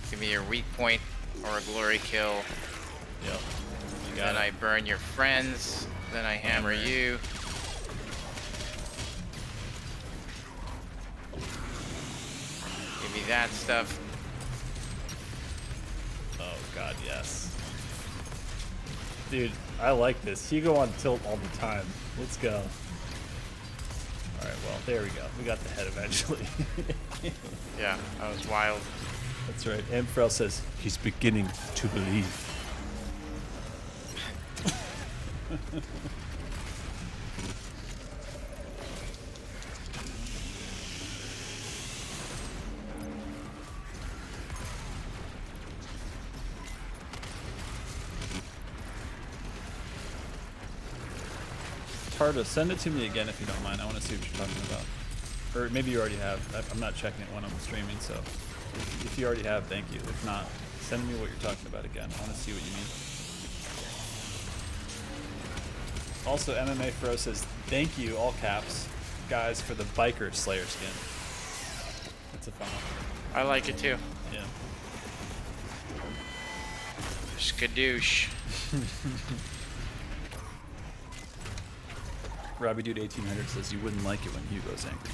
Give me your weak point or a glory kill. Yep. You got Then it. I burn your friends. Then I hammer you. Give me that stuff. Oh God, yes. Dude, I like this. Hugo on tilt all the time. Let's go. Alright, well, there we go. We got the head eventually. Yeah, that was wild. That's right. And Frel says, he's beginning to believe. Tarda, send it to me again if you don't mind. I want to see what you're talking about. Or maybe you already have. I'm not checking it when I'm streaming, so if you already have, thank you. If not, send me what you're talking about again. I want to see what you mean. Also, MMA Fro says, thank you, all caps, guys, for the Biker Slayer skin. That's a fun one. I like it too. Yeah. Skadoosh. Robbie Dude 1800 says you wouldn't like it when Hugo's angry.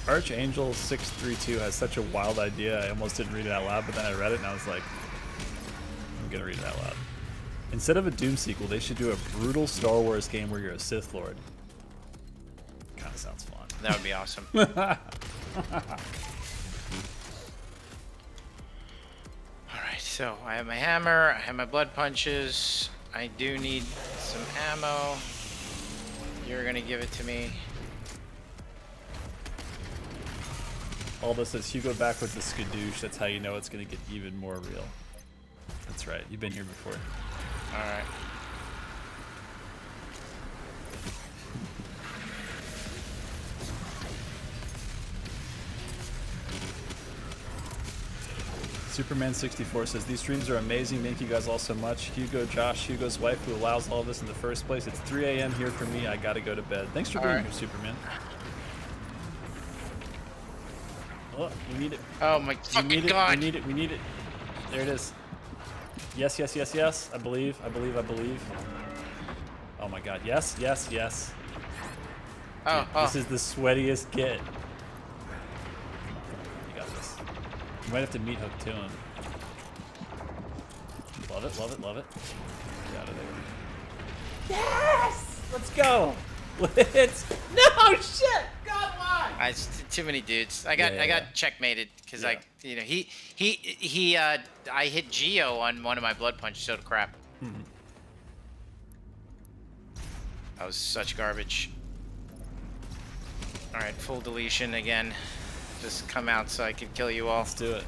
Archangel 632 has such a wild idea. I almost didn't read it out loud, but then I read it and I was like, I'm gonna read it out loud. Instead of a Doom sequel, they should do a brutal Star Wars game where you're a Sith Lord. Kind of sounds fun. That would be awesome. Alright, so I have my hammer, I have my blood punches. I do need some ammo. You're gonna give it to me. All this says Hugo back with the skadoosh. That's how you know it's gonna get even more real. That's right. You've been here before. Alright. Superman64 says, these streams are amazing. Thank you guys all so much. Hugo, Josh, Hugo's wife, who allows all of this in the first place. It's 3 a.m. here for me. I gotta go to bed. Thanks for being here, Superman. Oh, we need it. Oh my We fucking need it. god! We need it. We need it. There it is. Yes, yes, yes, yes. I believe. I believe. I believe. Oh my God. Yes, yes, yes. Oh, Dude, this is the sweatiest get. You got this. You might have to meat hook to him. Love it, love it, love it. Get out of there. Yes! Let's go. Let's. No shit. God, why? It's too many dudes. I got checkmated because I hit Geo on one of my blood punch. So crap. That was such garbage. All right, full deletion again. Just come out so I can kill you all. Let's do it.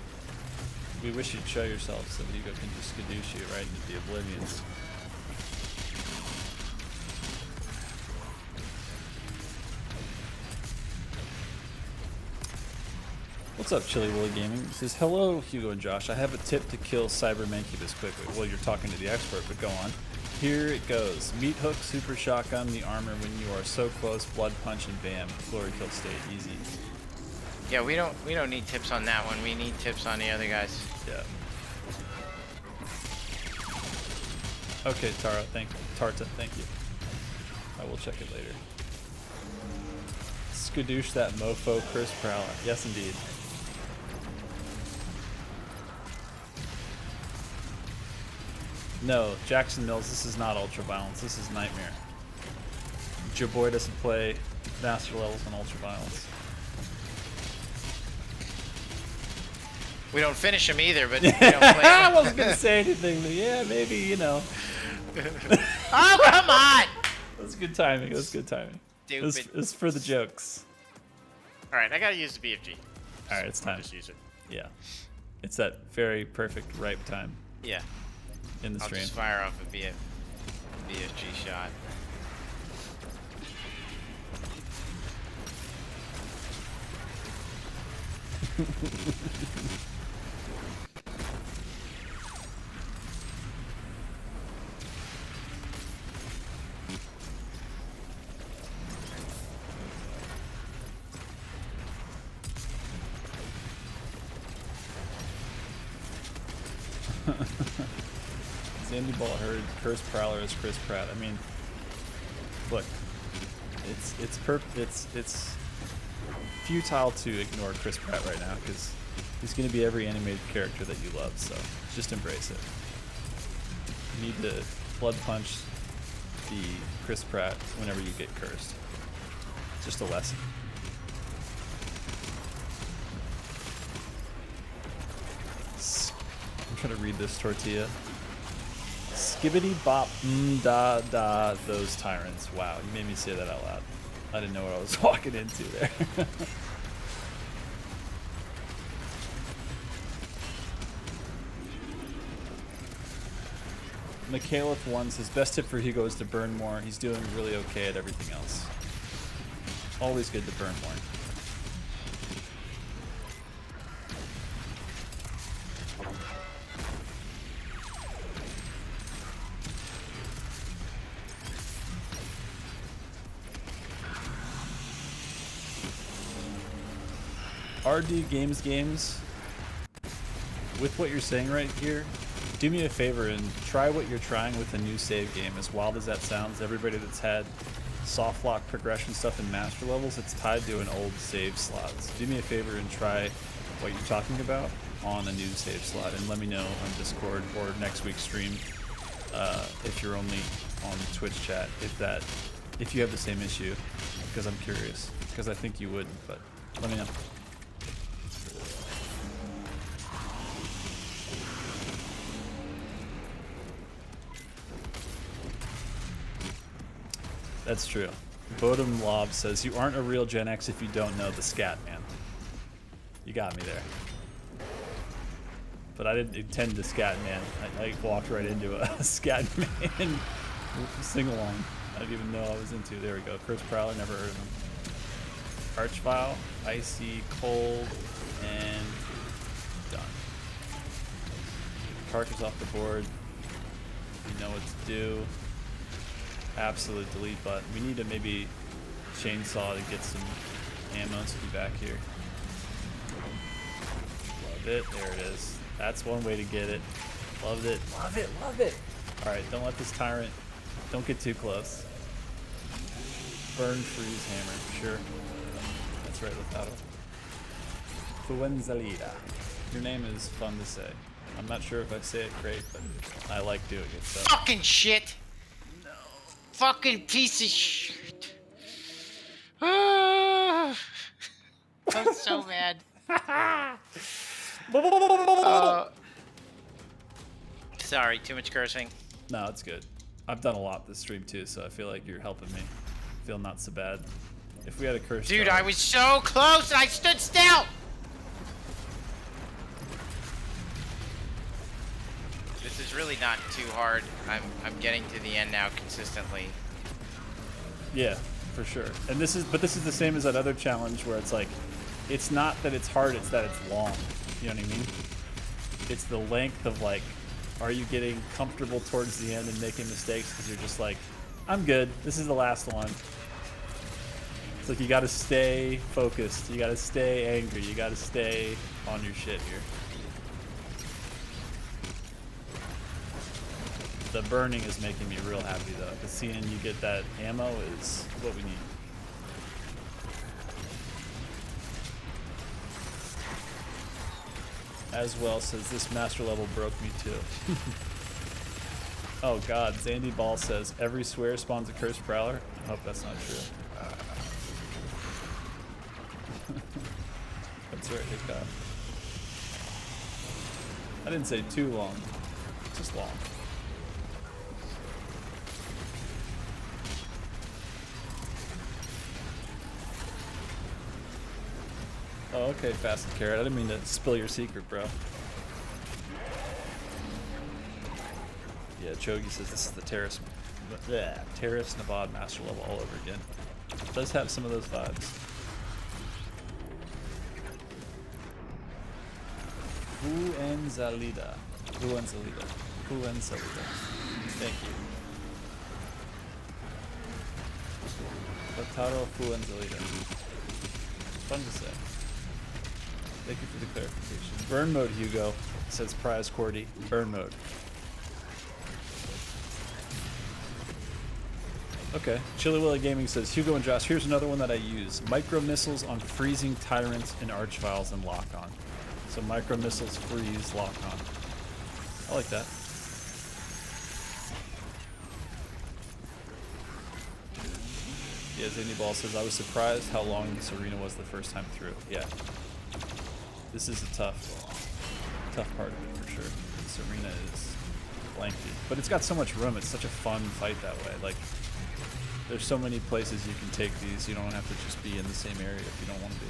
We wish you'd show yourself so Hugo can just skadoosh you right into the oblivions. What's up, Chili Willy Gaming? He says, hello, Hugo and Josh. I have a tip to kill Cyber Mancubus quickly. Well, you're talking to the expert, but go on. Here it goes. Meat hook, super shotgun, the armor when you are so close, blood punch, and bam. Glory kill state, easy. Yeah, we don't need tips on that one. We need tips on the other guys. Yeah. Okay, Tarta, thank you. I will check it later. Skadoosh that mofo Curse Prowler. Yes, indeed. No, Jackson Mills, this is not Ultra Violence. This is Nightmare. Jaboy doesn't play master levels on Ultra Violence. We don't finish them either, but we don't play them. I wasn't going to say anything, but yeah, maybe, you know. Oh, come on! That's good timing. That's good timing. Stupid. It's for the jokes. All right, I gotta use the BFG. All right, it's time. Just use it. Yeah. It's that very perfect, ripe time Yeah. in the I'll stream. just fire off a BFG shot. Sandy Ball heard Curse Prowler is Chris Pratt. I mean, look, it's futile to ignore Chris Pratt right now because he's going to be every animated character that you love. So just embrace it. You need to blood punch the Chris Pratt whenever you get cursed. Just a lesson. I'm trying to read this tortilla. Skibbity bop da da those tyrants. Wow, you made me say that out loud. I didn't know what I was walking into there. Michalith1 says best tip for Hugo is to burn more. He's doing really okay at everything else. Always good to burn more. RD Games, with what you're saying right here, do me a favor and try what you're trying with a new save game. As wild as that sounds, everybody that's had soft lock progression stuff in master levels, it's tied to an old save slot. So do me a favor and try what you're talking about on a new save slot, and let me know on Discord or next week's stream if you're only on Twitch chat if you have the same issue, because I'm curious, because I think you would, but let me know. That's true. Bodum Lob says, you aren't a real Gen X if you don't know the scat, man. You got me there. But I didn't intend to scat, man. I walked right into a scat man sing-along. I didn't even know I was into. There we go. Curse Prowler, never heard of him. Archvile, Icy, Cold, and done. Carcass off the board. You know what to do. Absolute delete button. We need to maybe chainsaw to get some ammo to be back here. Love it. There it is. That's one way to get it. Loved it. Love it. Love it. All right, don't let this tyrant. Don't get too close. Burn, freeze, hammer. Sure. That's right, Lautaro. Fuenzalida. Your name is fun to say. I'm not sure if I say it great, but I like doing it. So. Fucking shit. No. Fucking piece of shit. I'm so mad. Sorry, too much cursing. No, it's good. I've done a lot this stream too, so I feel like you're helping me feel not so bad. If we had a curse, dude, I was so close and I stood still. This is really not too hard. I'm getting to the end now consistently. Yeah, for sure. And this is the same as that other challenge where it's like, it's not that it's hard, it's that it's long. You know what I mean? It's the length of like, are you getting comfortable towards the end and making mistakes because you're just like, I'm good. This is the last one. It's like you got to stay focused. You got to stay angry. You got to stay on your shit here. The burning is making me real happy though, because seeing you get that ammo is what we need. As well says this master level broke me too. Oh god, Zandy Ball says every swear spawns a cursed prowler. I hope that's not true. That's right, Hickok. I didn't say too long, just long. Oh, okay, Fast and Carrot. I didn't mean to spill your secret, bro. Yeah, Chogi says this is the Terrace Navad master level all over again. It does have some of those vibes. Fuenzalida. Thank you. Lautaro Fuenzalida. Fun to say. Thank you for the clarification. Burn mode, Hugo, says Prize Cordy. Burn mode. Okay. Chili Willy Gaming says, Hugo and Josh, here's another one that I use. Micro missiles on freezing tyrants and archviles and lock on. So micro missiles freeze, lock on. I like that. Yeah, Zandy Ball says, I was surprised how long this arena was the first time through. Yeah. This is a tough part of it for sure. This arena is lengthy, but it's got so much room. It's such a fun fight that way. Like, there's so many places you can take these. You don't have to just be in the same area if you don't want to be.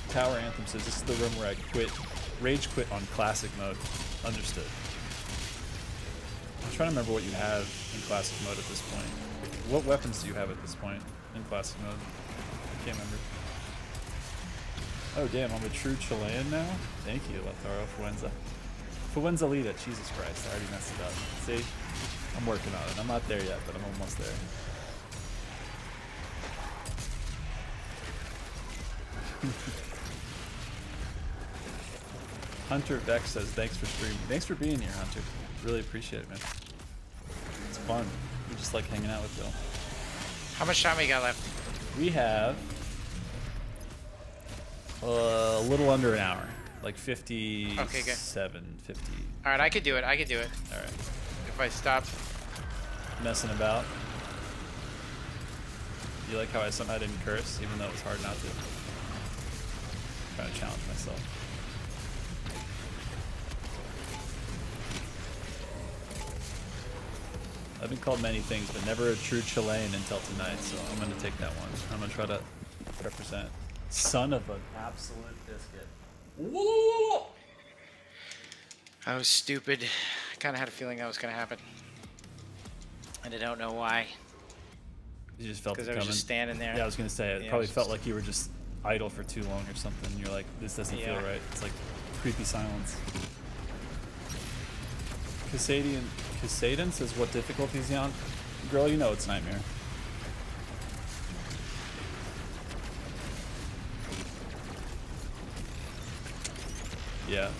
Tower Anthem says, this is the room where I rage quit on classic mode. Understood. I'm trying to remember what you have in classic mode at this point. What weapons do you have at this point in classic mode? I can't remember. Oh damn, I'm a true Chilean now? Thank you, Lautaro Fuenzalida, Jesus Christ, I already messed it up. See? I'm working on it. I'm not there yet, but I'm almost there. Hunter Vex says, thanks for streaming. Thanks for being here, Hunter. Really appreciate it, man. It's fun. We just like hanging out with Bill. How much time we got left? We have a little under an hour. Like 57, okay, good. 50. Alright, I could do it. I could do it. Alright. If I stop Messing about. You like how I somehow didn't curse, even though it was hard not to? I'm trying to challenge myself. I've been called many things, but never a true Chilean until tonight, so I'm going to take that one. I'm going to try to represent. Son of an absolute biscuit. Whoa! I was stupid. I kind of had a feeling that was going to happen. And I don't know why. You just felt it coming? Because I was just standing there. Yeah, I was going to say, it probably felt like you were just idle for too long or something. You're like, this doesn't feel right. It's like creepy silence. Casadin says, what difficulty is he on? Girl, you know it's Nightmare. Yeah.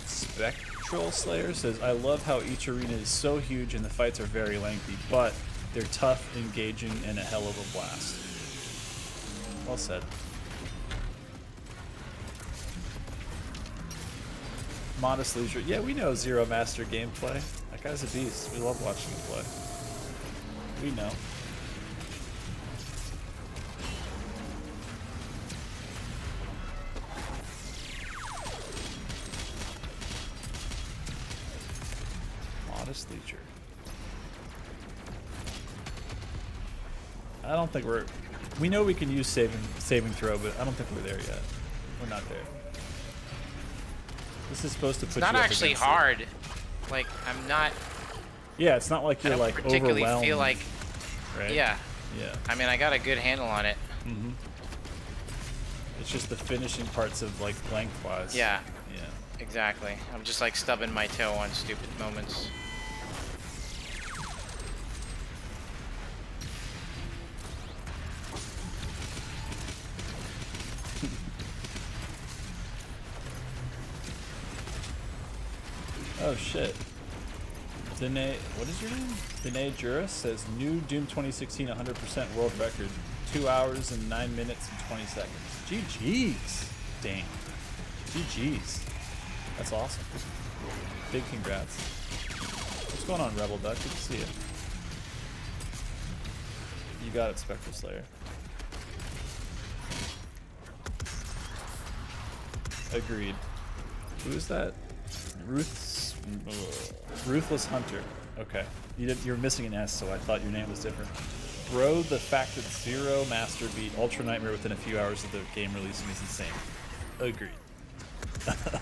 Spectral Slayer says, I love how each arena is so huge and the fights are very lengthy, but they're tough, engaging, and a hell of a blast. Well said. Modest Leisure. Yeah, we know Zero Master gameplay. That guy's a beast. We love watching him play. We know. Modest Leisure. I don't think we know we can use saving throw, but I don't think we're there yet. We're not there. This is supposed to put you up against actually hard. Like, I'm not... Yeah, it's not like you're like particularly overwhelmed. feel like... Right? Yeah. Yeah. I mean, I got a good handle on it. Mm-hmm. It's just the finishing parts of like lengthwise. Yeah. Yeah. Exactly. I'm just like stubbing my toe on stupid moments. Oh shit. Danae, what is your name? Danae Juris says new Doom 2016 100% world record, 2 hours and 9 minutes and 20 seconds. GG's, Dane. GG's. That's awesome. Big congrats. What's going on, Rebel Duck? Good to see you. You got it, Spectre Slayer. Agreed. Who is that? Ruthless Hunter. Okay. You're missing an S, so I thought your name was different. Bro, the fact that Zero Master beat Ultra Nightmare within a few hours of the game releasing is insane. Agreed.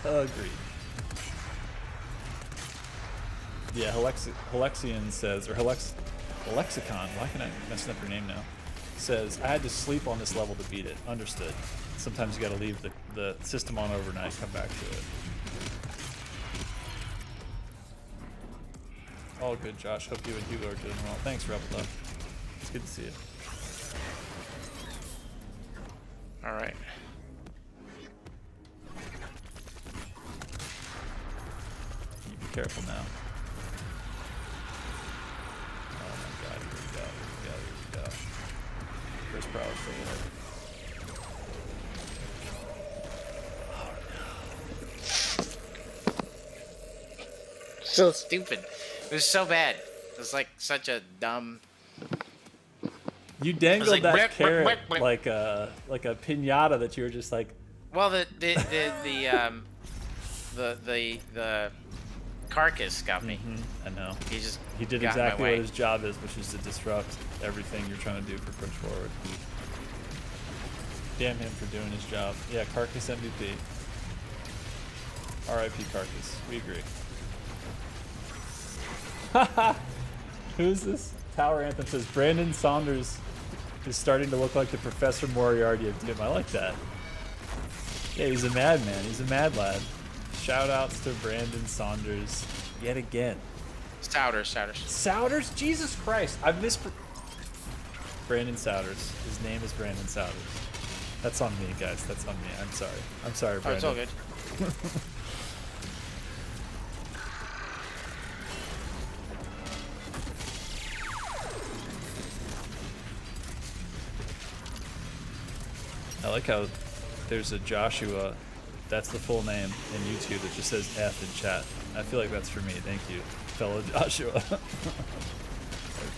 Agreed. Yeah, Halexian says, or Lexicon, why can I mess up your name now? Says, I had to sleep on this level to beat it. Understood. Sometimes you gotta leave the system on overnight, come back to it. All good, Josh. Hope you and Hugo are doing well. Thanks, Rebel Duck. It's good to see you. Alright. You be careful now. Oh my god, here we go. First prowess for you. So stupid. It was so bad. It was like such a dumb... You dangled like, that blip, carrot blip, blip, blip. like a pinata that you were just like... Well, the carcass got me. I know. He did got in my exactly way. what his job is, which is to disrupt everything you're trying to do for Push Forward. Damn him for doing his job. Yeah, Carcass MVP. R.I.P. Carcass. We agree. Who's this? Tower Anthem says Brandon Saunders is starting to look like the Professor Moriarty of Doom. I like that. Yeah, he's a madman. He's a mad lad. Shout outs to Brandon Saunders yet again. Souders? Jesus Christ. I've missed Brandon Souders. His name is Brandon Souders. That's on me, guys. That's on me. I'm sorry. I'm sorry, Brandon. Oh, it's all good. I like how there's a Joshua, that's the full name in YouTube that just says F in chat. I feel like that's for me. Thank you, fellow Joshua. I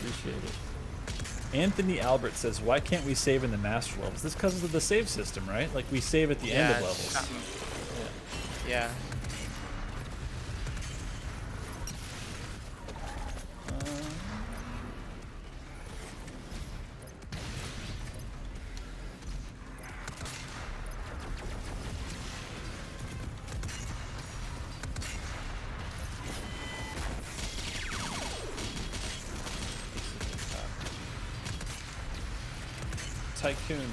appreciate it. Anthony Albert says, why can't we save in the master levels? This is because of the save system, right? Like we save at the end of levels. Yeah. Tycoon,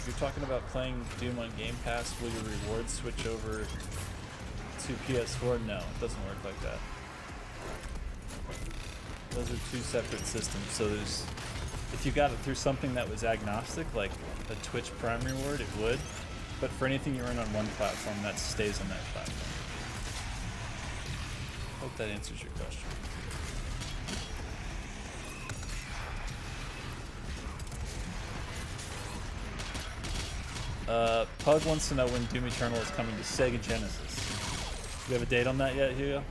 you're talking about playing Doom on Game Pass. Will your rewards switch over to PS4? No, it doesn't work like that. Those are two separate systems. So there's, if you got it through something that was agnostic, like a Twitch Prime reward, it would. but for anything you earn on one platform, that stays on that platform. Hope that answers your question. Pug wants to know when Doom Eternal is coming to Sega Genesis. Do you have a date on that yet, Hugo?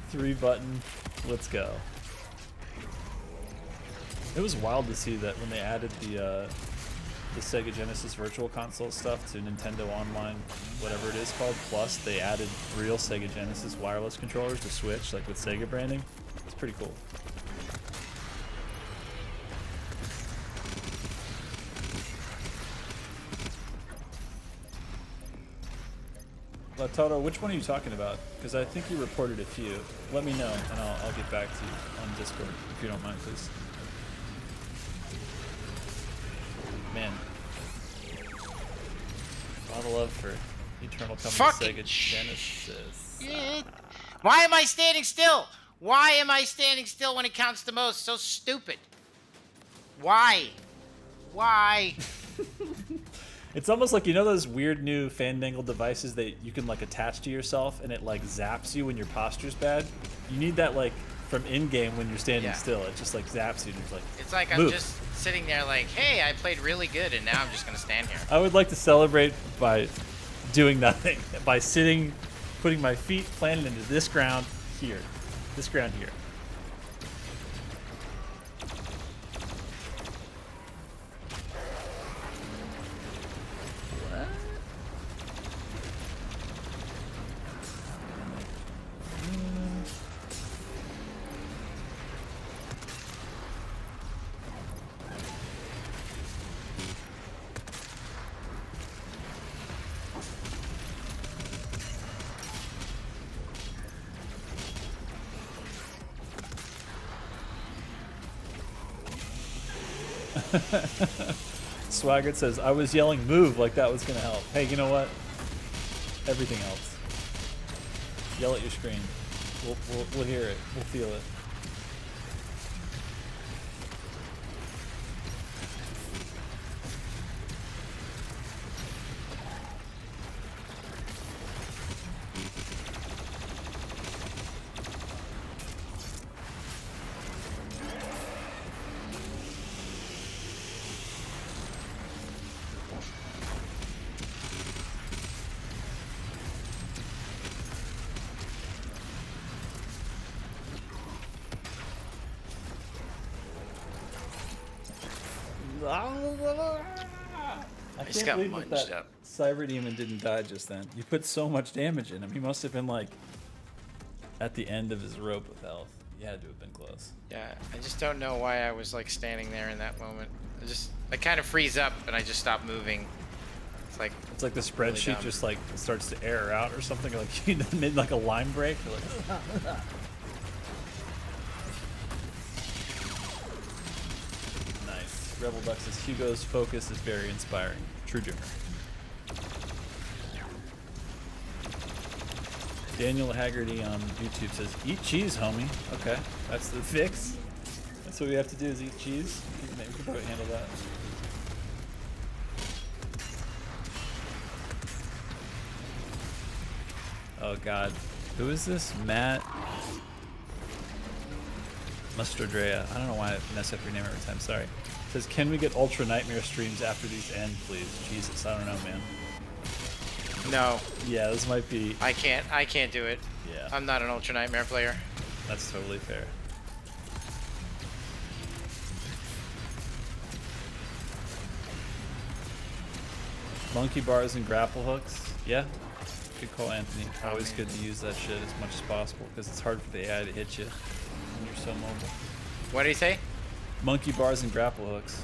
3 button, let's go. It was wild to see that when they added the Sega Genesis Virtual Console stuff to Nintendo Online, whatever it is called, Plus, they added real Sega Genesis wireless controllers to Switch, like with Sega branding. It's pretty cool. Toto, which one are you talking about? Because I think you reported a few. Let me know, and I'll get back to you on Discord, if you don't mind, please. Man. A lot of love for Eternal coming to Sega Genesis. Why am I standing still? Why am I standing still when it counts the most? So stupid. Why? Why? It's almost like, you know those weird new fandangled devices that you can like attach to yourself and it like zaps you when your posture's bad? You need that like from in-game when you're standing still. It just like zaps you and it's like move. I'm just sitting there like, hey, I played really good and now I'm just gonna stand here. I would like to celebrate by doing nothing. By sitting, putting my feet planted into this ground here. This ground here. Swaggart says, I was yelling move like that was going to help. Hey, you know what? Everything helps. Yell at your screen. We'll hear it. We'll feel it. I can't believe that Cyber Demon didn't die just then. You put so much damage in him. He must have been like at the end of his rope of health. He had to have been close. Yeah, I just don't know why I was like standing there in that moment. I kind of freeze up and I just stop moving. It's like the spreadsheet really just like starts to error out or something, like you made like a line break. You're like, nice. Rebel Duck says Hugo's focus is very inspiring. True Jimmer. Daniel Haggerty on YouTube says, eat cheese, homie. Okay, that's the fix. That's what we have to do, is eat cheese. We can probably handle that. Oh god. Who is this? Matt Mustardrea. I don't know why I mess up your name every time, sorry. Says, can we get Ultra Nightmare streams after these end, please? Jesus, I don't know, man. No. Yeah, this might be... I can't do it. Yeah. I'm not an Ultra Nightmare player. That's totally fair. Monkey bars and grapple hooks. Yeah. Good call, Anthony. Always good to use that shit as much as possible because it's hard for the AI to hit you when you're so mobile. What did he say? Monkey bars and grapple hooks.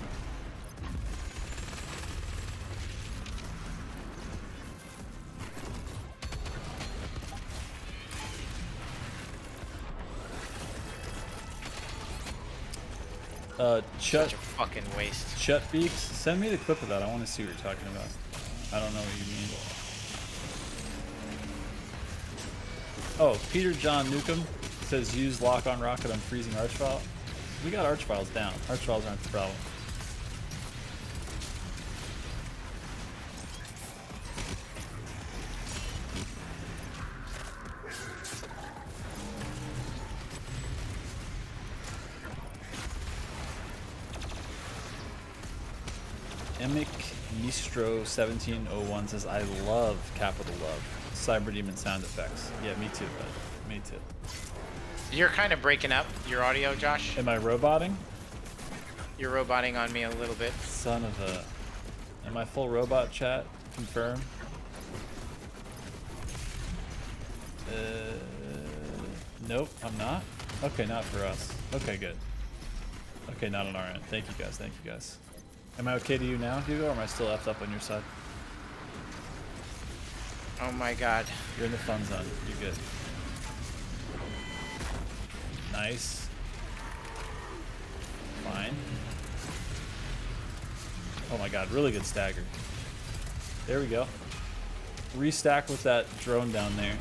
Such a fucking waste. Chut Beaks, send me the clip of that. I want to see what you're talking about. I don't know what you mean. Oh, Peter John Newcomb says use lock on rocket on freezing Archvile. We got Archviles down. Archviles aren't the problem. Emic Mistro 1701 says, I love capital love Cyber Demon sound effects. Yeah, me too, bud. Me too. You're kind of breaking up your audio, Josh. Am I roboting? You're roboting on me a little bit. Son of a... Am I full robot chat? Confirm. Nope, I'm not. Okay, not for us. Okay, good. Okay, not on our end. Thank you guys, thank you guys. Am I okay to you now, Hugo, or am I still effed up on your side? Oh my god. You're in the fun zone. You're good. Nice. Fine. Oh my god, really good stagger. There we go. Restack with that drone down there.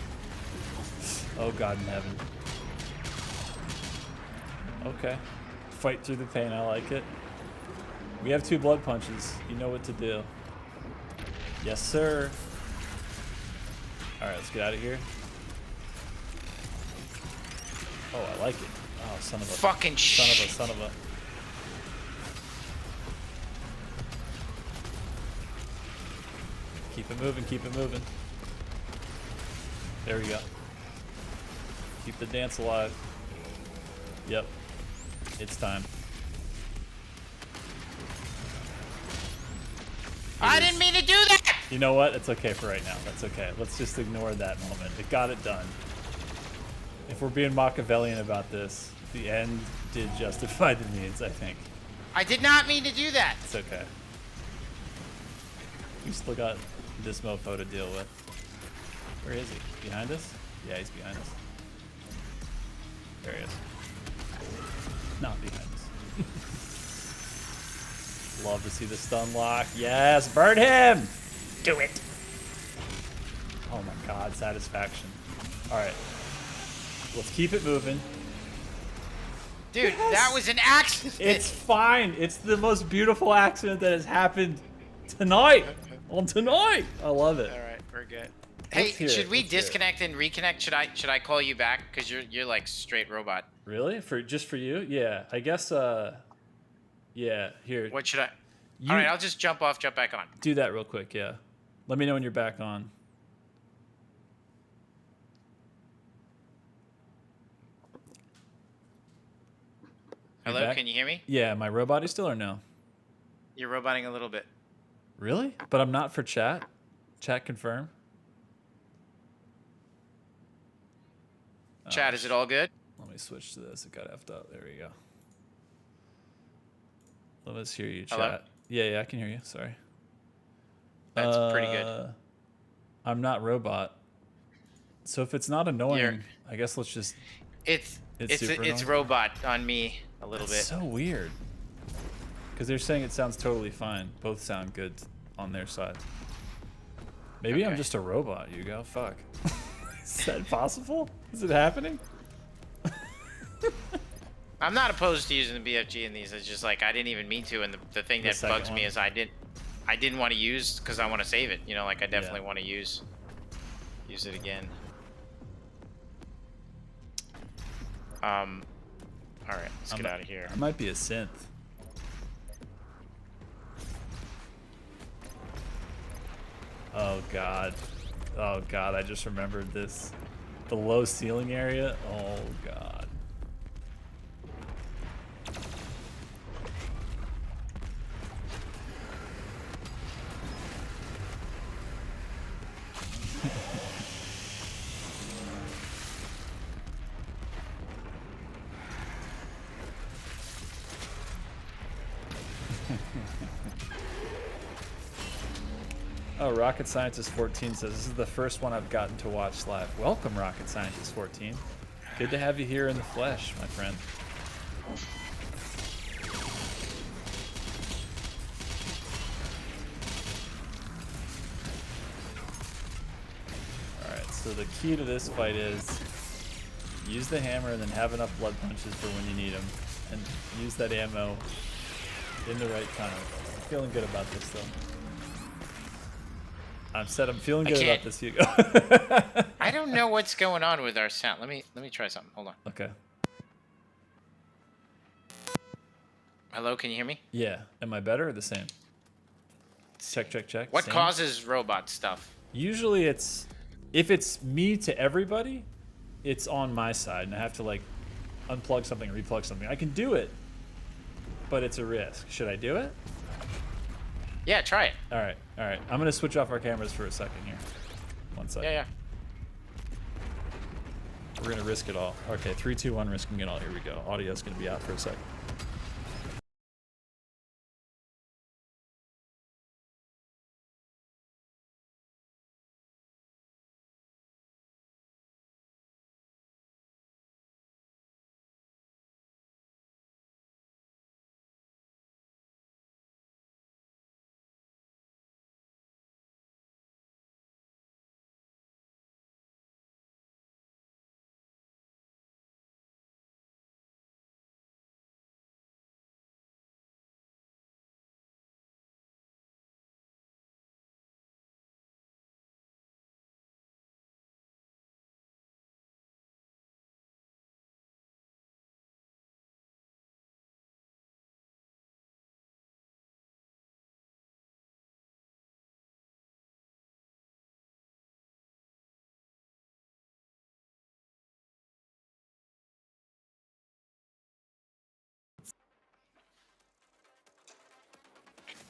Oh god in heaven. Okay. Fight through the pain, I like it. We have 2 blood punches. You know what to do. Yes, sir. Alright, let's get out of here. Oh, I like it. Oh, son of a... Fucking shit. Son of a... Keep it moving, keep it moving. There we go. Keep the dance alive. Yep. It's time. I didn't mean to do that! You know what? It's okay for right now. That's okay. Let's just ignore that moment. It got it done. If we're being Machiavellian about this, the end did justify the means, I think. I did not mean to do that. It's okay. We still got this mofo to deal with. Where is he? Behind us? Yeah, he's behind us. There he is. Not behind us. Love to see the stun lock. Yes, burn him! Do it. Oh my god, satisfaction. Alright. Let's keep it moving. Dude, that was an accident. It's fine. It's the most beautiful accident that has happened tonight. On tonight. I love it. All right, we're good. Hey, should we disconnect and reconnect? Should I call you back? Because you're like straight robot. Really? Just for you? Yeah. I guess. Yeah. Here. What should I? All right, I'll just jump off, jump back on. Do that real quick. Yeah. Let me know when you're back on. Hello, can you hear me? Yeah. Am I robot-y still or no? You're roboting a little bit. Really? But I'm not for chat. Chat confirm. Chat, is it all good? Let me switch to this. It got effed up. There we go. Let us hear you, chat. Hello? Yeah, I can hear you. Sorry. That's pretty good. I'm not robot. So if it's not annoying, I guess let's just... It's annoying? robot on me a little bit. So weird. Because they're saying it sounds totally fine. Both sound good on their side. Maybe I'm just a robot, Hugo. Fuck. Is that possible? Is it happening? I'm not opposed to using the BFG in these. It's just like I didn't even mean to, and the thing that bugs me is I didn't want to use because I want to save it. You know, like I definitely want to use it again. All right, let's get out of here. I might be a synth. Oh god. Oh god, I just remembered this. The low ceiling area. Oh god. Oh, Rocket Scientist 14 says, this is the first one I've gotten to watch live. Welcome, Rocket Scientist 14. Good to have you here in the flesh, my friend. Alright, so the key to this fight is use the hammer and then have enough blood punches for when you need them. And use that ammo in the right time. I'm feeling good about this, though. I'm feeling good about this, Hugo. I don't know what's going on with our sound. Let me try something. Hold on. Okay. Hello, can you hear me? Yeah. Am I better or the same? Check. What Same. causes robot stuff? Usually if it's me to everybody, it's on my side, and I have to like unplug something, replug something. I can do it, but it's a risk. Should I do it? Yeah, try it. All right. I'm gonna switch off our cameras for a second here. One second. Yeah. We're gonna risk it all. Okay, 3, 2, 1, risking it all. Here we go. Audio's gonna be out for a second.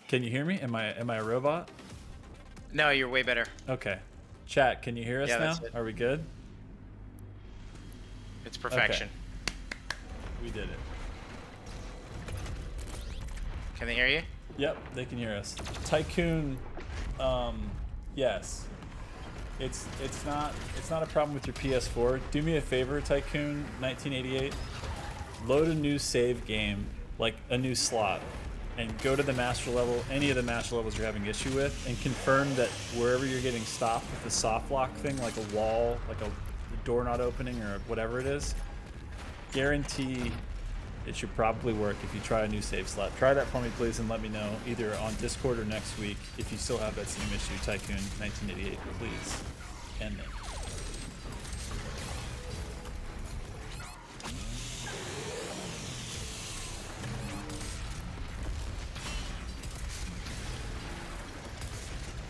Can you hear me? Am I a robot? No, you're way better. Okay. Chat, can you hear us Yeah, now? that's it. Are we good? It's perfection. We did it. Can they hear you? Yep, they can hear us. Tycoon, yes. It's not a problem with your PS4. Do me a favor, Tycoon 1988. Load a new save game, like a new slot, and go to the master level, any of the master levels you're having issue with, and confirm that wherever you're getting stopped with the soft lock thing, like a wall, like a door not opening or whatever it is, guarantee it should probably work if you try a new save slot. Try that for me, please, and let me know either on Discord or next week if you still have that same issue. Tycoon 1988, please. End it.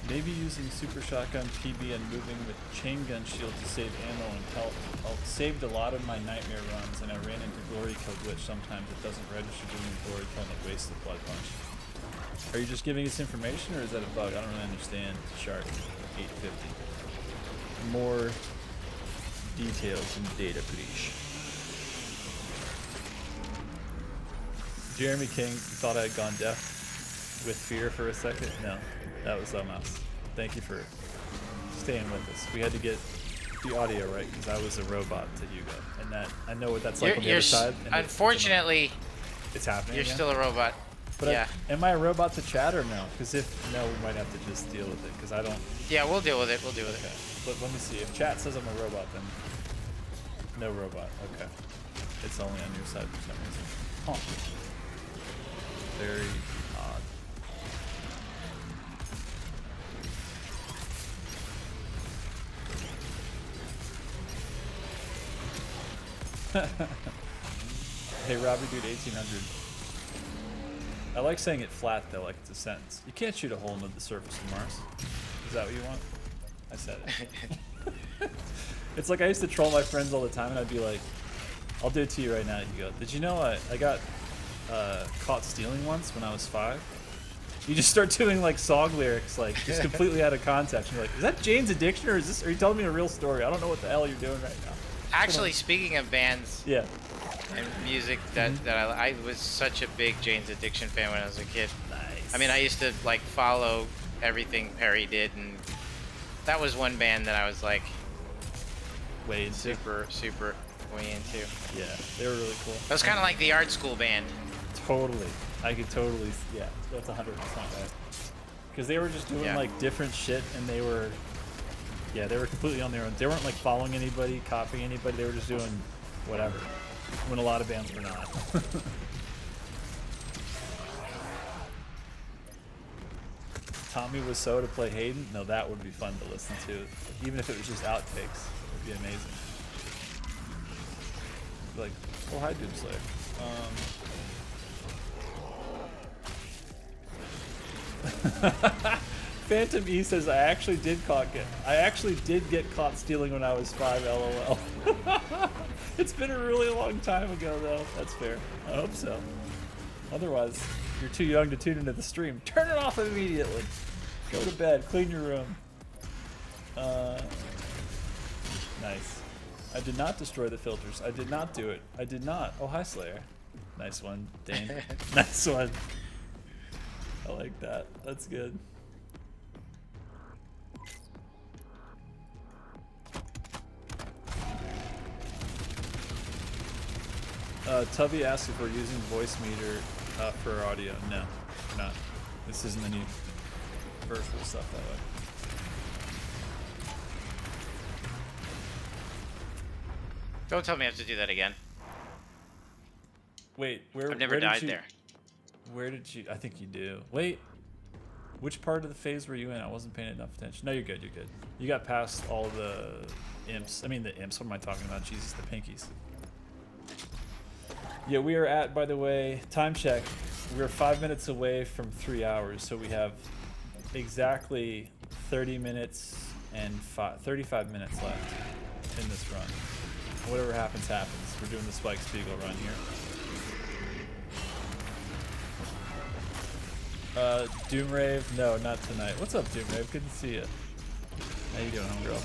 Maybe using super shotgun PB and moving with chain gun shield to save ammo and health. I saved a lot of my nightmare runs, and I ran into glory kill glitch sometimes. It doesn't register doing glory kill and it wastes the blood punch. Are you just giving us information, or is that a bug? I don't really understand. Shark 850. More details in data, please. Jeremy King thought I had gone deaf with fear for a second. No, that was something else. Thank you for staying with us. We had to get the audio right because I was a robot to Hugo, and that I know what that's like on the other side. And unfortunately, it's happening. You're again. still a robot. But yeah. Am I a robot to chat or no? Because if no, we might have to just deal with it. Because I don't. Yeah, we'll deal with it. We'll deal with Okay. it. But let me see. If chat says I'm a robot, then no robot. Okay. It's only on your side for some reason. Huh. Very odd. Hey, Robbie, dude, 1800. I like saying it flat though, like it's a sentence. You can't shoot a hole into the surface of Mars. Is that what you want? I said it. It's like I used to troll my friends all the time, and I'd be like, "I'll do it to you right now." You go, "Did you know I got caught stealing once when I was 5?" You just start doing like song lyrics, like just completely out of context. And you're like, "Is that Jane's Addiction, or is this? Are you telling me a real story? I don't know what the hell you're doing right now." Actually, speaking of bands Yeah. and music, that I was such a big Jane's Addiction fan when I was a kid. Nice. I mean, I used to like follow everything Perry did, and that was one band that I was like way into. super way into. Yeah, they were really cool. That was kind of like the art school band. Totally. I could totally, yeah, that's 100% right. Because they were just doing like different shit, and they were completely on their own. They weren't like following anybody, copying anybody. They were just doing whatever. When a lot of bands were not. Tommy Wiseau to play Hayden? No, that would be fun to listen to. Even if it was just outtakes, it would be amazing. Like, oh hi, Doomslayer. Phantom E says I actually did get caught stealing when I was 5. LOL. It's been a really long time ago though. That's fair. I hope so. Otherwise, you're too young to tune into the stream. Turn it off immediately. Go to bed. Clean your room. Nice. I did not destroy the filters. I did not do it. I did not. Oh, hi Slayer. Nice one, Dane. Nice one. I like that. That's good. Tubby asks if we're using voice meter for audio. No, we're not. This isn't any virtual stuff that way. Don't tell me I have to do that again. Wait, I've never died there. Where did you? I think you do. Wait, which part of the phase were you in? I wasn't paying enough attention. No, you're good. You're good. You got past all the imps. I mean the imps. What am I talking about? Jesus, the pinkies. Yeah, we are at, by the way, time check. We're 5 minutes away from 3 hours, so we have exactly 30 minutes and 35 minutes left in this run. Whatever happens, happens. We're doing the Spike Spiegel run here. Doomrave? No, not tonight. What's up, Doomrave? Good to see you. How you doing, homegirl?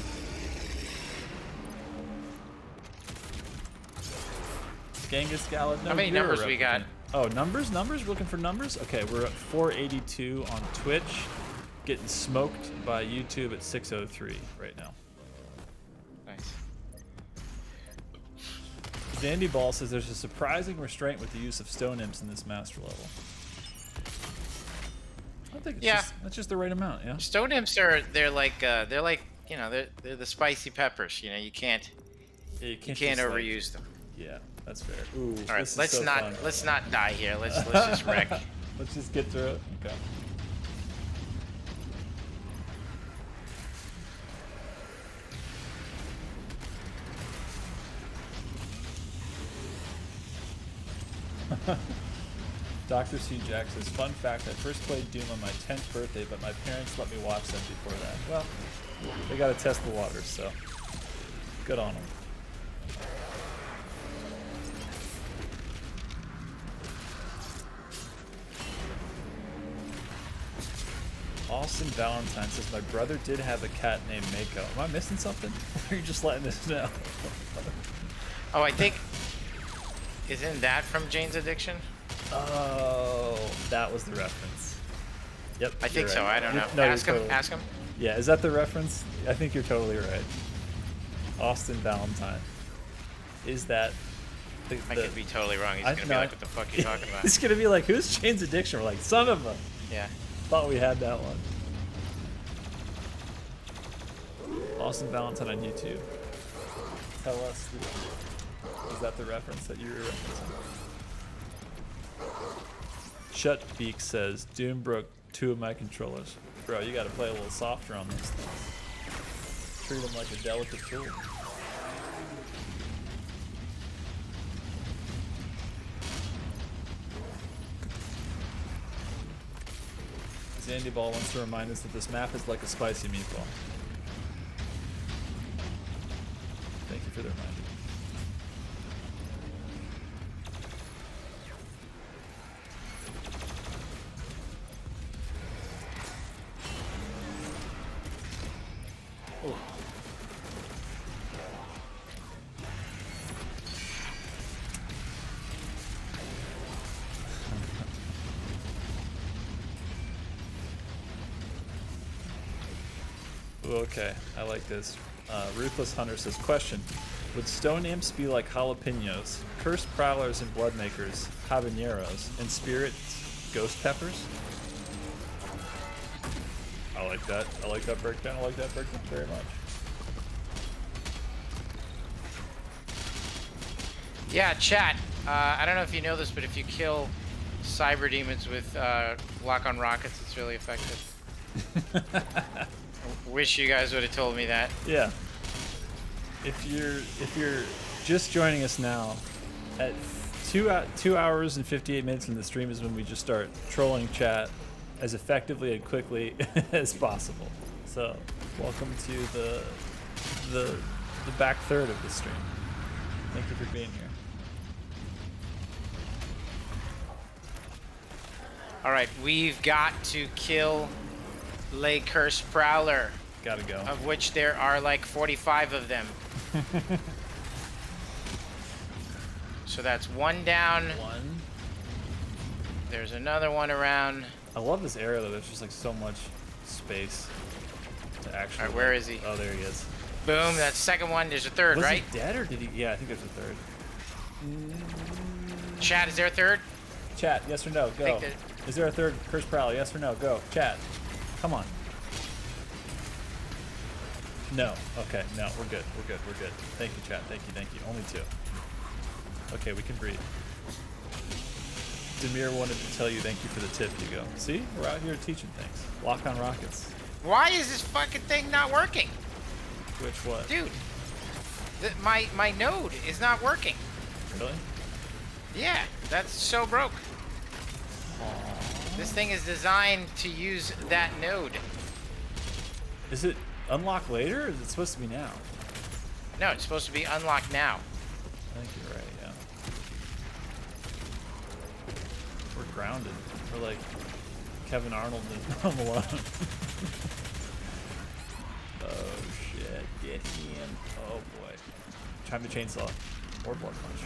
Genghis Gala. No, how many numbers we got? Oh, numbers? Numbers? We're looking for numbers? Okay, we're at 482 on Twitch. Getting smoked by YouTube at 603 right now. Nice. Dandy Ball says there's a surprising restraint with the use of stone imps in this master level. I think it's that's just the right amount, yeah. Stone imps are they're like you know they're the spicy peppers. You know you can't overuse them. Yeah, that's fair. Ooh, all right, let's not die here. Let's just wreck. Let's just get through it. Okay. Dr. C. Jack says, fun fact, I first played Doom on my 10th birthday, but my parents let me watch them before that. Well, they gotta test the waters, so good on them. Austin Valentine says, my brother did have a cat named Mako. Am I missing something? Or are you just letting us know? Oh, I think... Isn't that from Jane's Addiction? Oh, that was the reference. Yep. I think so. Right. I don't know. No, ask him. totally. Ask him. Yeah, is that the reference? I think you're totally right. Austin Valentine. Is that... I could be totally wrong. He's going to be like, what the fuck are you talking about? He's going to be like, who's Jane's Addiction? We're like, son of a... Yeah. Thought we had that one. Austin Valentine on YouTube. Tell us, is that the reference that you were referencing? Shutbeak says, Doom broke 2 of my controllers. Bro, you gotta play a little softer on those things. Treat them like a delicate tool. Zandy Ball wants to remind us that this map is like a spicy meatball. Thank you for the reminder. Oh. Okay, I like this. Ruthless Hunter says, question, would stone imps be like jalapenos, cursed prowlers and bloodmakers, habaneros, and spirits, ghost peppers? I like that. I like that breakdown. I like that breakdown very much. Yeah, chat. I don't know if you know this, but if you kill cyber demons with lock-on rockets, it's really effective. Wish you guys would have told me that. Yeah. If you're just joining us now, at 2 hours and 58 minutes in the stream is when we just start trolling chat as effectively and quickly as possible. So, welcome to the back third of the stream. Thank you for being here. All right, we've got to kill Le Curse Prowler. Gotta go. Of which there are like 45 of them. So that's one down. One. There's another one around. I love this area though. There's just like so much space to actually. All right, where is he? Oh, there he is. Boom. That's the second one. There's a third, Was right? he dead or did he? Yeah, I think there's a third. Chat, is there a third? Chat, yes or no? Go. Is there a third Curse Prowler? Yes or no? Go. Chat. Come on. No. Okay. No, we're good. We're good. We're good. Thank you, chat. Thank you. Thank you. Only 2. Okay, we can breathe. Demir wanted to tell you thank you for the tip, Hugo. See? We're out here teaching things. Lock on rockets. Why is this fucking thing not working? Which what? Dude, my node is not working. Really? Yeah, that's so broke. This thing is designed to use that node. Is it unlocked later or is it supposed to be now? No, it's supposed to be unlocked now. I think you're right, yeah. We're grounded. We're like Kevin Arnold and Home Alone. Oh shit, get him. Oh boy. Time to chainsaw. Or blood punch.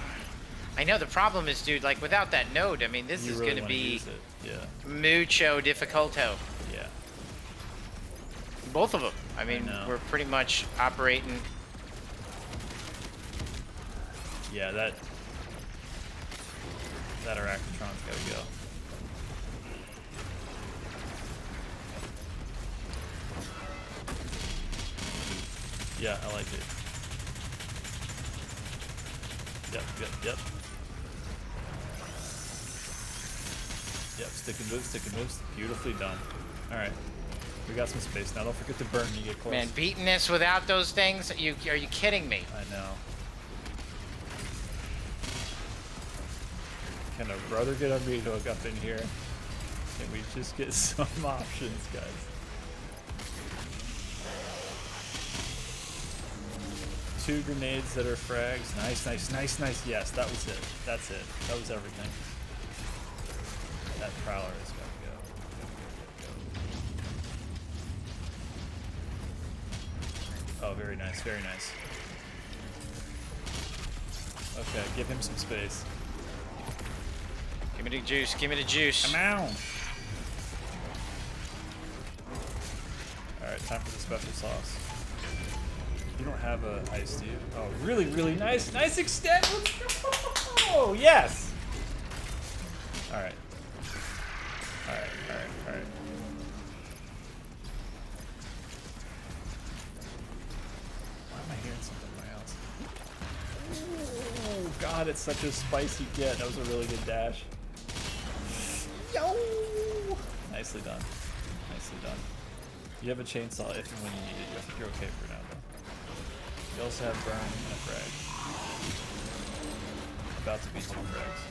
I know the problem is, dude, like without that node, I mean, this is really gonna be yeah. mucho difficulto. Yeah. Both of them. I mean, we're pretty much operating. Yeah, that Arachnotron's gotta go. Yeah, I like it. Yep. Yep, stick and moves. Beautifully done. Alright. We got some space now. Don't forget to burn when you get close. Man, beating this without those things? Are you kidding me? I know. Can a brother get a meat hook up in here? Can we just get some options, guys? Two grenades that are frags. Nice. Yes, that was it. That's it. That was everything. That Prowler has got to go. Oh, very nice. Okay, give him some space. Give me the juice. Come on! Alright, time for the special sauce. You don't have a ice, do you? Oh, really nice. Nice extend! Let's go! Oh, yes! Alright. Why am I hearing something in my house? Oh, God, it's such a spicy get. That was a really good dash. Yo! Nicely done. You have a chainsaw if and when you need it. I think you're okay for now, though. You also have burn and a frag. About to be 2 frags.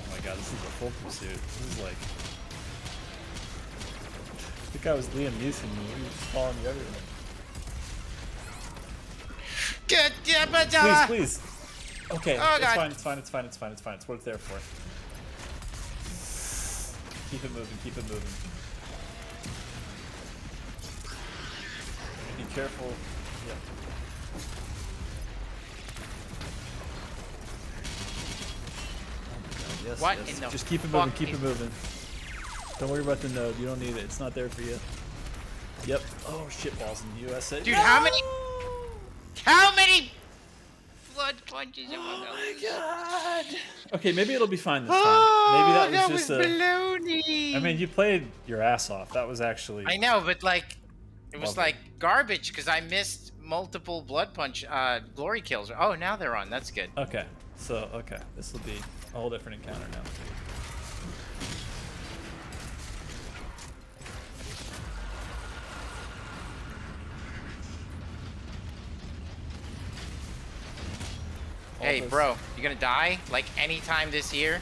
Oh my god, this is a full pursuit. This is like... I think I was Liam Neeson and we were just following you everywhere. Please. Okay, oh, it's fine. It's what it's there for. Keep it moving. Be careful. Yeah. Oh yes, what yes. in the Just keep it moving. Don't worry about the node. You don't need it. It's not there for you. Yep. Oh, shitballs in the USA. Dude, how many blood punches am I Oh my god. Okay, maybe it'll be fine this time. Maybe that was just baloney. I mean, you played your ass off. That was actually... I know, but like, it was like garbage because I missed multiple blood punch glory kills. Oh, now they're on. That's good. Okay. So, this will be a whole different encounter now. Hey, bro, you gonna die like anytime this year?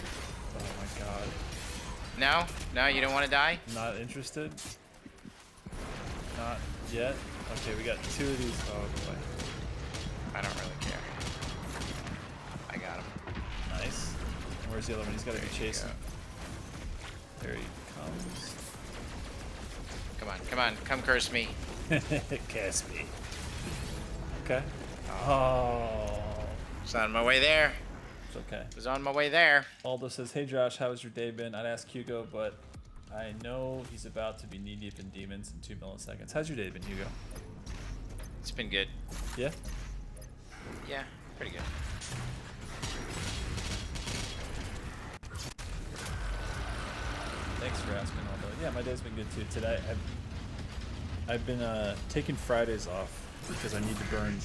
Oh my god. No? No, you don't want to die? Not interested? Not yet? Okay, we got 2 of these. Oh boy. I don't really care. I got him. Nice. Where's the other one? He's got to be chasing. There he comes. Come on, come on, come curse me. Curse me. Okay. Oh. It's on my way there. It's okay. It was on my way there. Aldo says, hey Josh, how's your day been? I'd ask Hugo, but I know he's about to be knee deep in demons in 2 milliseconds. How's your day been, Hugo? It's been good. Yeah? Yeah, pretty good. Thanks for asking, Aldo. Yeah, my day's been good too. Today, I've been taking Fridays off because I need to burn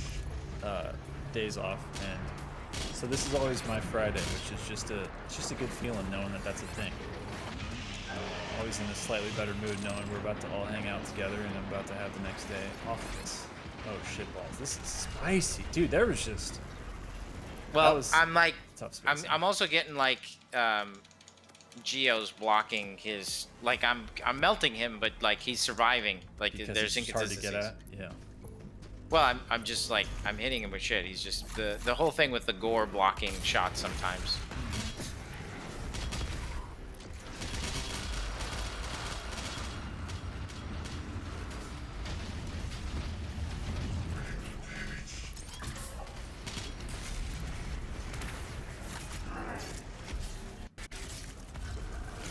days off, and so this is always my Friday, which is just a good feeling knowing that that's a thing. Always in a slightly better mood knowing we're about to all hang out together and I'm about to have the next day off of this. Oh shit balls, this is spicy, dude. There was just I'm like, tough I'm also getting like Geo's blocking his, like I'm melting him, but like he's surviving. Like because there's it's hard to inconsistencies. get at. Yeah. Well, I'm just like I'm hitting him with shit. He's just the whole thing with the Gore blocking shots sometimes.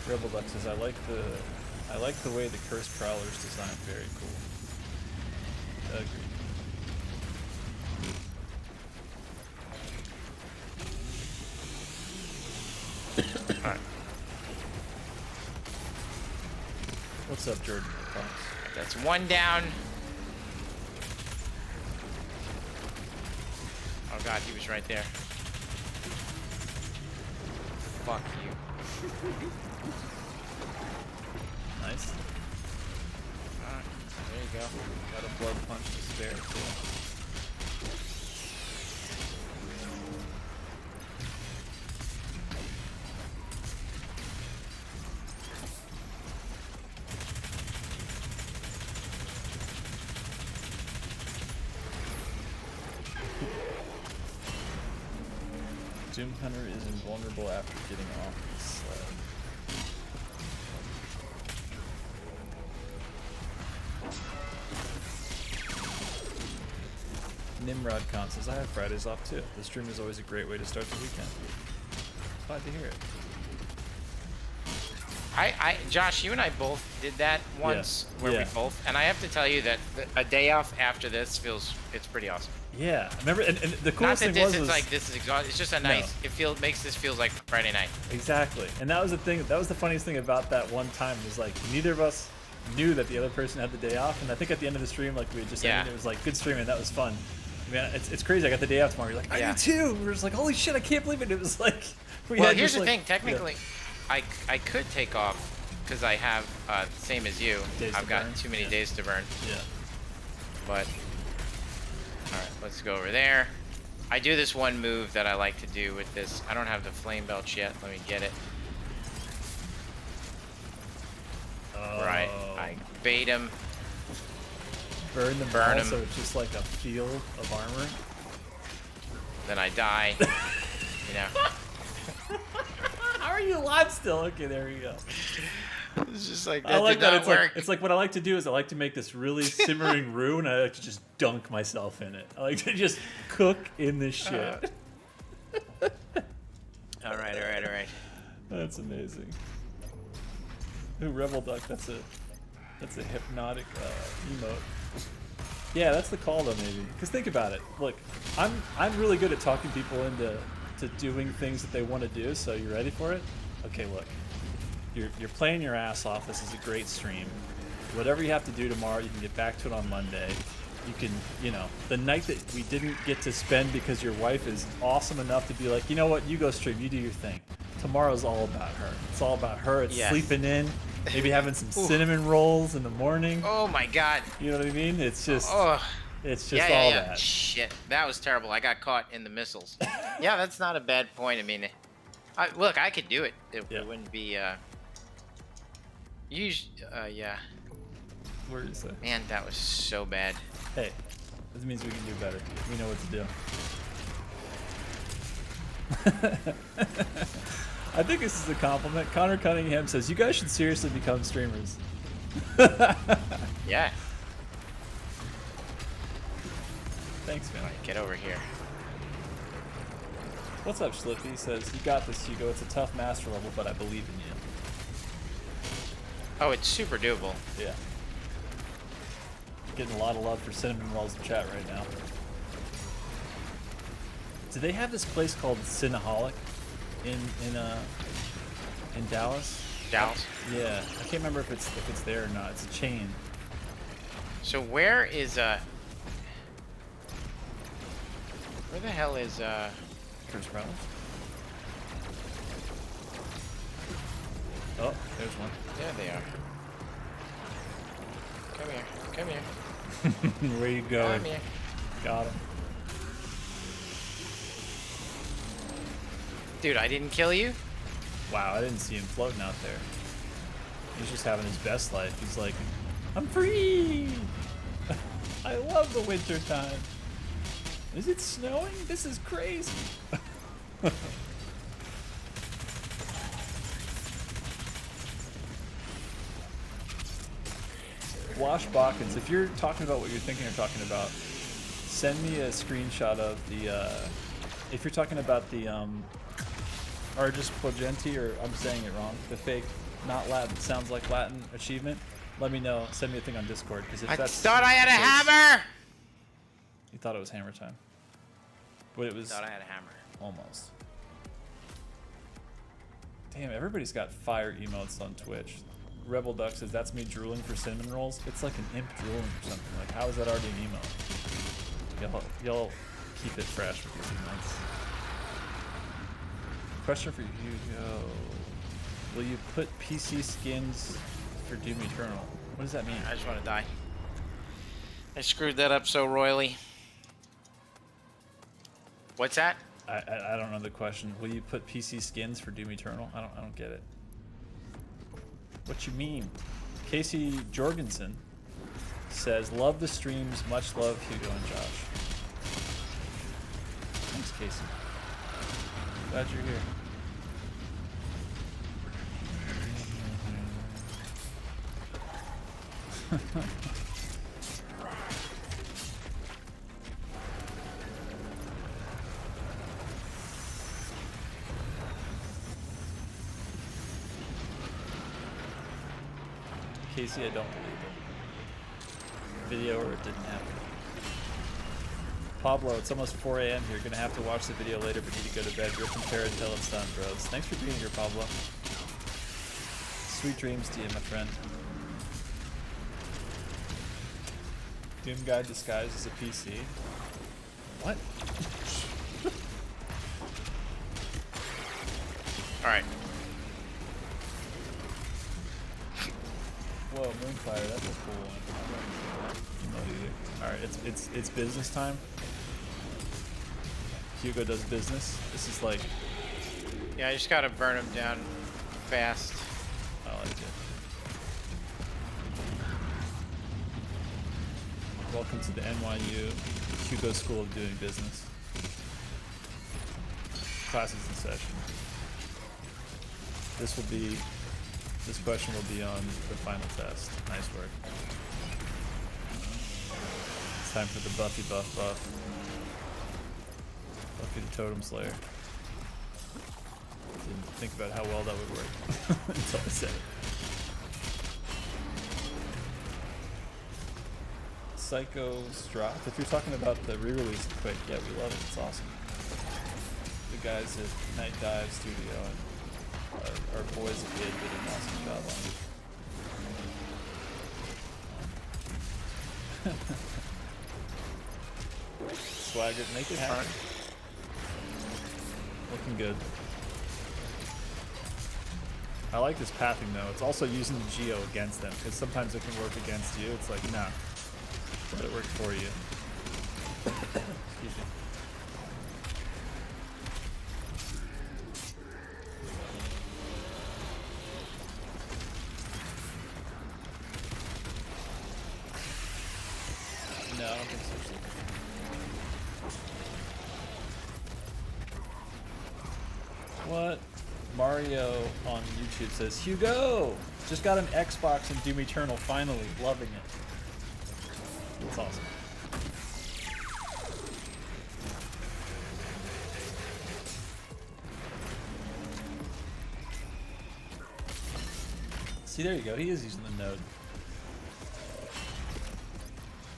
Rebel Duck says, I like the way the Curse Prowler's designed. Very cool. Agreed. Alright. What's up, Jordan? That's one down. Oh god, he was right there. Fuck you. Nice. Alright, there you go. Got a blood punch to spare, too. Doom Hunter is invulnerable after getting off the sled. Nimrod Khan says, I have Fridays off too. The stream is always a great way to start the weekend. Glad to hear it. Josh, you and I both did that once, where we both, and I have to tell you that a day off after this it's pretty awesome. Yeah, I remember, and the Not coolest that thing was, it's like this is exhausting. It's just a nice. Makes this feels like Friday night. Exactly, and that was the thing. That was the funniest thing about that one time. Was like neither of us knew that the other person had the day off, and I think at the end of the stream, like we had just ended, it was like good streaming. That was fun. Man, it's crazy. I got the day off tomorrow. You're like, I do too. We were just like, holy shit, I can't believe it. It was like, well, here's the thing. Technically, I could take off because I have same as you. I've got too many days to burn. Yeah. But all right, let's go over there. I do this one move that I like to do with this. I don't have the flame belch yet. Let me get it. Right. I bait him. Burn them Burn all, him. so it's just like a field of armor. Then I die. You know. How are you alive still? Okay, there we go. It's just like I like that. It's like what I like to do is I like to make this really simmering roux, and I like to just dunk myself in it. I like to just cook in this shit. All right. That's amazing. Ooh, Rebel Duck. That's a hypnotic emote. Yeah, that's the call though, maybe. Because think about it. Look, I'm really good at talking people into doing things that they want to do. So you ready for it? Okay, look. You're playing your ass off. This is a great stream. Whatever you have to do tomorrow, you can get back to it on Monday. You can, the night that we didn't get to spend because your wife is awesome enough to be like, you know what, you go stream, you do your thing. Tomorrow's all about her. It's all about her. It's sleeping in, maybe having some cinnamon rolls in the morning. Oh my god. You know what I mean? It's just, It's just all that. Shit, that was terrible. I got caught in the missiles. Yeah, that's not a bad point. I mean, look, I could do it. It wouldn't be. Yeah. Where is that? Man, that was so bad. Hey, this means we can do better. We know what to do. I think this is a compliment. Connor Cunningham says, you guys should seriously become streamers. Yeah. Thanks, man. Get over here. What's up, Schlippy? He says, you got this, Hugo. It's a tough master level, but I believe in you. Oh, it's super doable. Yeah. Getting a lot of love for Cinnamon Rolls in chat right now. Do they have this place called Cinnaholic in Dallas? Dallas? Yeah. I can't remember if it's there or not. It's a chain. So where is where the hell is Chris Brown? Oh, there's one. There they are. Come here. Come here. Where you going? Come here. Got him. Dude, I didn't kill you? Wow, I didn't see him floating out there. He's just having his best life. He's like, I'm free! I love the winter time. Is it snowing? This is crazy. Wash Balkans, if you're talking about what you're thinking or talking about, send me a screenshot of the, if you're talking about the, Argus Pogenti, or I'm saying it wrong, the fake, not Latin, sounds like Latin achievement, let me know. Send me a thing on Discord, because if I that's... thought I had a hammer! You thought it was hammer time. But it was... I thought I had a hammer. Almost. Damn, everybody's got fire emotes on Twitch. Rebel Duck says, that's me drooling for cinnamon rolls. It's like an imp drooling or something. Like, how is that already an emote? Y'all keep it fresh with your emotes. Question for Hugo. Will you put PC skins for Doom Eternal? What does that mean? I just want to die. I screwed that up so royally. What's that? I don't know the question. Will you put PC skins for Doom Eternal? I don't get it. What you mean? Casey Jorgensen says, love the streams, much love Hugo and Josh. Thanks, Casey. Glad you're here. Casey, I don't believe it. Video or it didn't happen. Pablo, it's almost 4 a.m. here. Gonna have to watch the video later, but need to go to bed. Rip and tear until it's done, bros. Thanks for being here, Pablo. Sweet dreams to you, my friend. Doom guy disguised as a PC. What? Alright. Whoa, Moonfire, that's a cool one. Alright, it's business time. Hugo does business. This is like... Yeah, I just gotta burn him down fast. I like it. Welcome to the NYU Hugo School of Doing Business. Classes in session. This question will be on the final test. Nice work. It's time for the Buffy buff. Buffy the Totem Slayer. Didn't think about how well that would work until I said it. Psycho Stroth. If you're talking about the re-release of Quake, yeah, we love it. It's awesome. The guys at Night Dive Studio and our boys at Kid did an awesome job on it. Swagger, make it happen. Looking good. I like this pathing though. It's also using the Geo against them, because sometimes it can work against you. It's like, nah, let it work for you. Excuse me. No, I don't think so. What? Mario on YouTube says, Hugo! Just got an Xbox and Doom Eternal, finally. Loving it. That's awesome. See, there you go. He is using the node.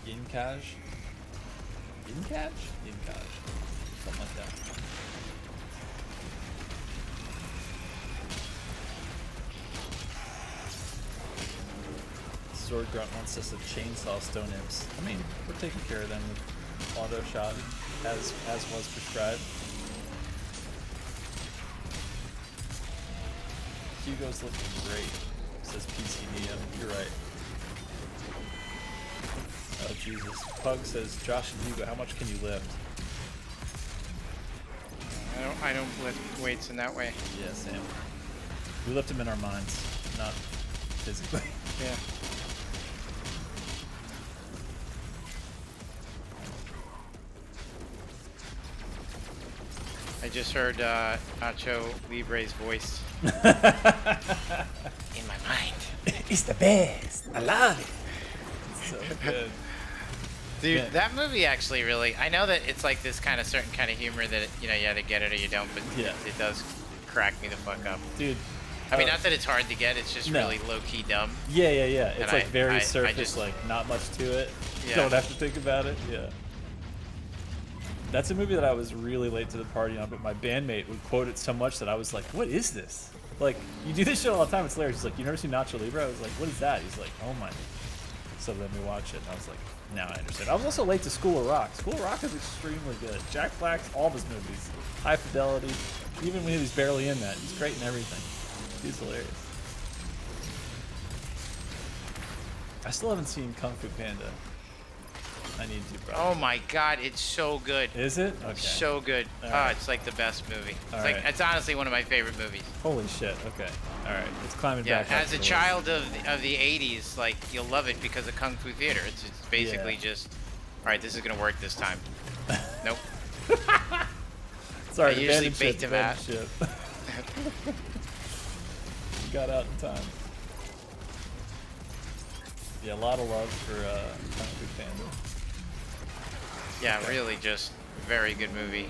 Yinkaj? Yinkaj? Yinkaj. Something like that. Sword Grunt wants us to chainsaw stone imps. I mean, we're taking care of them with auto shot as was prescribed. Hugo's looking great, says PCDM. You're right. Oh Jesus. Pug says, Josh and Hugo, how much can you lift? I don't lift weights in that way. Yeah, Sam. We lift them in our minds, not physically. Yeah. I just heard Nacho Libre's voice in my mind. It's the best. I love it. So good. Dude, Yeah. that movie actually really, I know that it's like this kind of certain kind of humor that, you either get it or you don't, but Yeah. it does crack me the fuck up. Dude. I mean, not that it's hard to get, it's just No. really low-key dumb. Yeah. It's And like very I surface, just- like not much to it. Yeah. Don't have to think about it. Yeah. That's a movie that I was really late to the party on, but my bandmate would quote it so much that I was like, what is this? Like, you do this shit all the time, it's hilarious. He's like, you never seen Nacho Libre? I was like, what is that? He's like, oh my. So let me watch it, and I was like, now I understand. I was also late to School of Rock. School of Rock is extremely good. Jack Black's all of his movies. High Fidelity. Even when he's barely in that, he's great in everything. He's hilarious. I still haven't seen Kung Fu Panda. I need to, bro. Oh my god, it's so good. Is it? Okay. So good. All Oh, right. it's like the best movie. All It's like right. it's honestly one of my favorite movies. Holy shit. Okay. All right. It's climbing Yeah, back up as to a the child of the 80s, like you'll love it because of Kung Fu Theater. It's basically Yeah. just, all right, this is gonna work this time. Nope. list. Sorry, I usually abandoned bait ship, him out. abandoned ship. You got out in time. Yeah, a lot of love for Kung Fu Panda. Yeah, Okay. really just very good movie.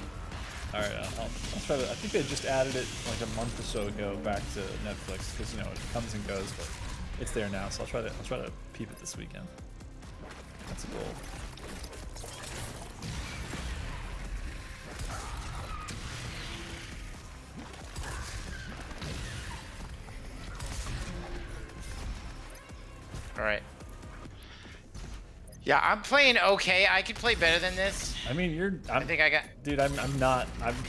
All right, I'll try to. I think they just added it like a month or so ago back to Netflix because it comes and goes, but it's there now. So I'll try to peep it this weekend. That's a goal. All right. Yeah, I'm playing okay. I could play better than this. I mean, I think I got. Dude, I'm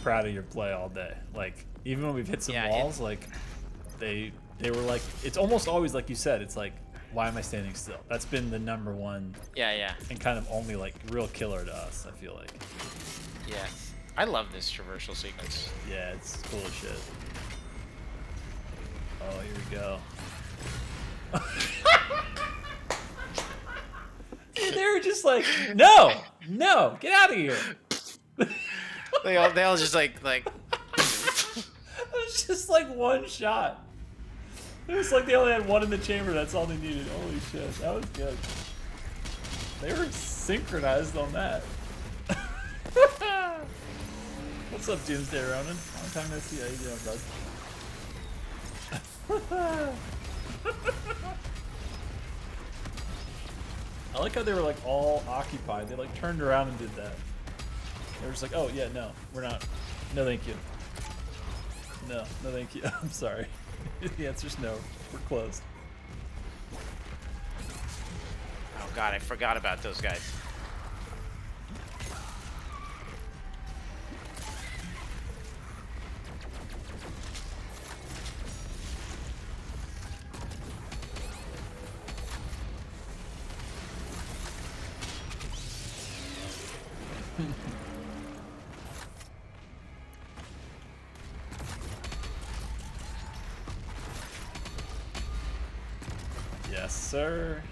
proud of your play all day. Like, even when we've hit some Yeah, walls, like, they were like, it's almost always like you said, it's like, why am I standing still? That's been the number one Yeah. and kind of only, like, real killer to us, I feel like. Yeah. I love this traversal sequence. Yeah, it's cool as shit. Oh, here we go. They were just like, no, get out of here. They all just like. It was just like one shot. It was like they only had one in the chamber. That's all they needed. Holy shit, that was good. They were synchronized on that. What's up, Doomsday Ronan? Long time no see. How you doing, bud? I like how they were like all occupied. They like turned around and did that. They were just like, oh yeah, no, we're not. No, thank you. No, thank you. I'm sorry. The answer's no. We're closed. Oh god, I forgot about those guys. Yes, sir.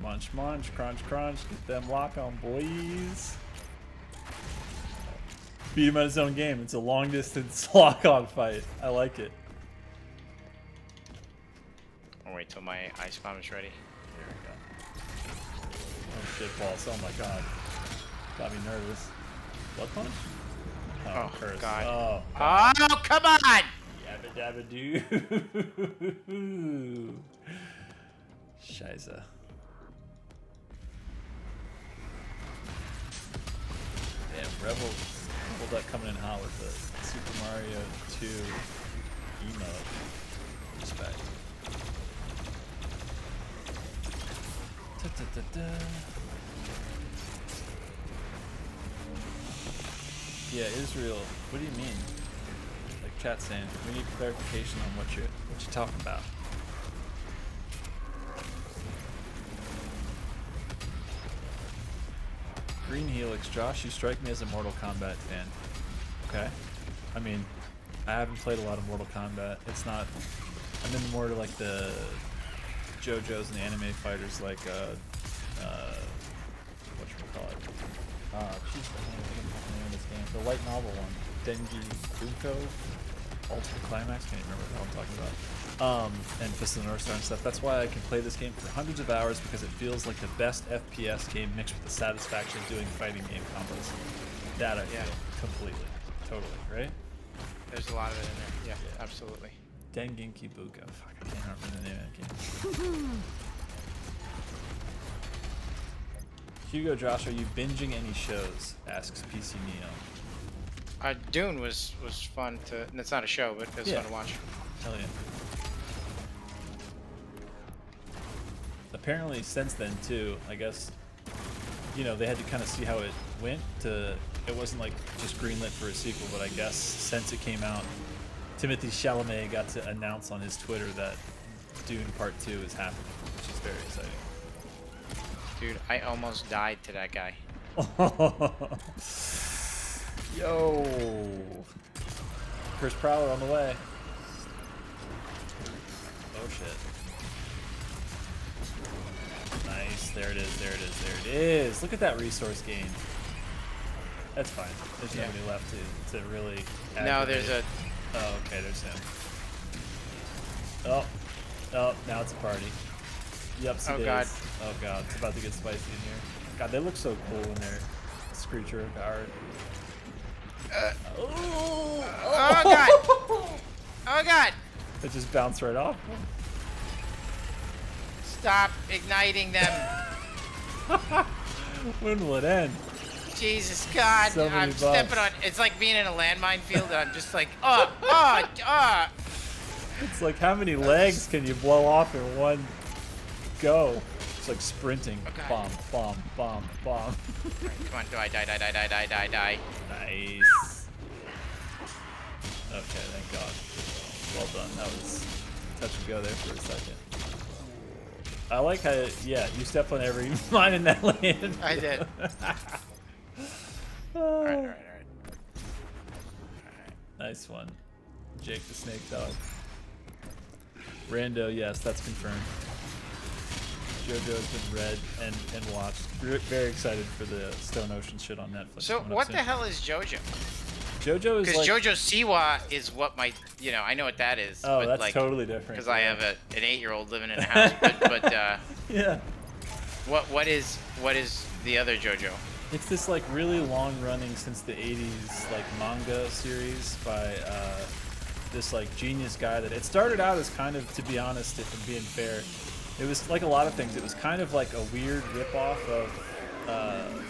Munch, munch, crunch, crunch. Get them lock on, boys. Beat him at his own game. It's a long distance lock on fight. I like it. I'll wait till my ice bomb is ready. There we go. Oh shit, balls. Oh my god. Got me nervous. Blood punch? Oh, curse. God. Oh, god. Oh, come on! Yabba dabba doo. Shiza. Damn, Rebel Duck coming in hot with the Super Mario 2 emote. Respect. Da-da-da-da. Yeah, Israel. What do you mean? Like chat saying, we need clarification on what you're talking about. Green Helix, Josh, you strike me as a Mortal Kombat fan. Okay. I mean, I haven't played a lot of Mortal Kombat. It's not. I'm into more to like the JoJo's and the anime fighters, like whatchamacallit? Jeez, I can't think of the name of this game. The light novel one, Denji Bunko, Ultimate Climax. Can't even remember what I'm talking about. And Fist of the North Star and stuff. That's why I can play this game for hundreds of hours, because it feels like the best FPS game mixed with the satisfaction of doing fighting game combos. That I feel completely, totally, right? There's a lot of it in there. Yeah, absolutely. Dengenki Buko. Fuck, I can't remember the name of that game. Hugo, Josh, are you binging any shows? Asks PC Neo. Dune was fun to. And it's not a show, but it was fun to watch. Hell yeah. Apparently, since then too, I guess, you know, they had to kind of see how it went. It wasn't like just greenlit for a sequel, but I guess since it came out, Timothée Chalamet got to announce on his Twitter that Dune Part 2 is happening, which is very exciting. Dude, I almost died to that guy. Yo! Chris Prowler on the way. Oh shit. Nice, there it is, there it is, there it is. Look at that resource gain. That's fine. There's nobody left to really aggravate. No, there's a... Oh, okay, there's him. Oh, now it's a party. Yep, oh god. Oh god, it's about to get spicy in here. God, they look so cool when they're Screecher powered. Oh god! Oh god! It just bounced right off. Stop igniting them! When will it end? Jesus God! So I'm stepping on. It's like being in a landmine field. I'm just like, It's like, how many legs can you blow off in one go? It's like sprinting. Okay. Bomb, bomb, bomb, bomb. Come on, die. Nice. Okay, thank God. Well done. That was touch and go there for a second. I like how, yeah, you stepped on every mine in that land. I did. Alright. Nice one. Jake the Snake Dog. Rando, yes, that's confirmed. JoJo has been read and watched. Very excited for the Stone Ocean shit on Netflix. So what the hell is JoJo? JoJo is because like... JoJo Siwa is what my, I know what that is. Oh, but that's like, totally different. Because I have an 8-year-old living in a house. but yeah. What is the other JoJo? It's this like really long running since the 80s like manga series by this like genius guy that it started out as kind of, to be honest, if I'm being fair, it was like a lot of things. It was kind of like a weird ripoff of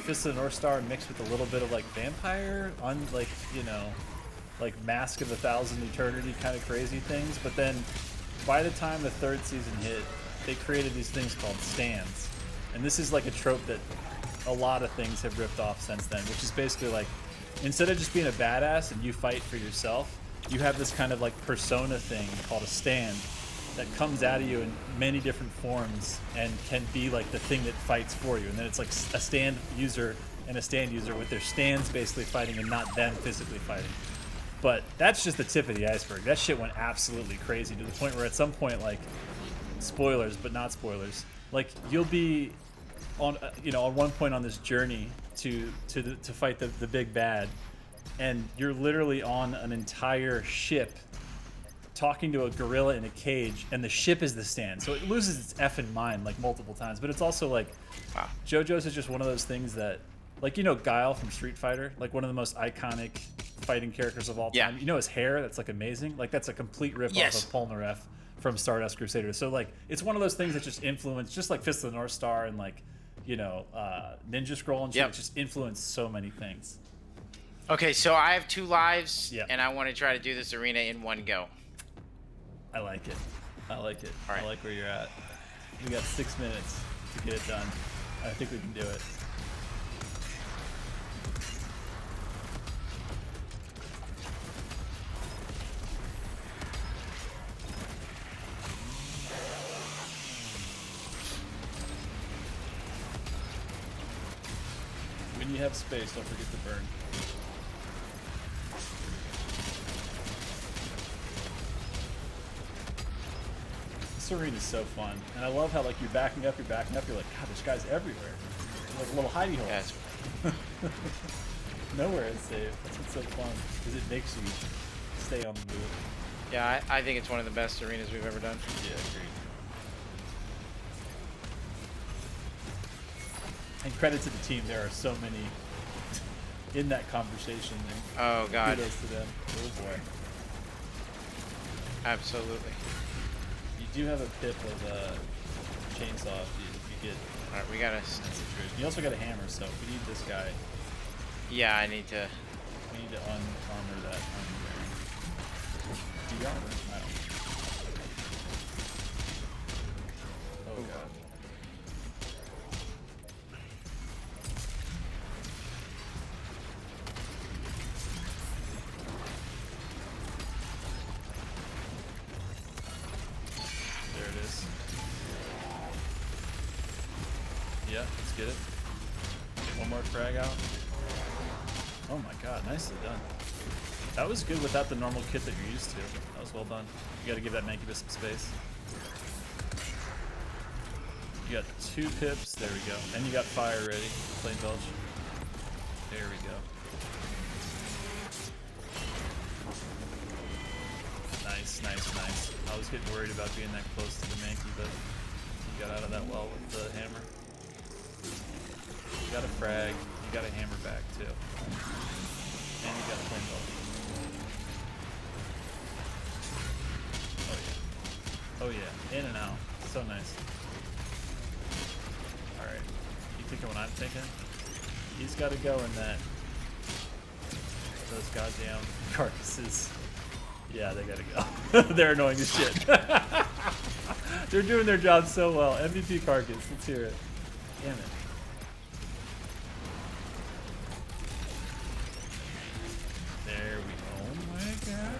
Fist of the North Star mixed with a little bit of like vampire on like, like Mask of a Thousand Eternity kind of crazy things. But then by the time the third season hit, they created these things called stands. And this is like a trope that a lot of things have ripped off since then, which is basically like, instead of just being a badass and you fight for yourself, you have this kind of like persona thing called a stand that comes out of you in many different forms and can be like the thing that fights for you. And then it's like a stand user and a stand user with their stands basically fighting and not them physically fighting. But that's just the tip of the iceberg. That shit went absolutely crazy to the point where at some point, like, spoilers, but not spoilers. Like, you'll be on, on one point on this journey to fight the big bad, and you're literally on an entire ship talking to a gorilla in a cage, and the ship is the stand. So it loses its effing mind like multiple times. But it's also like, JoJo's is just one of those things that, like, Guile from Street Fighter, like one of the most iconic fighting characters of all time. Yeah. His hair, that's like amazing. Like that's a complete rip off of Polnareff from Stardust Crusader. So like it's one of those things that just influence, just like Fist of the North Star and like Ninja Scroll and shit. It just influenced so many things. Okay, so I have 2 lives, and I want to try to do this arena in one go. I like it. All right. I like where you're at. We got 6 minutes to get it done. I think we can do it. When you have space, don't forget to burn. This arena is so fun, and I love how like you're backing up, you're like, God, there's guys everywhere. Like a little hidey hole. Yeah, Nowhere is safe. That's what's so fun, because it makes you stay on the move. Yeah, I think it's one of the best arenas we've ever done. Yeah, agreed. And credit to the team, there are so many in that conversation. And oh God. Kudos to them. Oh boy. Absolutely. You do have a pip of chainsaw if you get. All right, we gotta. You also got a hammer, so if we need this guy. Yeah, I need to. We need to unarmor that. Do you armor? I don't. Oh God. There it is. Yeah, let's get it. Get one more frag out. Oh my God, nicely done. That was good without the normal kit that you're used to. That was well done. You gotta give that Mancubus some space. You got 2 pips, there we go. And you got fire ready, plain belch. There we go. Nice, nice, nice. I was getting worried about being that close to the Mankey, but you got out of that well with the hammer. You got a frag, you got a hammer back too. And you got a plain belch. Oh yeah, in and out. So nice. Alright. You thinking what I'm thinking? He's gotta go in that. Those goddamn carcasses. Yeah, they gotta go. They're annoying as shit. They're doing their job so well. MVP carcass, let's hear it. Damn it. There we go. Oh my God.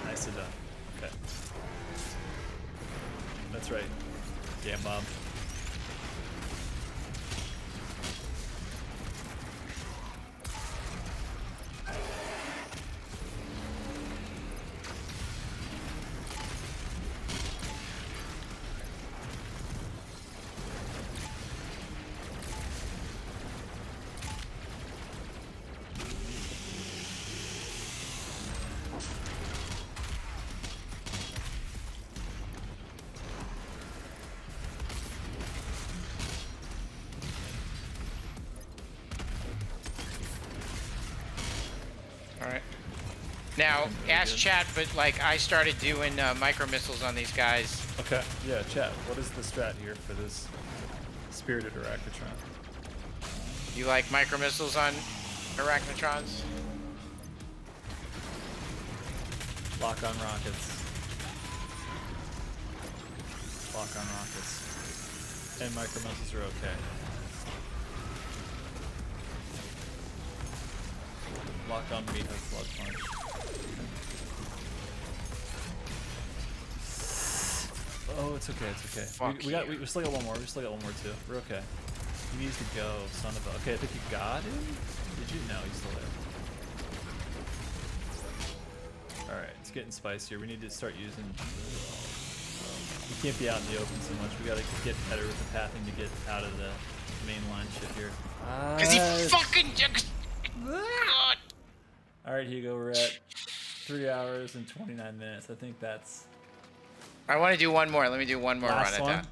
Nicely done. Okay. That's right. Damn bomb. Now, ask chat, but like I started doing micro missiles on these guys. Okay, yeah, chat. What is the strat here for this spirited Arachnotron? You like micro missiles on Arachnotrons? Lock on rockets. Lock on rockets. And micro missiles are okay. Lock on meat has blood punch. Oh, it's okay, it's okay. We still got one more. We still got one more too. We're okay. He needs to go, son of a. Okay, I think you got him. Did you? No, he's still there. getting spicier. We need to start using. We can't be out in the open so much. We gotta get better with the pathing to get out of the mainline shit here. Because he fucking. God. All right, Hugo, we're at 3 hours and 29 minutes. I think that's. I want to do one more. Let me do one more last run one? at that.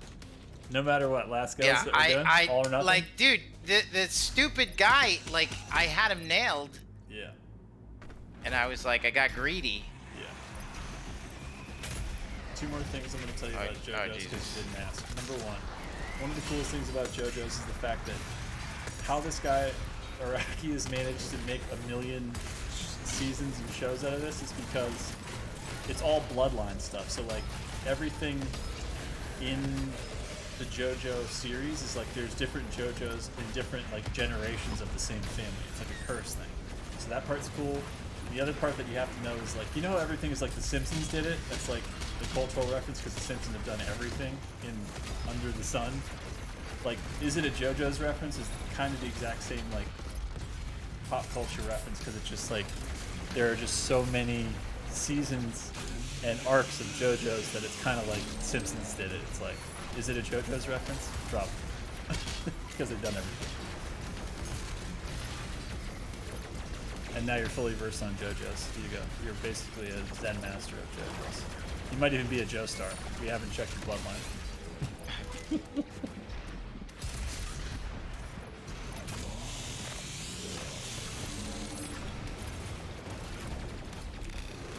No matter what, last goes. Yeah, that we're doing? All or nothing? like, dude, the stupid guy, like, I had him nailed. Yeah. And I was like, I got greedy. Yeah. 2 more things I'm going to tell you about JoJo's because you didn't ask. Number one of the coolest things about JoJo's is the fact that how this guy, Araki, has managed to make 1 million seasons and shows out of this is because it's all bloodline stuff. So, like, everything in the JoJo series is like there's different JoJos in different, like, generations of the same family. It's like a curse thing. So that part's cool. The other part that you have to know is, like, you know how everything is like The Simpsons did it? That's like the cultural reference because The Simpsons have done everything in under the sun. Like, is it a JoJo's reference? It's kind of the exact same, like, pop culture reference because it's just like there are just so many seasons and arcs of JoJo's that it's kind of like Simpsons did it. It's like, is it a JoJo's reference? Probably. Because they've done everything. And now you're fully versed on JoJo's. Hugo. You're basically a Zen master of JoJo's. You might even be a Joestar. We haven't checked your bloodline.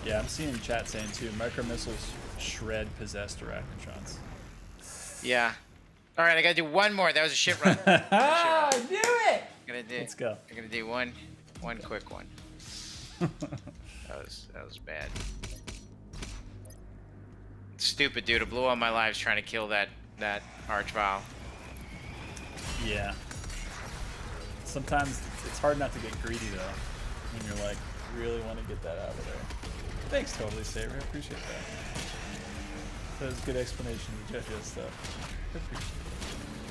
Yeah, I'm seeing chat saying too, micro missiles shred possessed arachnotrons. Yeah. All right, I gotta do one more. That was a shit run. I knew it! Let's go. I'm gonna do one quick one. that was bad. Stupid dude, it blew all my lives trying to kill that Archvile. Yeah. Sometimes it's hard not to get greedy though, when you're like, really want to get that out of there. Thanks, Totally Saber. I appreciate that. That was a good explanation of the JoJo stuff.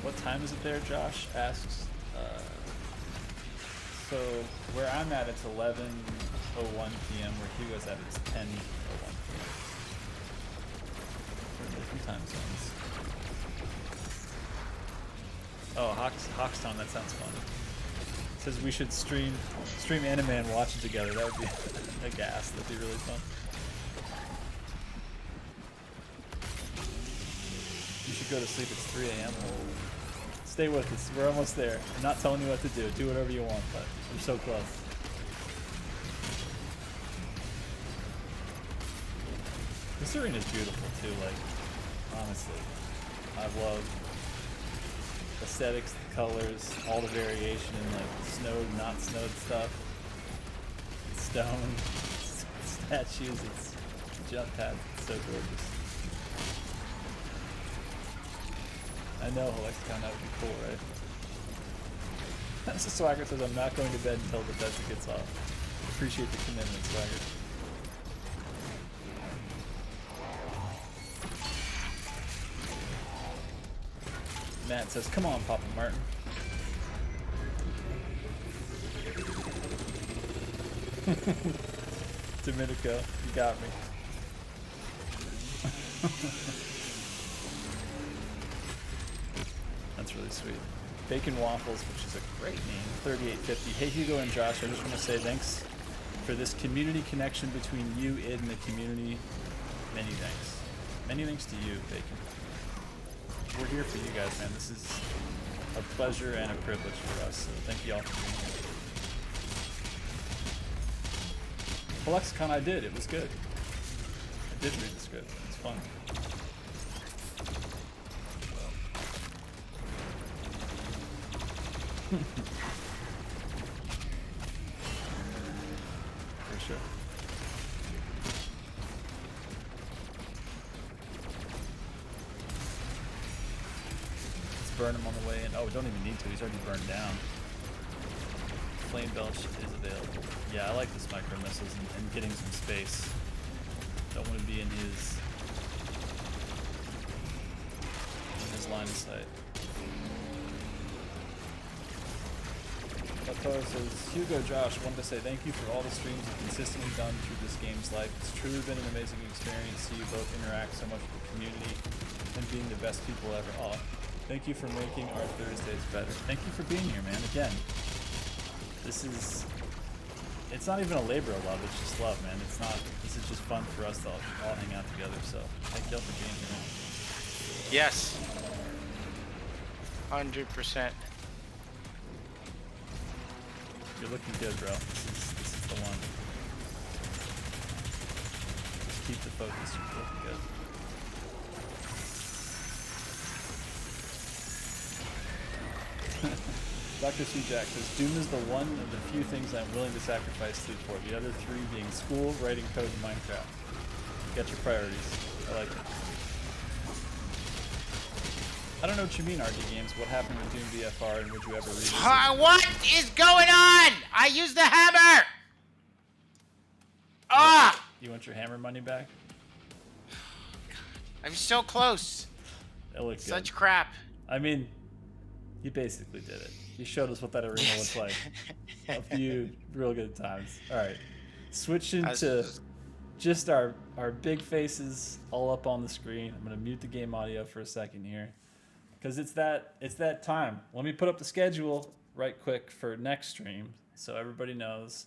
What time is it there? Josh asks. So where I'm at, it's 11:01 p.m. Where Hugo's at, it's 10:01 p.m. We're in different time zones. Oh, Hawkstown, that sounds fun. It says we should stream anime and watch it together. That would be a gas. That'd be really fun. You should go to sleep. It's 3 a.m. Stay with us. We're almost there. I'm not telling you what to do. Do whatever you want, but we're so close. This arena is beautiful too. Like, honestly, I love aesthetics, the colors, all the variation in like snowed, not snowed stuff. Stone, statues, it's jump pads. It's so gorgeous. I know, Alexicon, that would be cool, right? So Swagger says, I'm not going to bed until Bethesda gets off. Appreciate the commitment, Swagger. Matt says, come on, Papa Martin. Domenico, you got me. That's really sweet. Bacon Waffles, which is a great name, 3850. Hey Hugo and Josh, I just want to say thanks for this community connection between you, Id, and the community. Many thanks. Many thanks to you, Bacon. We're here for you guys, man. This is a pleasure and a privilege for us, so thank you all for being here. Lexicon, I did. It was good. I did read the script. It's fun. For sure. Let's burn him on the way in. Oh, we don't even need to. He's already burned down. Flame Belch is available. Yeah, I like this micro missiles and getting some space. Don't want to be in his line of sight. Lakoa says, Hugo, Josh, wanted to say thank you for all the streams you've consistently done through this game's life. It's truly been an amazing experience to see you both interact so much with the community and being the best people ever. Oh, thank you for making our Thursdays better. Thank you for being here, man. Again, it's not even a labor of love, it's just love, man. This is just fun for us to all hang out together, so thank y'all for being here, man. Yes. 100%. You're looking good, bro. This is the one. Just keep the focus. You're looking good. Dr. C-Jack says, Doom is the one of the few things I'm willing to sacrifice sleep for. The other three being school, writing code, and Minecraft. Get your priorities. I like it. I don't know what you mean, RD Games. What happened with Doom BFR, and would you ever revisit it? What is going on? I used the hammer! Ah! You want your hammer money back? I'm so close. It looked good. Such crap. I mean, you basically did it. You showed us what that arena looks like. A few real good times. All right. Switching to just our big faces all up on the screen. I'm going to mute the game audio for a second here. Because it's that time. Let me put up the schedule right quick for next stream so everybody knows.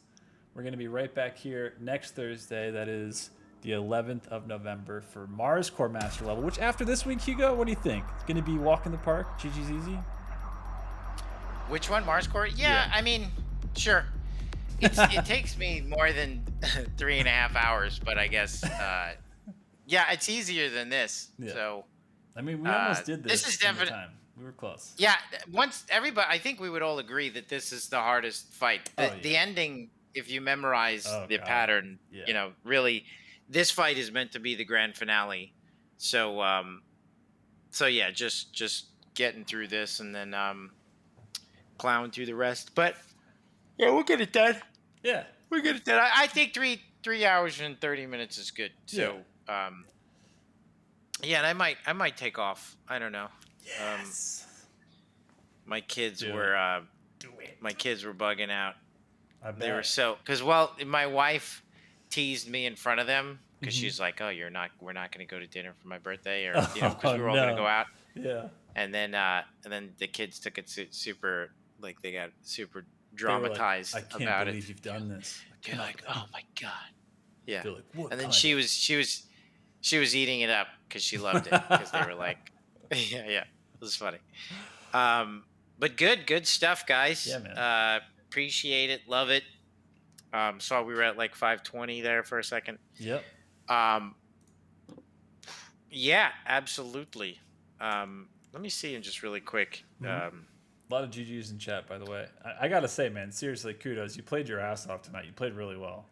We're going to be right back here next Thursday. That is the 11th of November for Mars Core Master Level. Which after this week, Hugo, what do you think? It's going to be walk in the park? GG's easy? Which one? Mars Core? Yeah, I mean, sure. It takes me more than 3.5 hours, but I guess, yeah, it's easier than this. Yeah. So. I mean, we almost did this. This is definitely definitely. We were close. Yeah, once everybody, I think we would all agree that this is the hardest fight. The ending, if you memorize the pattern, you know, really, this fight is meant to be the grand finale. So, so yeah, just getting through this and then plowing through the rest. But yeah, we'll get it done. Yeah, we'll get it done. I think 3 hours and 30 minutes is good. So, yeah, and I might take off. I don't know. Yes. My kids Do were it. my kids were bugging out. I bet. They were so my wife teased me in front of them because she's like, "Oh, we're not going to go to dinner for my birthday," or you know, because we were all going to go out. Yeah. And then the kids took it super, like they got super dramatized like, I can't about believe it. you've done this. They're like, "Oh my god." Yeah. Like, what and then kind she was eating it up because she loved it because they were like, yeah, it was funny. But good stuff, guys. Yeah, man. Appreciate it, love it. Saw we were at like 520 there for a second. Yep. Yeah, absolutely. Let me see just really quick. A lot of GGs in chat, by the way. I gotta say, man, seriously, kudos. You played your ass off tonight. You played really well.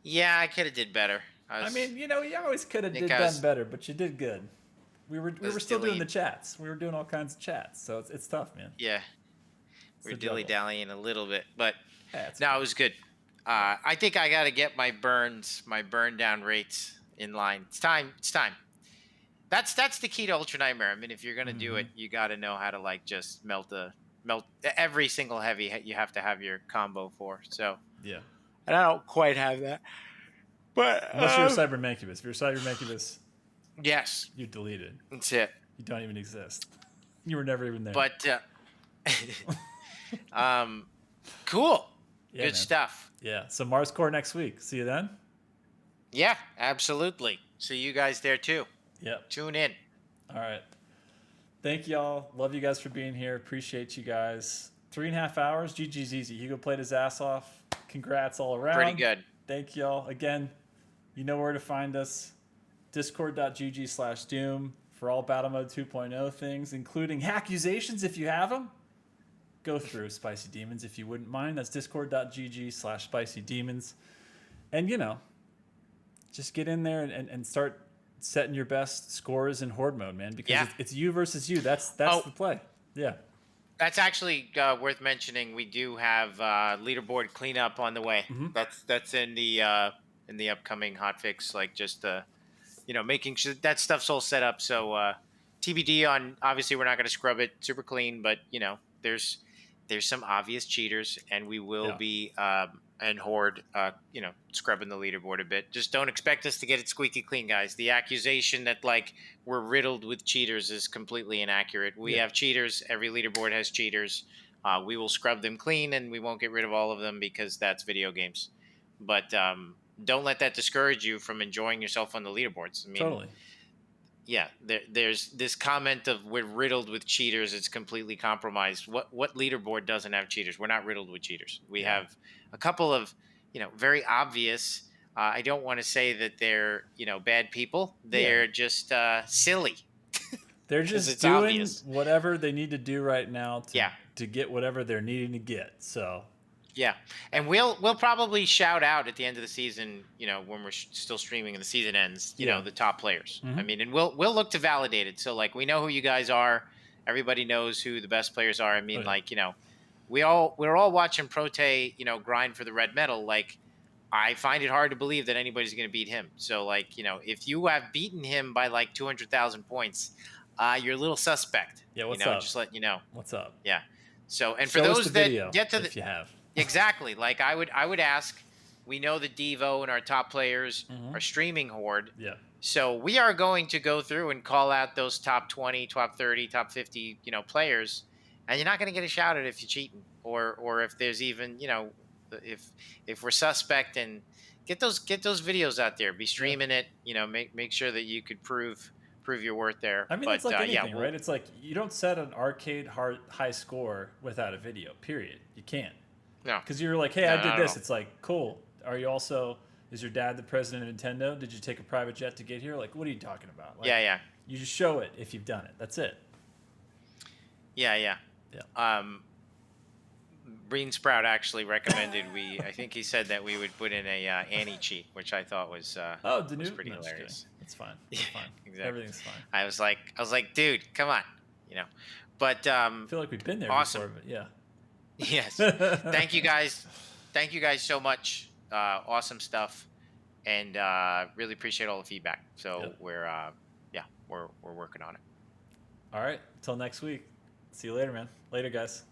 Yeah, I could have did better. I mean, you know, you always could have done better, but you did good. We were still doing the chats. We were doing all kinds of chats, so it's tough, man. Yeah, we're dilly dallying a little bit, but it was good. I think I got to get my burn down rates in line. It's time. That's the key to Ultra Nightmare. I mean, if you're gonna do it, you got to know how to like just melt every single heavy. You have to have your combo for. So yeah, and I don't quite have that. But unless you're a Cybermancubus. If you're a Cybermancubus, yes, you're deleted. That's it. You don't even exist. You were never even there. But cool. Yeah, good man. stuff. Yeah. So Mars Core next week. See you then. Yeah, absolutely. See you guys there too. Yep. Tune in. All right. Thank y'all. Love you guys for being here. Appreciate you guys. 3.5 hours. GG's easy. Hugo played his ass off. Congrats all around. Pretty good. Thank y'all. Again, you know where to find us. Discord.gg/Doom for all Battle Mode 2.0 things, including accusations if you have them. Go through Spicy Demons if you wouldn't mind. That's discord.gg/Spicy Demons. And, you know, just get in there and start setting your best scores in Horde mode, man, because it's you versus you. That's the play. Yeah. That's actually worth mentioning. We do have leaderboard cleanup on the way. That's in the upcoming hotfix, like just making sure that stuff's all set up. So TBD on. Obviously, we're not going to scrub it super clean, but there's there's some obvious cheaters, and we will be and Horde, scrubbing the leaderboard a bit. Just don't expect us to get it squeaky clean, guys. The accusation that like we're riddled with cheaters is completely inaccurate. We have cheaters. Every leaderboard has cheaters. We will scrub them clean, and we won't get rid of all of them because that's video games. But don't let that discourage you from enjoying yourself on the leaderboards. I mean, Totally. Yeah, there's this comment of we're riddled with cheaters. It's completely compromised. What leaderboard doesn't have cheaters? We're not riddled with cheaters. We have a couple of, very obvious. I don't want to say that they're, bad people. They're just silly. They're just doing whatever they need to do right now to get whatever they're needing to get. So. Yeah, and we'll probably shout out at the end of the season, when we're still streaming and the season ends, the top players. I mean, and we'll look to validate it. So like we know who you guys are. Everybody knows who the best players are. I mean, we're all watching Prote, grind for the red medal. Like, I find it hard to believe that anybody's going to beat him. So like, if you have beaten him by like 200,000 points, you're a little suspect. Yeah, what's up? Just letting you know. What's up? Yeah. So and Show for us those the that video, get to if you have. Exactly. Like I would ask, we know that Devo and our top players are streaming Horde. Yeah. So we are going to go through and call out those top 20, top 30, top 50, players. And you're not going to get a shout out if you're cheating or if there's even, if we're suspect, and get those videos out there, be streaming it, make sure that you could prove your worth there. I mean, it's like anything, right? It's like you don't set an arcade high score without a video, period. You can't. No. Because you're like, hey, I did this. It's like, cool. Are you also, is your dad the president of Nintendo? Did you take a private jet to get here? Like, what are you talking about? Like, yeah. You just show it if you've done it. That's it. Yeah. Breen Sprout actually recommended I think he said that we would put in a Annie cheat, which I thought was pretty hilarious. It's fine. It's fine. Exactly. Everything's fine. I was like, dude, come on, But I feel like we've been there before, but yeah. Yes. Thank you guys so much. Awesome stuff, and really appreciate all the feedback. So we're working on it. All right. Until next week. See you later, man. Later, guys.